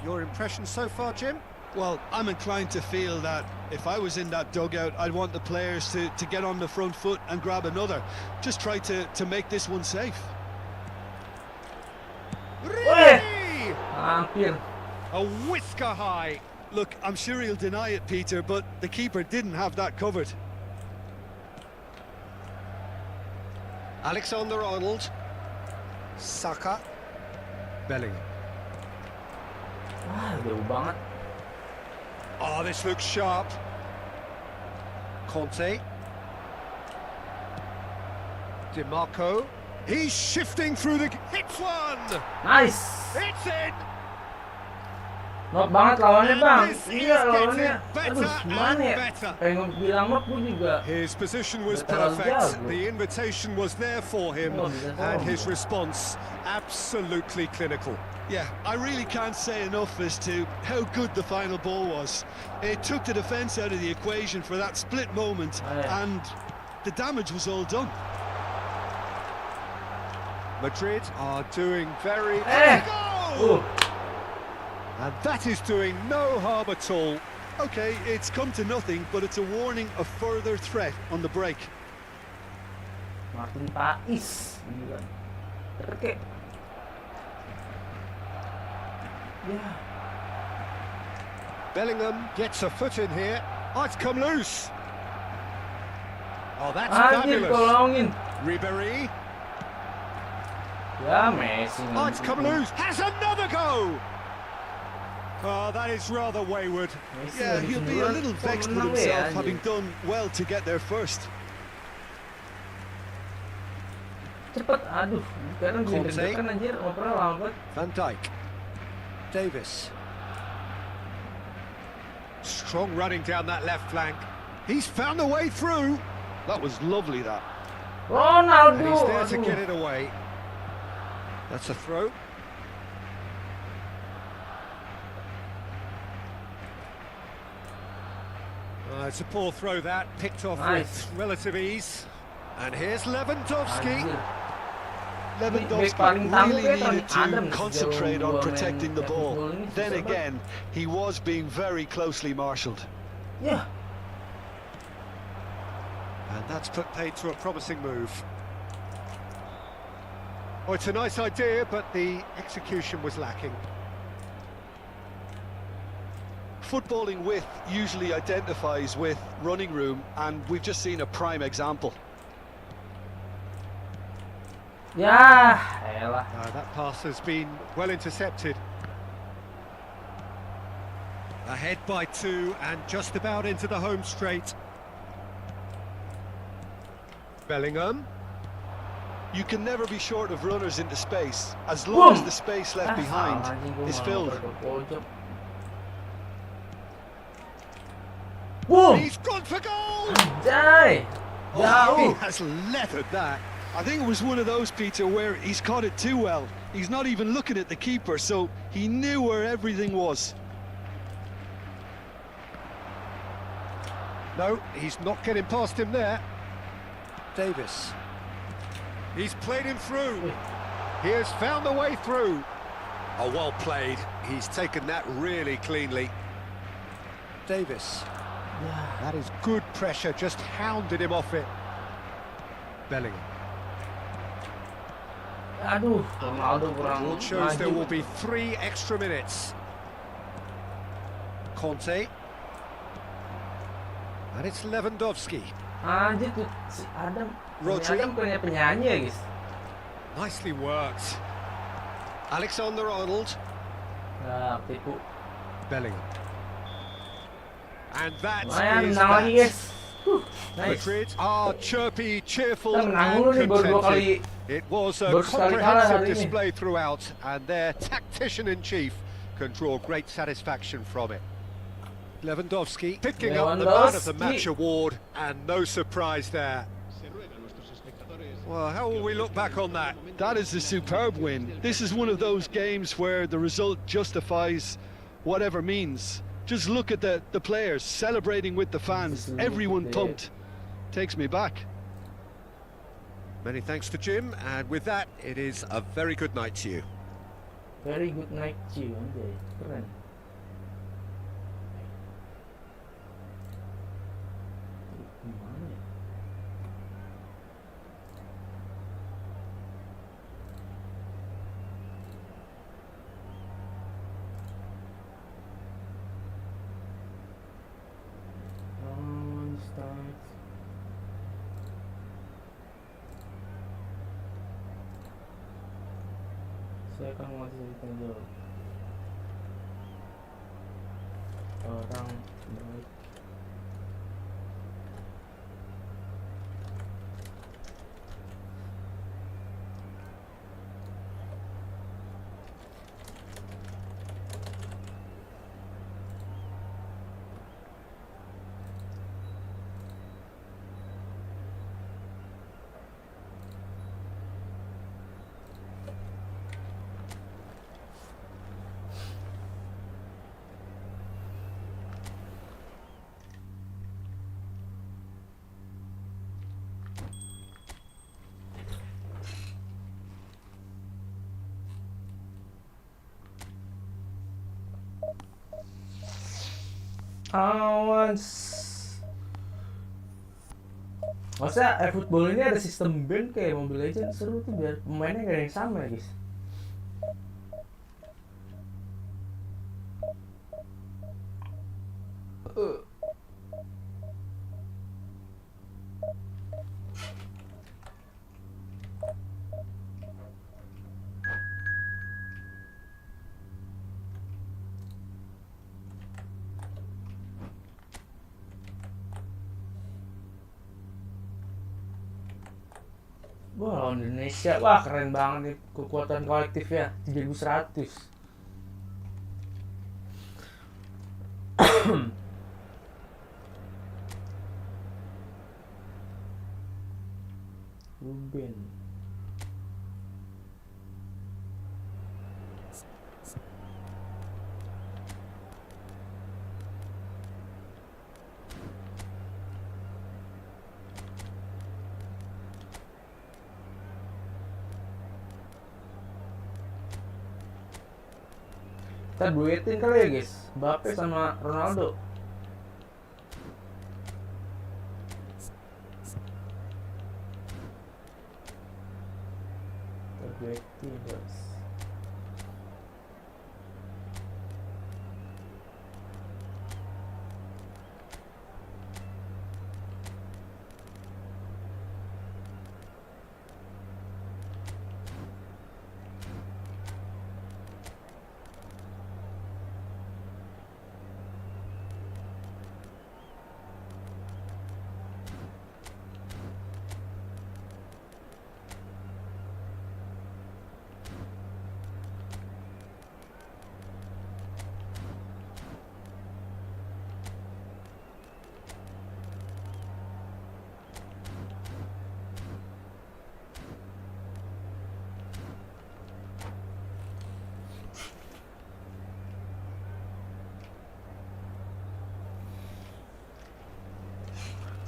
Your impression so far, Jim? Well, I'm inclined to feel that if I was in that dugout, I'd want the players to get on the front foot and grab another. Just try to make this one safe. Really? Hampir. A whisker high. Look, I'm sure he'll deny it, Peter, but the keeper didn't have that covered. Alexander-Arnold. Saka. Bellingham. Jauh banget. Oh, this looks sharp. Conte. DiMarco. He's shifting through the... Hits one! Nice. It's in! Not banget lawannya bang. This is Iya lawannya. getting better Aduh gimana and ya? better. Pengen bilang mah pun juga. His position was Terlalu perfect. jago. The invitation was there for him, Oh, bisa and tahu. his response absolutely clinical. Yeah, I really can't say enough as to how good the final ball was. It took the defence out of the equation for that split moment, Oh, yeah. and the damage was all done. Madrid are doing very... Eh. Goal! And that is doing no harm at all. Okay, it's come to nothing, but it's a warning of further threat on the break. Martin Pais. Gila. Terkek. Ya. Bellingham gets a foot in here. Oh, it's come loose. Oh, that's Anjir fabulous. tolongin. Ribéry. Ya Messi. Oh, it's come loose. Has another go. Oh, that is rather wayward. Messi Yeah, nggak he'll bikin be a gol. little Kok vexed with menang ya, himself, anjir? having done well to get there first. Cepet, aduh. Sekarang gue Conte. deg-degan anjir. Ngobrol lambat. Van Dijk. Davis. Strong running down that left flank. He's found a way through. That was lovely, that. Ronaldo. And he's there to aduh. get it away. That's a throw. It's a poor throw that, picked off Nice. with relative ease. And here's Lewandowski. Anjir. Lewandowski paling tamu really kayak needed Tony to Adams concentrate sejauh on gua protecting main the ball. Efootball ini Then susah banget. again, he was being very closely marshalled. Ya. And that's put paid to a promising move. Oh, it's a nice idea, but the execution was lacking. Footballing width usually identifies with running room, and we've just seen a prime example. Ya, elah. That pass has been well intercepted. Ahead by 2 and just about into the home straight. Bellingham. You can never be short of runners into space, as long as Boom. the space left Ah, behind anjing, gua is malah filled. ke pojok. Boom! He's gone for goal! Anjay! Oh, he Jauh! has leathered that. I think it was one of those, Peter, where he's caught it too well. He's not even looking at the keeper, so he knew where everything was. No, he's not getting past him there. Davis. He's played him through. He has found the way through. Oh, well played. He's taken that really cleanly. Davis. Ya. That is good pressure, just hounded him off it. Bellingham. Aduh, Ronaldo kurang Rule shows there maju. will be 3 extra minutes. Conte. And it's Lewandowski. Anjir tuh si Adam. Rodri. Si Adam punya penyanyi ya, guys. Nicely worked. Alexander-Arnold. Nah, tipu. Bellingham. And that Lumayan, is menang lagi that. guys. Nice. Madrid are chirpy, cheerful Kita menang and dulu nih, baru 2 kali. contented. It was a baru sekali kalah comprehensive hari ini. display throughout, and their tactician-in-chief can draw great satisfaction from it. Lewandowski picking up the man of the match award, and no surprise there. Se ruega a nuestros espectadores. Well, how will we look back on that? That is a superb win. This is one of those games where the result justifies whatever means. Just look at the players celebrating with the fans. Everyone pumped. Takes me back. Many thanks to Jim, and with that, it is a very good night to you. Very good night to you, anjay. Keren. Gimana ya? Start. Saya akan mengajarkan dulu orang baik. Awas. Masa Efootball ini ada sistem ban kayak Mobile Legends, seru tuh biar pemainnya gak ada yang sama ya guys. Wah, lawan Indonesia, wah keren banget nih kekuatan kolektifnya 3100. Ruben. Kita duetin kali ya guys, Mbappe sama Ronaldo. Kita duetin guys.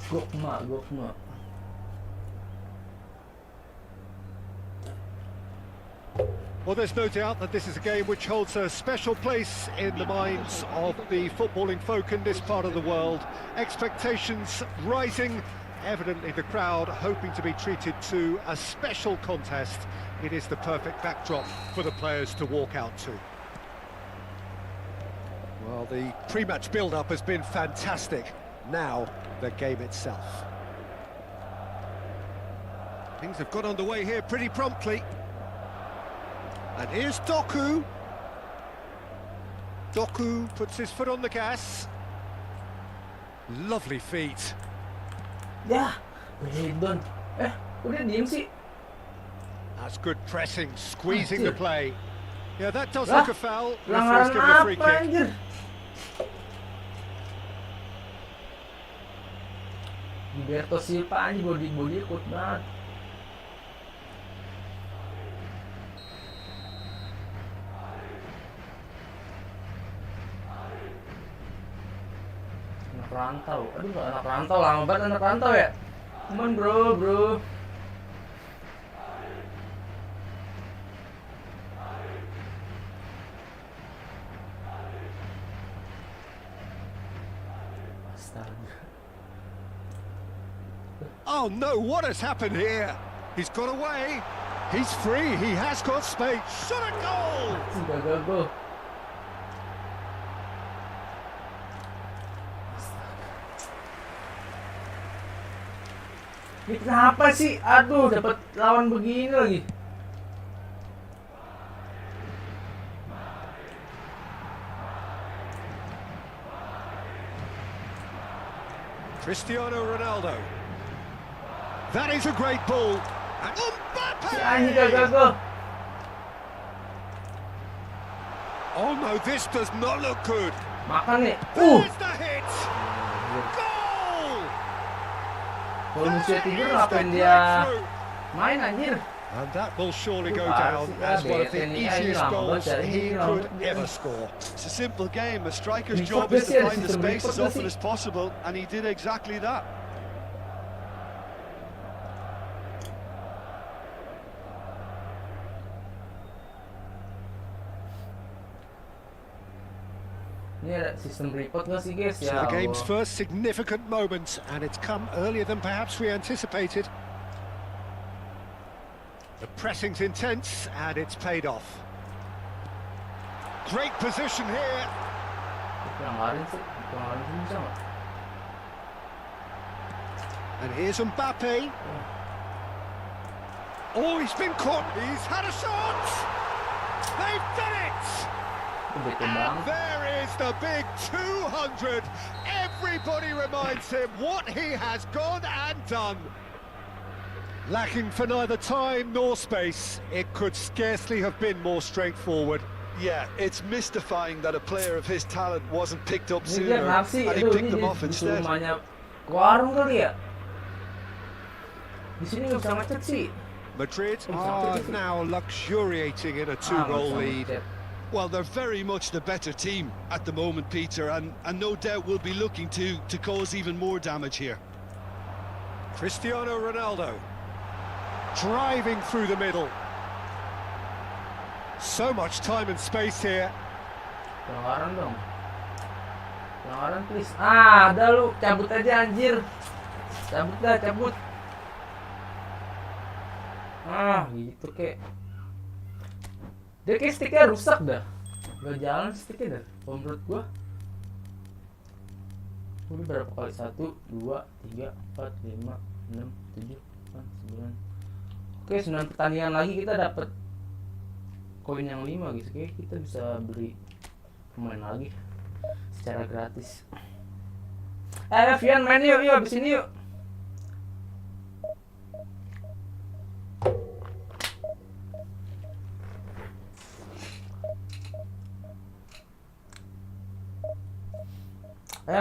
Gokma. Well, there's no doubt that this is a game which holds a special place in the minds of the footballing folk in this part of the world. Expectations rising, evidently the crowd hoping to be treated to a special contest. It is the perfect backdrop for the players to walk out to. Well, the pre-match build-up has been fantastic. Now, the game itself. Things have got underway here pretty promptly. And here's Doku. Doku puts his foot on the gas. Lovely feet. Ya, Hedon. Udah diem sih. That's good pressing, squeezing the Anjir. play. Yeah, that does Lah, look a foul. Referee's pelanggaran given a free apa kick. anjir? Gilberto Silva anjir, body ikut banget. Anak rantau, aduh anak rantau, lama banget anak rantau ya. Cuman bro. Astaga. Oh no, what has happened here? He's got away. He's free. He has got space. Shot a goal! Si gagal gol. Ini kenapa sih? Aduh, dapat lawan begini lagi. Cristiano Ronaldo. That is a great ball. And Si anjing gagal Mbappe! gol. Oh no, this does not look good. Makan nih. There's the hit. Goal! Kalau musuhnya tidur There is ngapain the dia breakthrough. main anjir? And that will surely go Parah down sih, as one of the TRINITY easiest lambat, goals ini he could lambat. ever score. It's a simple game. A striker's Report job is this here, to find the system, space report as this often here. as possible, and he did exactly that. Ini ada sistem report nggak sih guys? So Ya the game's Allah. first significant moment, and it's come earlier than perhaps we anticipated. The pressing's intense, and it's paid off. Great position here. Pelanggaran sih bisa nggak? And here's Mbappe. Oh, he's been caught. He's had a shot. They've done it. Itu bete And banget. there is the big 200. Everybody reminds him what he has gone and done. Lacking for neither time nor space, it could scarcely have been more straightforward. Yeah, it's mystifying that a player of his talent wasn't picked up Ini dia sooner, kenapa sih? and he Aduh, picked ini them off disuruh instead. rumahnya ke warung kali ya? Di sini nggak bisa macet sih. Madrid are now luxuriating in a two-goal lead. Well, they're very much the better team at the moment, Peter, and no doubt will be looking to cause even more damage here. Cristiano Ronaldo driving through the middle. So much time and space here. Pelanggaran dong. Pelanggaran please. Ah, ada lu, cabut aja anjir. Cabut dah, cabut. Ah, gitu kek. Dia kayak sticknya rusak dah. Gak jalan sticknya dah. Kalau menurut gua. Ini berapa kali? 1, 2, 3, 4, 5, 6, 7, 8, 9. Oke, 9 pertandingan lagi kita dapat koin yang 5 guys. Oke, kita bisa beli pemain lagi secara gratis. Vian main yuk, abis ini yuk.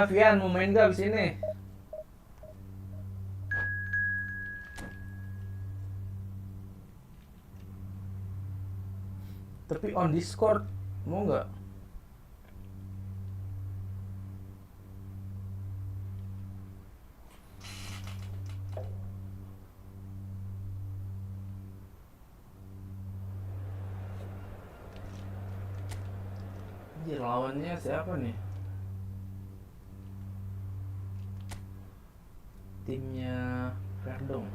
Vian mau main gak abis ini? Tapi on Discord mau nggak? Anjir, lawannya siapa nih? Timnya Verdong.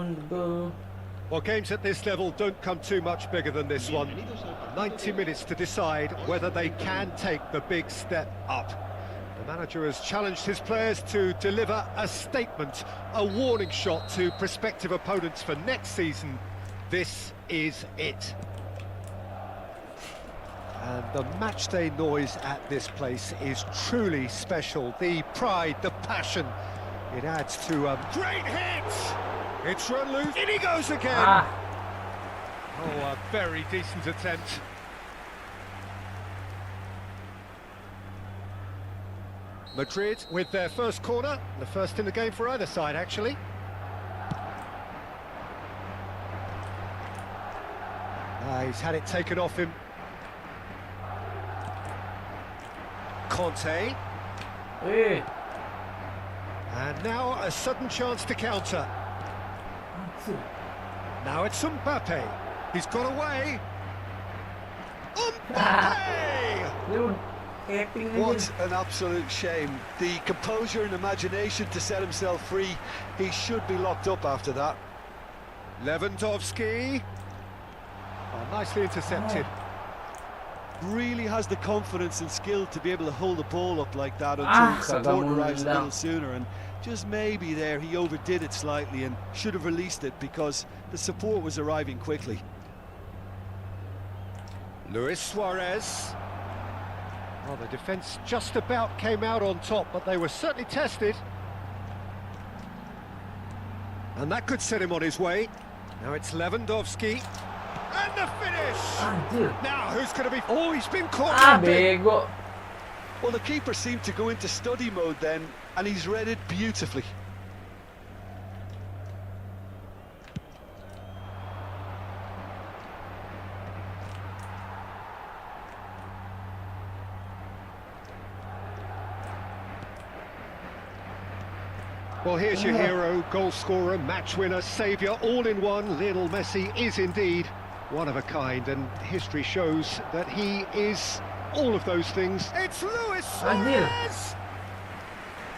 on the go. Well, games at this level don't come too much bigger than this one. Bienvenidos al partido 90 minutes to decide whether they can take the big step up. The manager has challenged his players to deliver a statement, a warning shot to prospective opponents for next season. This is it. And the matchday noise at this place is truly special. The pride, the passion, it adds to a great hit! It's run loose, in he goes again! Ah, Oh, a very decent attempt. Madrid with their first corner, the first in the game for either side, actually. He's had it taken off him. Conte, eh. and now a sudden chance to counter. Anjir. Now it's Mbappe. He's got away. Mbappe! Dia udah capping aja. What an absolute shame. The composure and imagination to set himself free. He should be locked up after that. Lewandowski. Oh, nicely intercepted. Really has the confidence and skill to be able to hold the ball up like that until Ah, support kagak arrives a mau little sooner, and just maybe there he overdid it slightly and should have released it because the support was arriving quickly. Luis Suarez. Well, the defence just about came out on top, but they were certainly tested. And that could set him on his way. Now it's Lewandowski. And the finish! Anjir. Now, who's going to be... Oh, he's been caught Ah, napping. bego. Well, the keeper seemed to go into study mode then, and he's read it beautifully. Well, here's your hero, goal scorer, match winner, saviour, all in one. Lionel Messi is indeed one of a kind, and history shows that he is all of those things. It's Luis Suarez!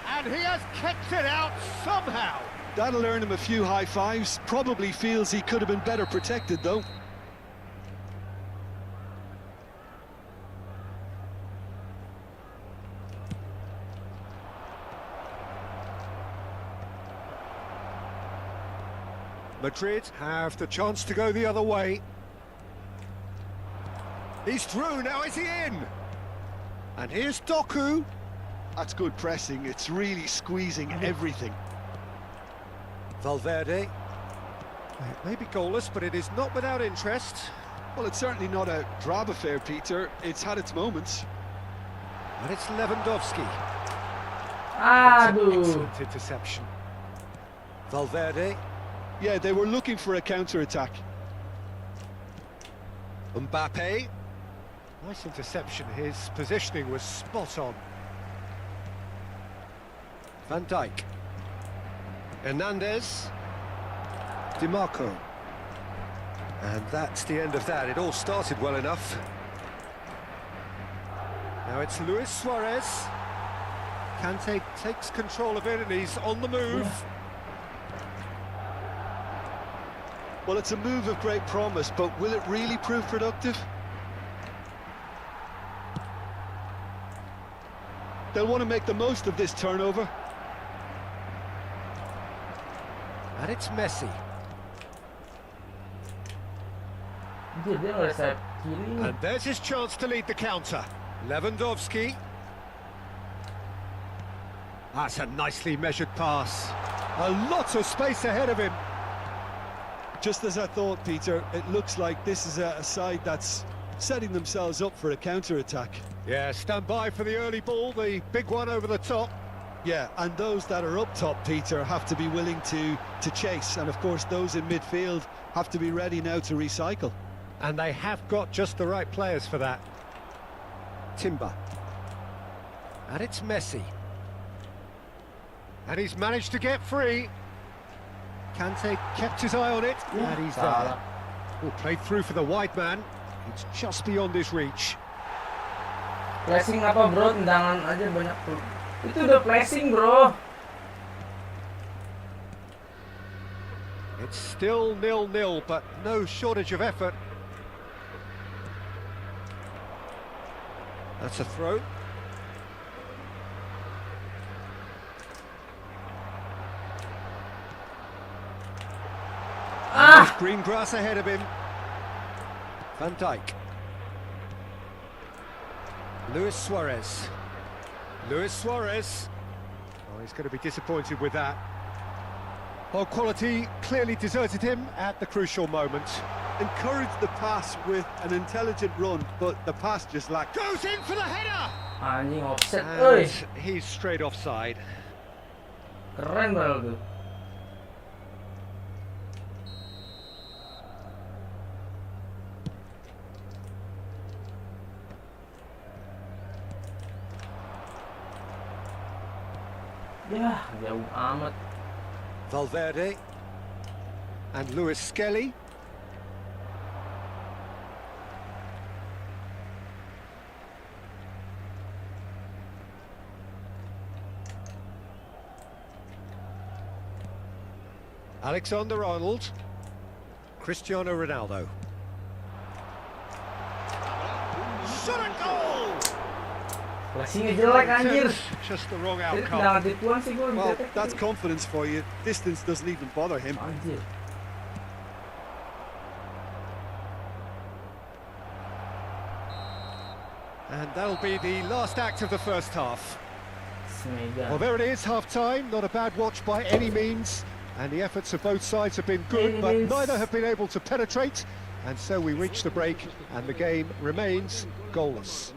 And he has kept it out somehow. That'll earn him a few high fives. Probably feels he could have been better protected though. Madrid have the chance to go the other way. He's through, now is he in? And here's Doku. That's good pressing. It's really squeezing everything. Valverde. It may be goalless, but it is not without interest. Well, it's certainly not a drab affair, Peter. It's had its moments. And it's Lewandowski. That's an Aduh. excellent interception. Valverde. Yeah, they were looking for a counter-attack. Mbappe. Nice interception. His positioning was spot on. Van Dijk. Hernandez. Di Marco. And that's the end of that. It all started well enough. Now it's Luis Suarez. Kante takes control of it and he's on the move. Well, it's a move of great promise, but will it really prove productive? They'll want to make the most of this turnover. And it's Messi. Anjir, dia nggak sayap kiri. And there's his chance to lead the counter. Lewandowski. That's a nicely measured pass. A lot of space ahead of him. Just as I thought, Peter, it looks like this is a side that's setting themselves up for a counter-attack. Yeah, stand by for the early ball, the big one over the top. Yeah, and those that are up top, Peter, have to be willing to chase. And of course, those in midfield have to be ready now to recycle. And they have got just the right players for that. Timber. And it's Messi. And he's managed to get free. Kante kept his eye on it, and he's there. Salah. Oh, played through for the wide man. It's just beyond his reach. Flashing apa bro? Tendangan aja banyak bro. Itu udah flashing bro. It's still 0-0, but no shortage of effort. That's a throw. There's green grass ahead of him. Van Dijk. Luis Suarez. Luis Suarez. Oh, he's going to be disappointed with that. Well, quality clearly deserted him at the crucial moment. Encouraged the pass with an intelligent run, but the pass just lacked. Goes in for the header! Anjing offset, And he's straight offside. Keren padahal tuh. Ya, jauh amat. Valverde. And Luis Skelly. Alexander-Arnold, Cristiano Ronaldo. Shot a goal! Flashingnya jelek anjir. Just the wrong Jadi outcome. tendangan tipuan sih gue Well, that's confidence for you. Distance doesn't even bother him. Anjir. And that'll be the last act of the first half. Semega. Well, there it is, half-time. Not a bad watch by any means. And the efforts of both sides have been good, but neither have been able to penetrate. And so we reach the break, and the game remains goalless.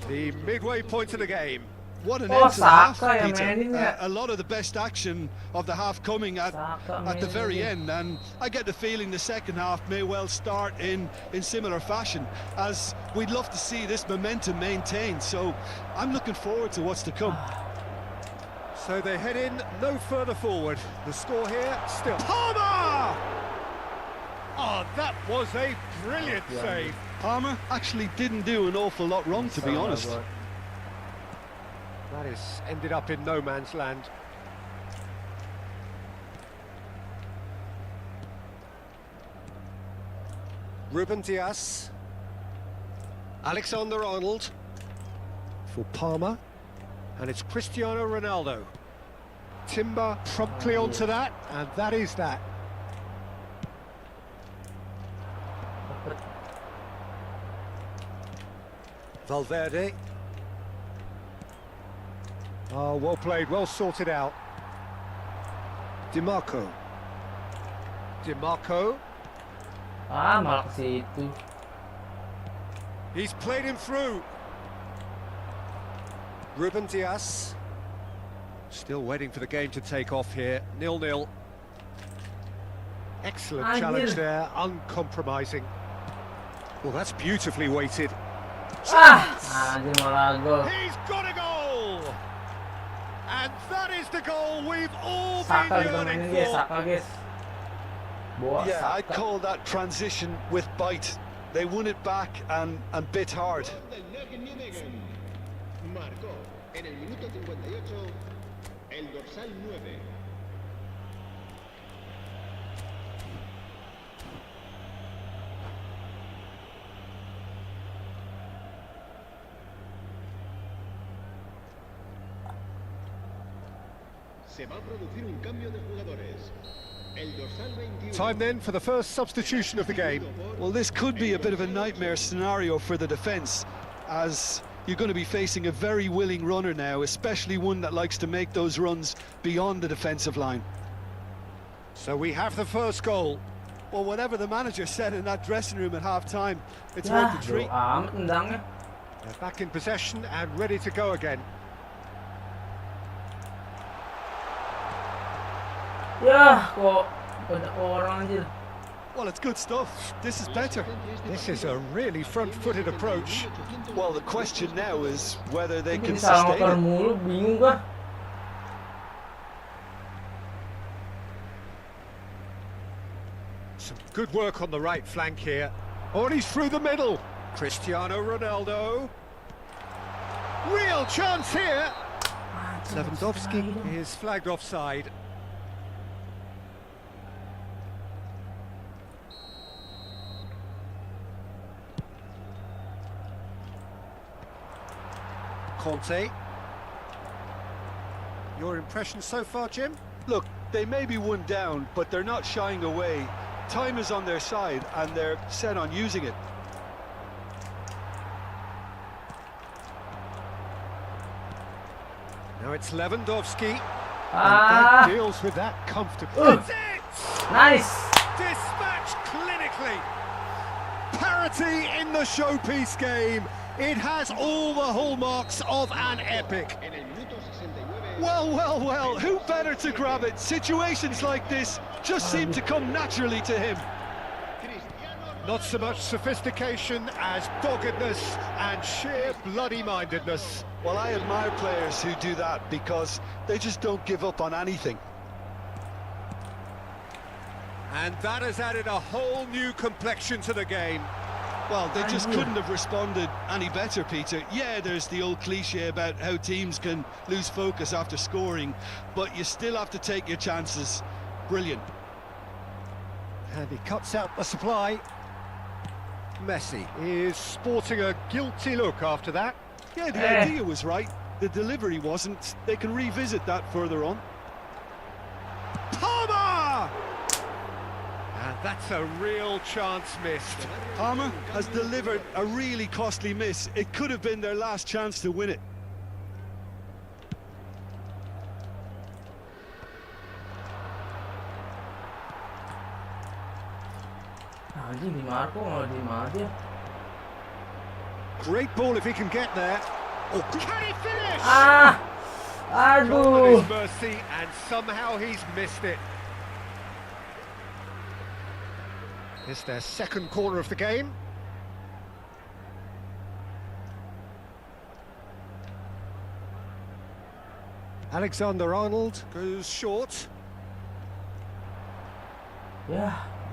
The midway point of the game. What an Oh, end to the half, Saka yang Peter. mainin ya. A lot of the best action of the half coming at the very end, and I get the feeling the second half may well start in similar fashion, as we'd love to see this momentum maintained. So I'm looking forward to what's to come. So they head in no further forward. The score here still. Palmer! Oh, that was a brilliant save. Palmer actually didn't do an awful lot wrong, to be honest. That is ended up in no man's land. Ruben Dias. Alexander-Arnold. For Palmer. And it's Cristiano Ronaldo. Timber promptly onto that, and that is that. Valverde. Oh, well played, well sorted out. DiMarco. DiMarco. Ah, malah ke situ. He's played him through. Ruben Dias. Still waiting for the game to take off here. 0-0. Excellent challenge there, uncompromising. Well, that's beautifully weighted. Anjir malah gol. He's got a goal! And that is the goal we've all Saka been juga yearning mainin guys, for. Saka guys. Boa Yeah, I'd Saka. call that transition with bite. They won it back and bit hard. Marcó en el minuto 58 el dorsal 9. Se va a producir un cambio de jugadores. El dorsal 21. Time then for the first substitution of the game. Well, this could be a bit of a nightmare scenario for the defence, as you're going to be facing a very willing runner now, especially one that likes to make those runs beyond the defensive line. So we have the first goal. Well, whatever the manager said in that dressing room at half-time, it's Yah, worth the treat. jauh amat tendangnya. They're back in possession and ready to go again. Yah, kok banyak orang anjir. Well, it's good stuff. This is better. This is a really front-footed approach. Well, the question now is whether they Ini can salah sustain motor it. mulu, bingung gua. Some good work on the right flank here. Oh, and he's through the middle. Cristiano Ronaldo. Real chance here. Lewandowski is flagged offside. Conte. Your impression so far, Jim? Look, they may be one down, but they're not shying away. Time is on their side, and they're set on using it. Now it's Lewandowski. Ah, And that deals with that comfortably. That's it! nice. Dispatched clinically. Parity in the showpiece game. It has all the hallmarks of an epic. En el minuto 69. Well, well, well, who better to grab it? Situations like this just seem to come naturally to him. Cristiano Not so much sophistication as doggedness and sheer bloody-mindedness. Well, I admire players who do that because they just don't give up on anything. And that has added a whole new complexion to the game. Well, they just couldn't have responded any better, Peter. Yeah, there's the old cliche about how teams can lose focus after scoring, but you still have to take your chances. Brilliant. And he cuts out the supply. Messi is sporting a guilty look after that. Yeah, the idea was right. The delivery wasn't. They can revisit that further on. Palmer! And that's a real chance missed. Palmer has delivered a really costly miss. It could have been their last chance to win it. Anjing di Marco malah di mana dia? Great ball if he can get there. Oh, can he finish? Ah, Gone at aduh. his mercy, and somehow he's missed it. It's their second corner of the game. Alexander-Arnold goes short. Ya.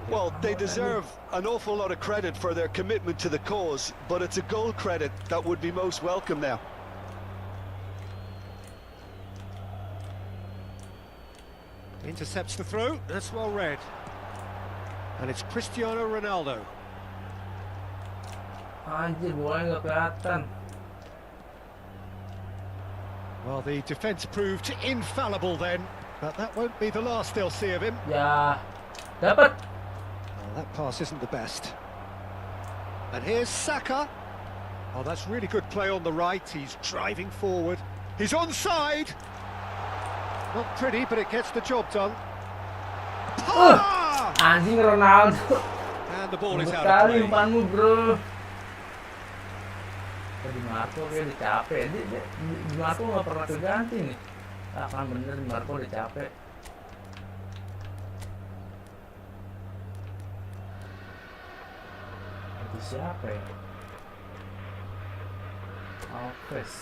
Well, they deserve an awful lot of credit for their commitment to the cause, but it's a goal credit that would be most welcome now. Intercepts the throw, that's well read. And it's Cristiano Ronaldo. Anjir, bolanya nggak kelihatan. Well, the defence proved infallible then, but that won't be the last they'll see of him. Ya, dapat. Well, that pass isn't the best. And here's Saka. Oh, that's really good play on the right. He's driving forward. He's onside. Not pretty, but it gets the job done. Ah! Anjing Ronaldo. And the ball is Lembut out of kali play. umpanmu, bro. Di Marco kayak udah capek. Di Marco nggak pernah keganti nih. Akan bener di Marco udah capek. Itu siapa ya? Alves.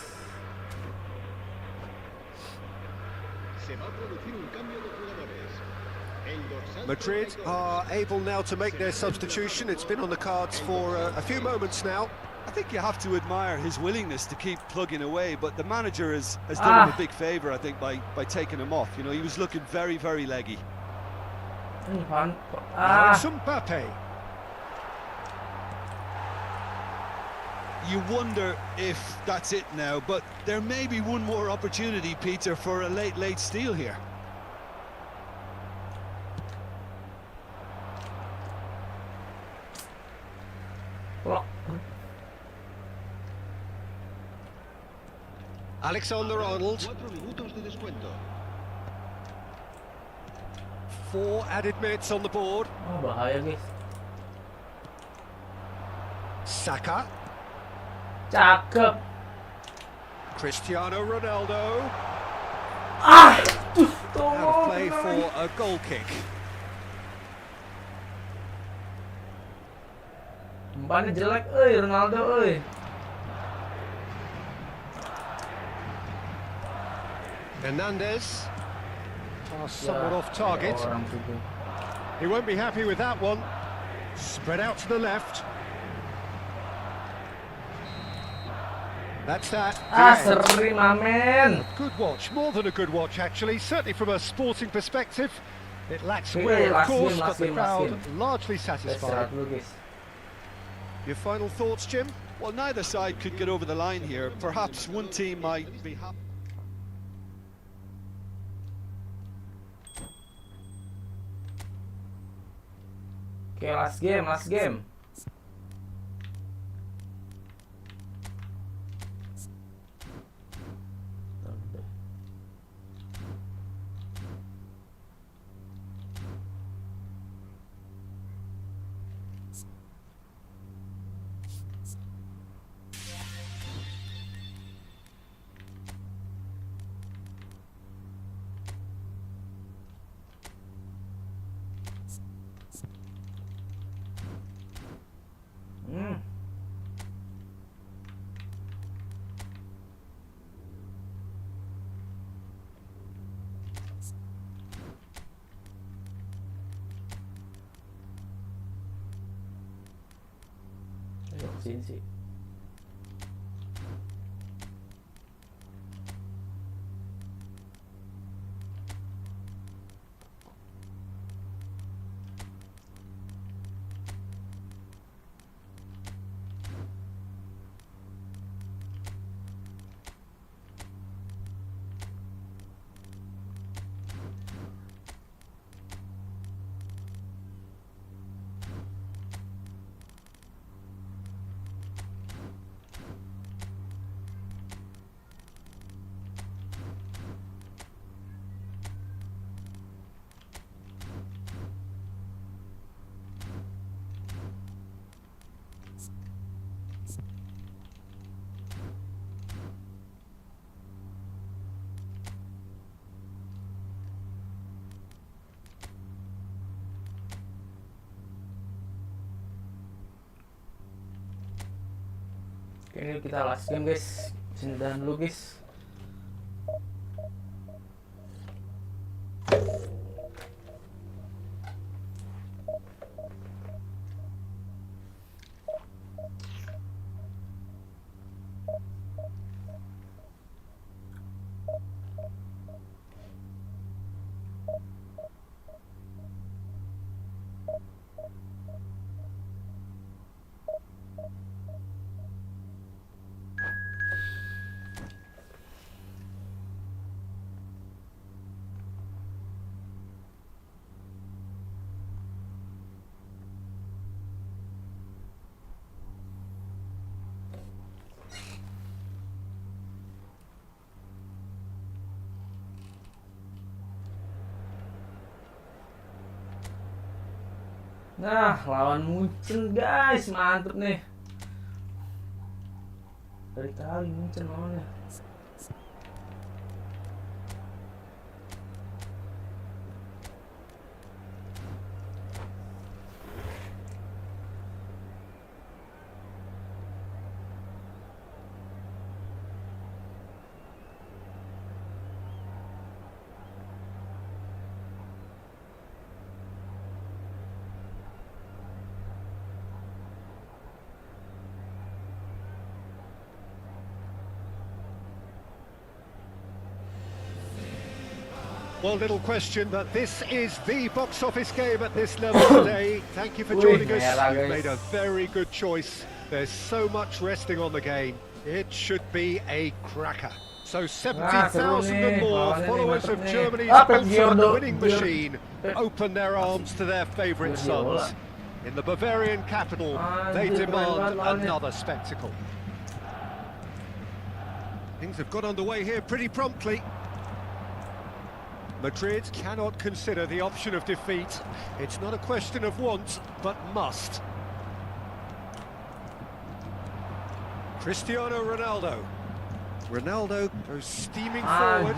se va a producir un cambio de jugadores. El dorsal Madrid 32. are able now to make their substitution. It's been on the cards for a few moments now. I think you have to admire his willingness to keep plugging away, but the manager has done him a big favour, I think, by taking him off. You know, he was looking very, very leggy. Now it's Mbappe. You wonder if that's it now, but there may be one more opportunity, Peter, for a late steal here. Alexander-Arnold. 4 minutos de descuento. 4 added minutes on the board. Oh, bahaya guys. Saka. Cakep. Cristiano Ronaldo. Ah! Out of play for a goal kick. Umpannya jelek, Ronaldo, Hernandez. Somewhat off target. He won't be happy with that one. Spread out to the left. That's that. Seri mamen. Good watch, more than a good watch actually, certainly from a sporting perspective. It lacks Okay, will, of last course, game, but last the game, last crowd game. largely Let's satisfied. start dulu guys. Your final thoughts, Jim? Well, neither side could get over the line here. Perhaps one team might be happy. Oke, last game, last game. Ayo, sini sih. Oke, ini kita last game guys. Sindahan dulu guys. Nah, lawan Munchen guys, mantep nih. Dari kali Munchen lawannya. Well, little question that this is the box office game at this level today. Thank you for joining us. You've made a very good choice. There's so much resting on the game. It should be a cracker. So 70,000 and more followers of Germany's ultimate winning machine open their arms to their favourite sons. In the Bavarian capital, they demand another spectacle. Things have got underway here pretty promptly. Madrid cannot consider the option of defeat. It's not a question of want, but must. Cristiano Ronaldo. Ronaldo goes steaming forward.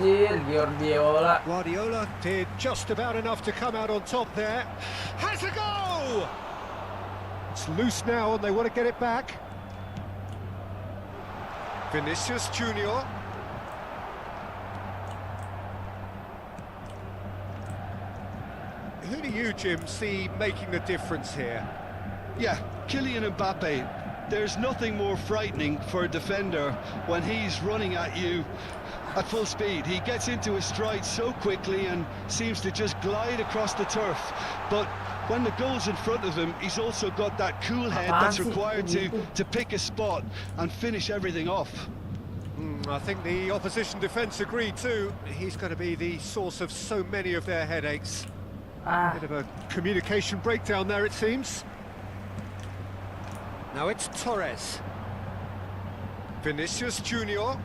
Guardiola did just about enough to come out on top there. Has a go! It's loose now and they want to get it back. Vinicius Junior. Who do you, Jim, see making the difference here? Yeah, Kylian Mbappe. there's nothing more frightening for a defender when he's running at you at full speed. He gets into his stride so quickly and seems to just glide across the turf. But when the goal's in front of him, he's also got that cool head that's required to pick a spot and finish everything off. I think the opposition defence agreed too. He's going to be the source of so many of their headaches. Bit of a communication breakdown there, it seems. Now it's Torres. Vinicius Junior.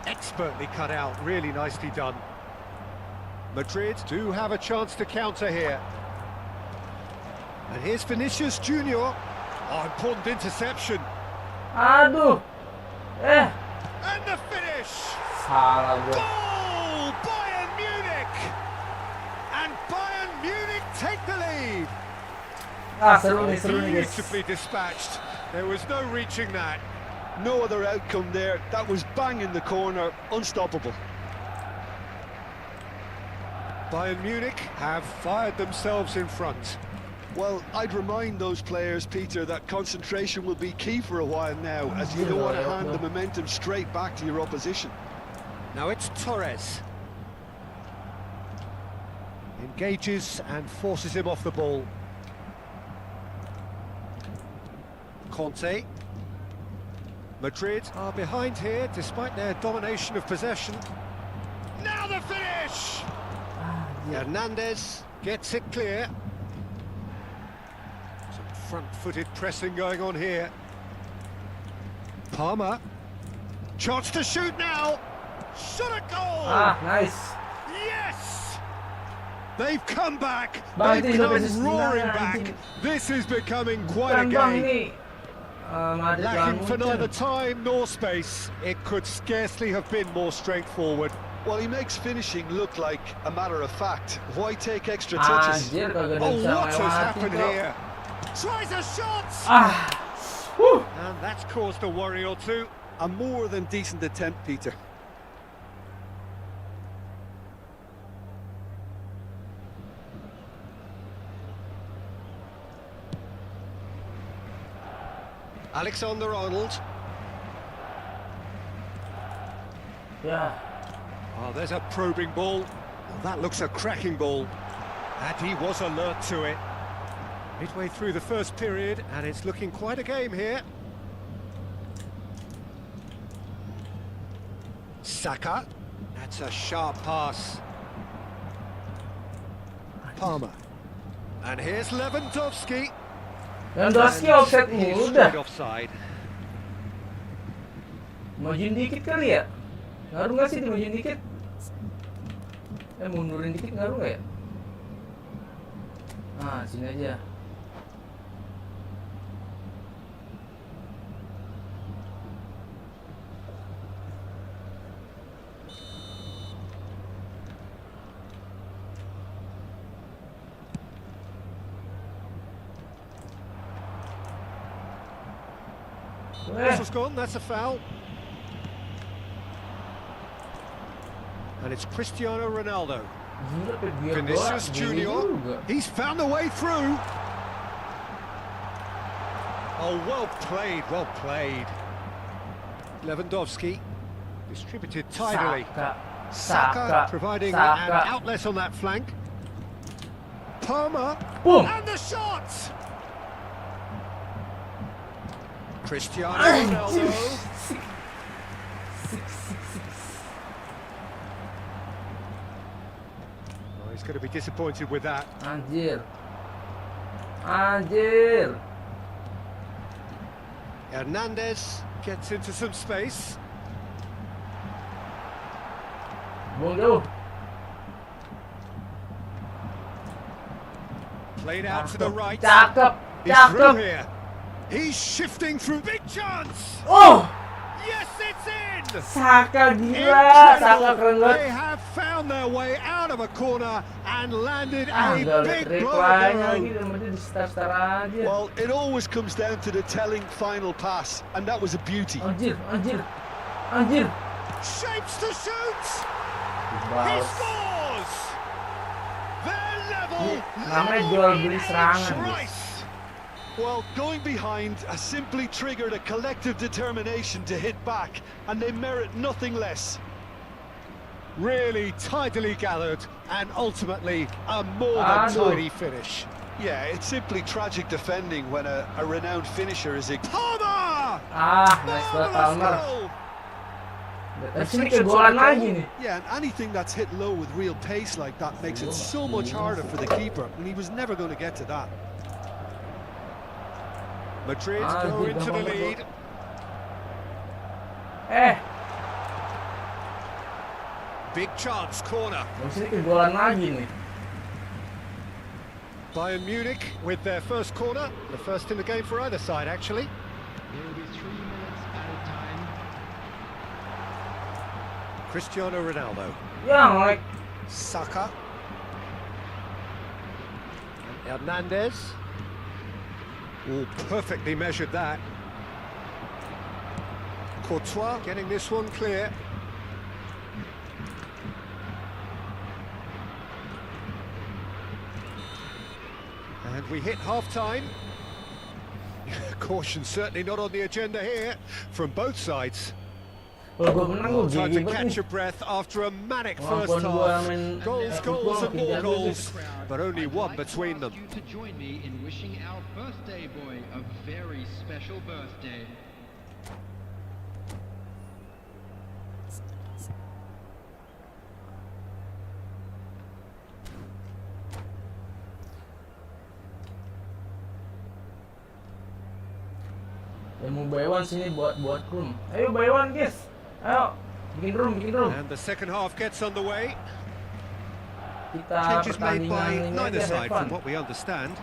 Expertly cut out, really nicely done. Madrid do have a chance to counter here. And here's Vinicius Junior. Oh, important interception. Aduh. And the finish! Salah gue. Goal! Bayern Munich! And Bayern Munich take the lead! Seru nih guys. Beautifully dispatched. There was no reaching that. No other outcome there. That was bang in the corner, unstoppable. Bayern Munich have fired themselves in front. Well, I'd remind those players, Peter, that concentration will be key for a while now, as you don't want to hand the momentum straight back to your opposition. Now it's Torres. Engages and forces him off the ball. Conte. Madrid are behind here, despite their domination of possession. Now the finish! Hernandez gets it clear. Some front-footed pressing going on here. Palmer. Chance to shoot now! Shot a goal! Nice. Yes! They've come back! Bang, They've ini come Lopez roaring Espina, back! anjing. This is becoming quite a Bang game. ini. Madrid Lacking for lawan neither Munchen. time nor space. It could scarcely have been more straightforward. Well, he makes finishing look like a matter of fact. Why take extra touches? Anjir kagak ada Oh, bisa what has ngelewatin happened kok. here? Tries a shot! And that's caused a worry or two. A more than decent attempt, Peter. Alexander-Arnold. Ya. Oh, there's a probing ball. Well, that looks a cracking ball. And he was alert to it. Midway through the first period, and it's looking quite a game here. Saka. That's a sharp pass. Palmer. And here's Lewandowski. Lewandowski offset He's mulu straight dah. offside. Majuin dikit kali ya? Ngaruh nggak sih dimajuin dikit? Mundurin dikit ngaruh nggak ya? Sini aja. Whistle's gone, that's a foul. And it's Cristiano Ronaldo. Vinicius Junior. He's found the way through. Oh, well played, well played. Lewandowski distributed tidily. Saka providing an outlet on that flank. Palmer. Boom. And the shot! Cristiano Ronaldo. Oh, he's going to be disappointed with that. Anjir. Anjir. Hernandez gets into some space. Buang jauh. Played out to the right. Cakep. He's through here. He's shifting through. Big chance. Oh! Yes, it's in. Saka gila. Saka keren banget. They have found their way out of a corner and landed Gak a ada big blow. reply lagi. Dan berarti di start-start aja. Well, it always comes down to the telling final pass, and that was a beauty. Anjir, anjir. Anjir. Shapes to shoot. He Baus. scores. They're level. Namanya jual beli serangan, guys. Rice. Well, going behind has simply triggered a collective determination to hit back, and they merit nothing less. Really tidily gathered, and ultimately a more than Aduh. tidy finish. Yeah, it's simply tragic defending when a renowned finisher is Palmer! Nice banget Marvelous Palmer. goal! Terus ini kegolan lagi nih. Yeah, and anything that's hit low with real pace like that makes it so much harder for the keeper, and he was never going to get to that. Madrid go Anjir, into the gampang lead. Big chance, corner. Terus ini kegolan lagi nih. Bayern Munich with their first corner, the first in the game for either side actually. There will be 3 minutes added time. Cristiano Ronaldo, Ya ngelek. Saka, and Hernandez. All perfectly measured that. Courtois getting this one clear. And we hit half-time. Caution certainly not on the agenda here from both sides. Kalau gue menang gue Time to gigi banget catch nih. your breath after a manic first Walaupun gua half. main Goals, football goals and more makin jago goals, sih. but only one between them. You to join me in wishing our birthday boy a very special birthday. Ya mau baywan sini buat room. Ayo baywan guys. Ayo bikin room. And the second half gets underway. Kita Changes made by pertandingan ini neither aja side have fun. from what we understand.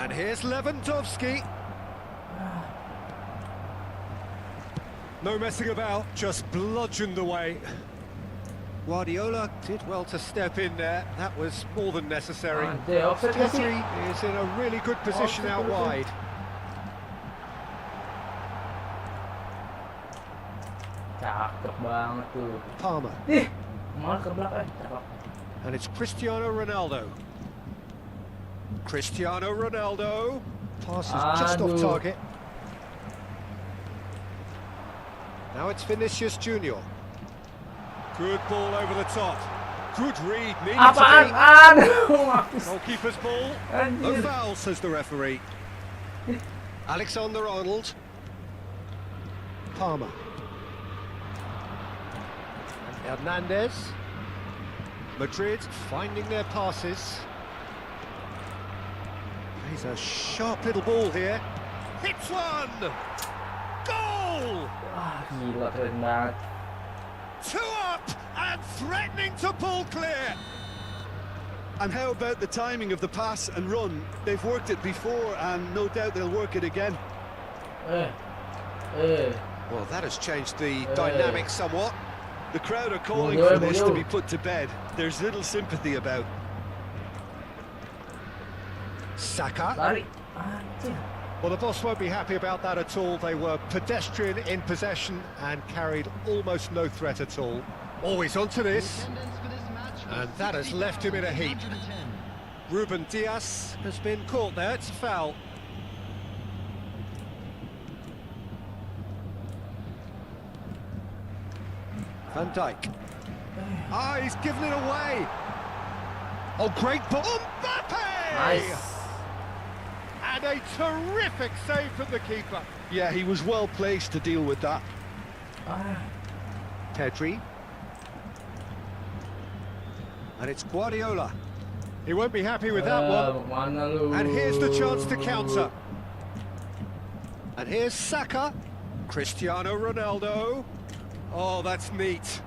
And here's Lewandowski. No messing about, just bludgeoned away. Guardiola did well to step in there. That was more than necessary. Ada offset gak sih? Pedri is in a really good position out wide. Cakep banget tuh. Palmer. Malah ke belakang. Cakep. And it's Cristiano Ronaldo. Cristiano Ronaldo. Pass is just off Aduh. target. Now it's Vinicius Junior. Good ball over the top. Good read. Needed Apaan? to Aduh, be. Goalkeeper's ball. No Anjir. foul, says the referee. Alexander-Arnold. Palmer. And Hernandez. Madrid finding their passes. He's a sharp little ball here. Hits one! Goal! Wah, gila keren banget. 2 up and threatening to pull clear. And how about the timing of the pass and run? They've worked it before, and no doubt they'll work it again. Well, that has changed the dynamic somewhat. The crowd are calling Bonjour, for this to bonjour. be put to bed. There's little sympathy about. Saka. Lari. Anjir. Well, the boss won't be happy about that at all. They were pedestrian in possession and carried almost no threat at all. Always onto this. Attendance for this match was And that has left him in a heap. 60,110. Ruben Diaz has been caught there. It's a foul. Van Dijk. He's given it away. Oh, great ball. Mbappe! Nice. And a terrific save from the keeper. Yeah, he was well placed to deal with that. Pedri. And it's Guardiola. He won't be happy with that one. Mana lu? And here's the chance to counter. And here's Saka. Cristiano Ronaldo. Oh, that's neat.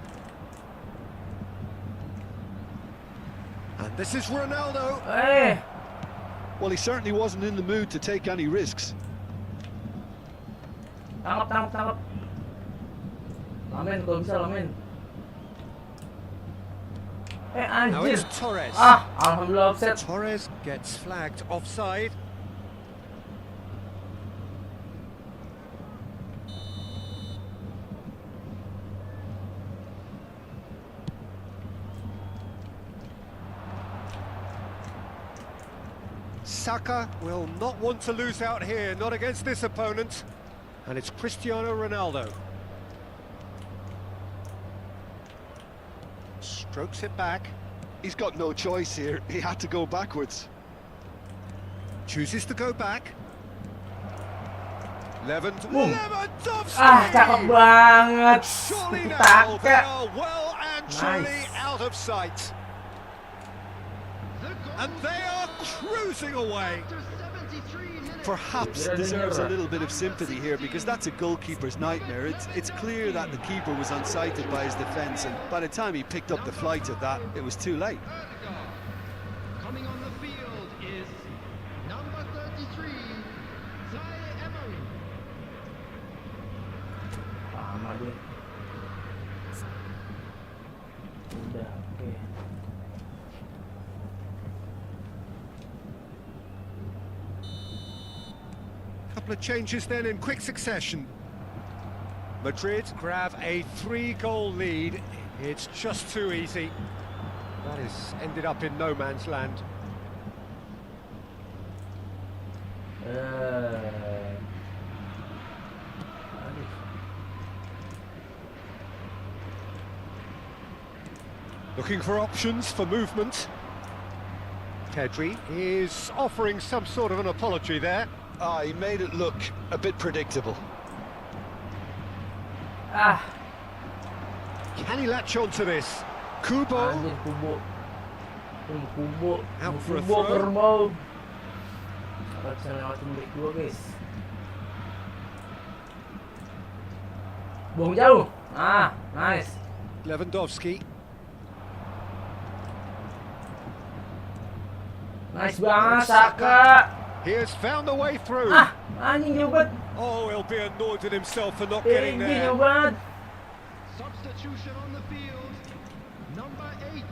And this is Ronaldo. Well, he certainly wasn't in the mood to take any risks. Tangkap. Lamen kalau bisa lamen. Now Anjir. it's Torres. Alhamdulillah offset. Torres gets flagged offside. Saka will not want to lose out here, not against this opponent. And it's Cristiano Ronaldo. Strokes it back. He's got no choice here. He had to go backwards. Chooses to go back. Boom. Lewandowski! Ah, cakep banget. Surely now Taka. they are well and truly Nice. out of sight. And they are cruising away. Perhaps deserves a little bit of sympathy here, because that's a goalkeeper's nightmare. It's clear that the keeper was unsighted by his defence, and by the time he picked up the flight of that, it was too late. Coming on the field is number 33, Emery. Lama dia. Udah, oke. Couple of changes then in quick succession. Madrid grab a 3-goal lead. It's just too easy. That has ended up in no man's land. Aduh. Looking for options for movement. Pedri is offering some sort of an apology there. Ah, he made it look a bit predictable. Ah, Can he latch onto this? Kubo. anjir kubo. Kubo. Out for a Kubo throw. kerbau. Nggak bisa lewatin back 2, guys. Buang jauh. Ah, nice. Lewandowski. Nice banget, Saka. He has found a way through. Ah, anjing jauh banget. Oh, he'll be annoyed with himself for not Tinggi getting there. jauh banget. Substitution on the field, number 8,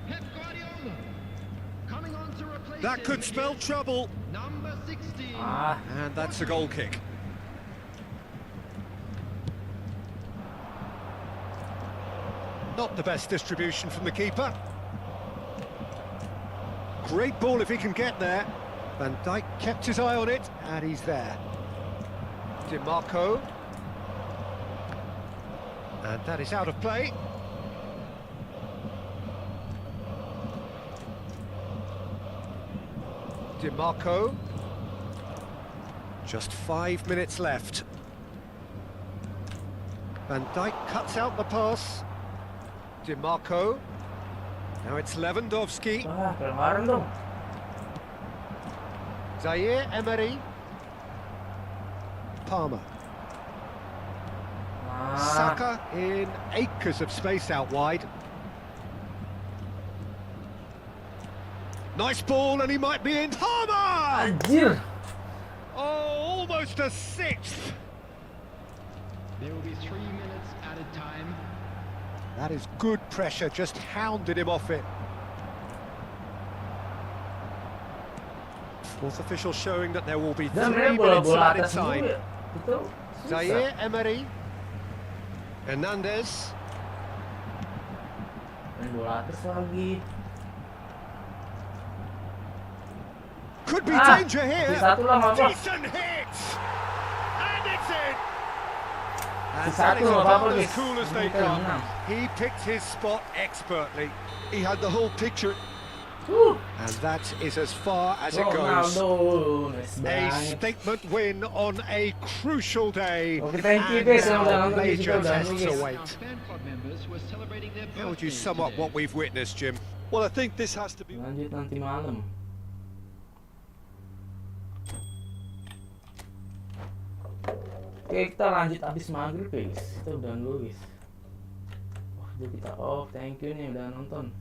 Pep Guardiola. Coming on to replace That could him spell is trouble. number 16. Ah, And that's a goal kick. Not the best distribution from the keeper. Great ball if he can get there. Van Dijk kept his eye on it, and he's there. DiMarco. And that is out of play. DiMarco. Just 5 minutes left. Van Dijk cuts out the pass. DiMarco. Now it's Lewandowski. ah, pelanggaran dong. Zaire Emery. Palmer. Ah, Saka in acres of space out wide. Nice ball, and he might be in. Palmer! anjir. Oh, almost a sixth. There will be 3 minutes added time. That is good pressure, just hounded him off it. Fourth official showing that there will be 3 Dan sebenarnya minutes bola-bola of added atas dulu time. ya. Itu susah. Zaire Emery. Hernandez. Main bola atas lagi. Could be Ah, danger here. satu lah, apa? Decent hit. And it's in. And Satu that is nggak about apa-apa, as guys. cool as they Kita come. menang. He picked his spot expertly. He had the whole picture. And that is as far as it goes. Ronaldo, nice A banget. statement win on a crucial day. Oke, thank you And guys yang udah now nonton di major situ, udah tests nonton, guys. await. Our fan club members were celebrating their How would you birthdays sum up today. what we've witnessed, Jim? Well, I think this has to be... Lanjut nanti malam. Oke, kita lanjut abis maghrib, guys. Kita udah dulu, guys. Wah, jadi kita off. Thank you nih udah nonton.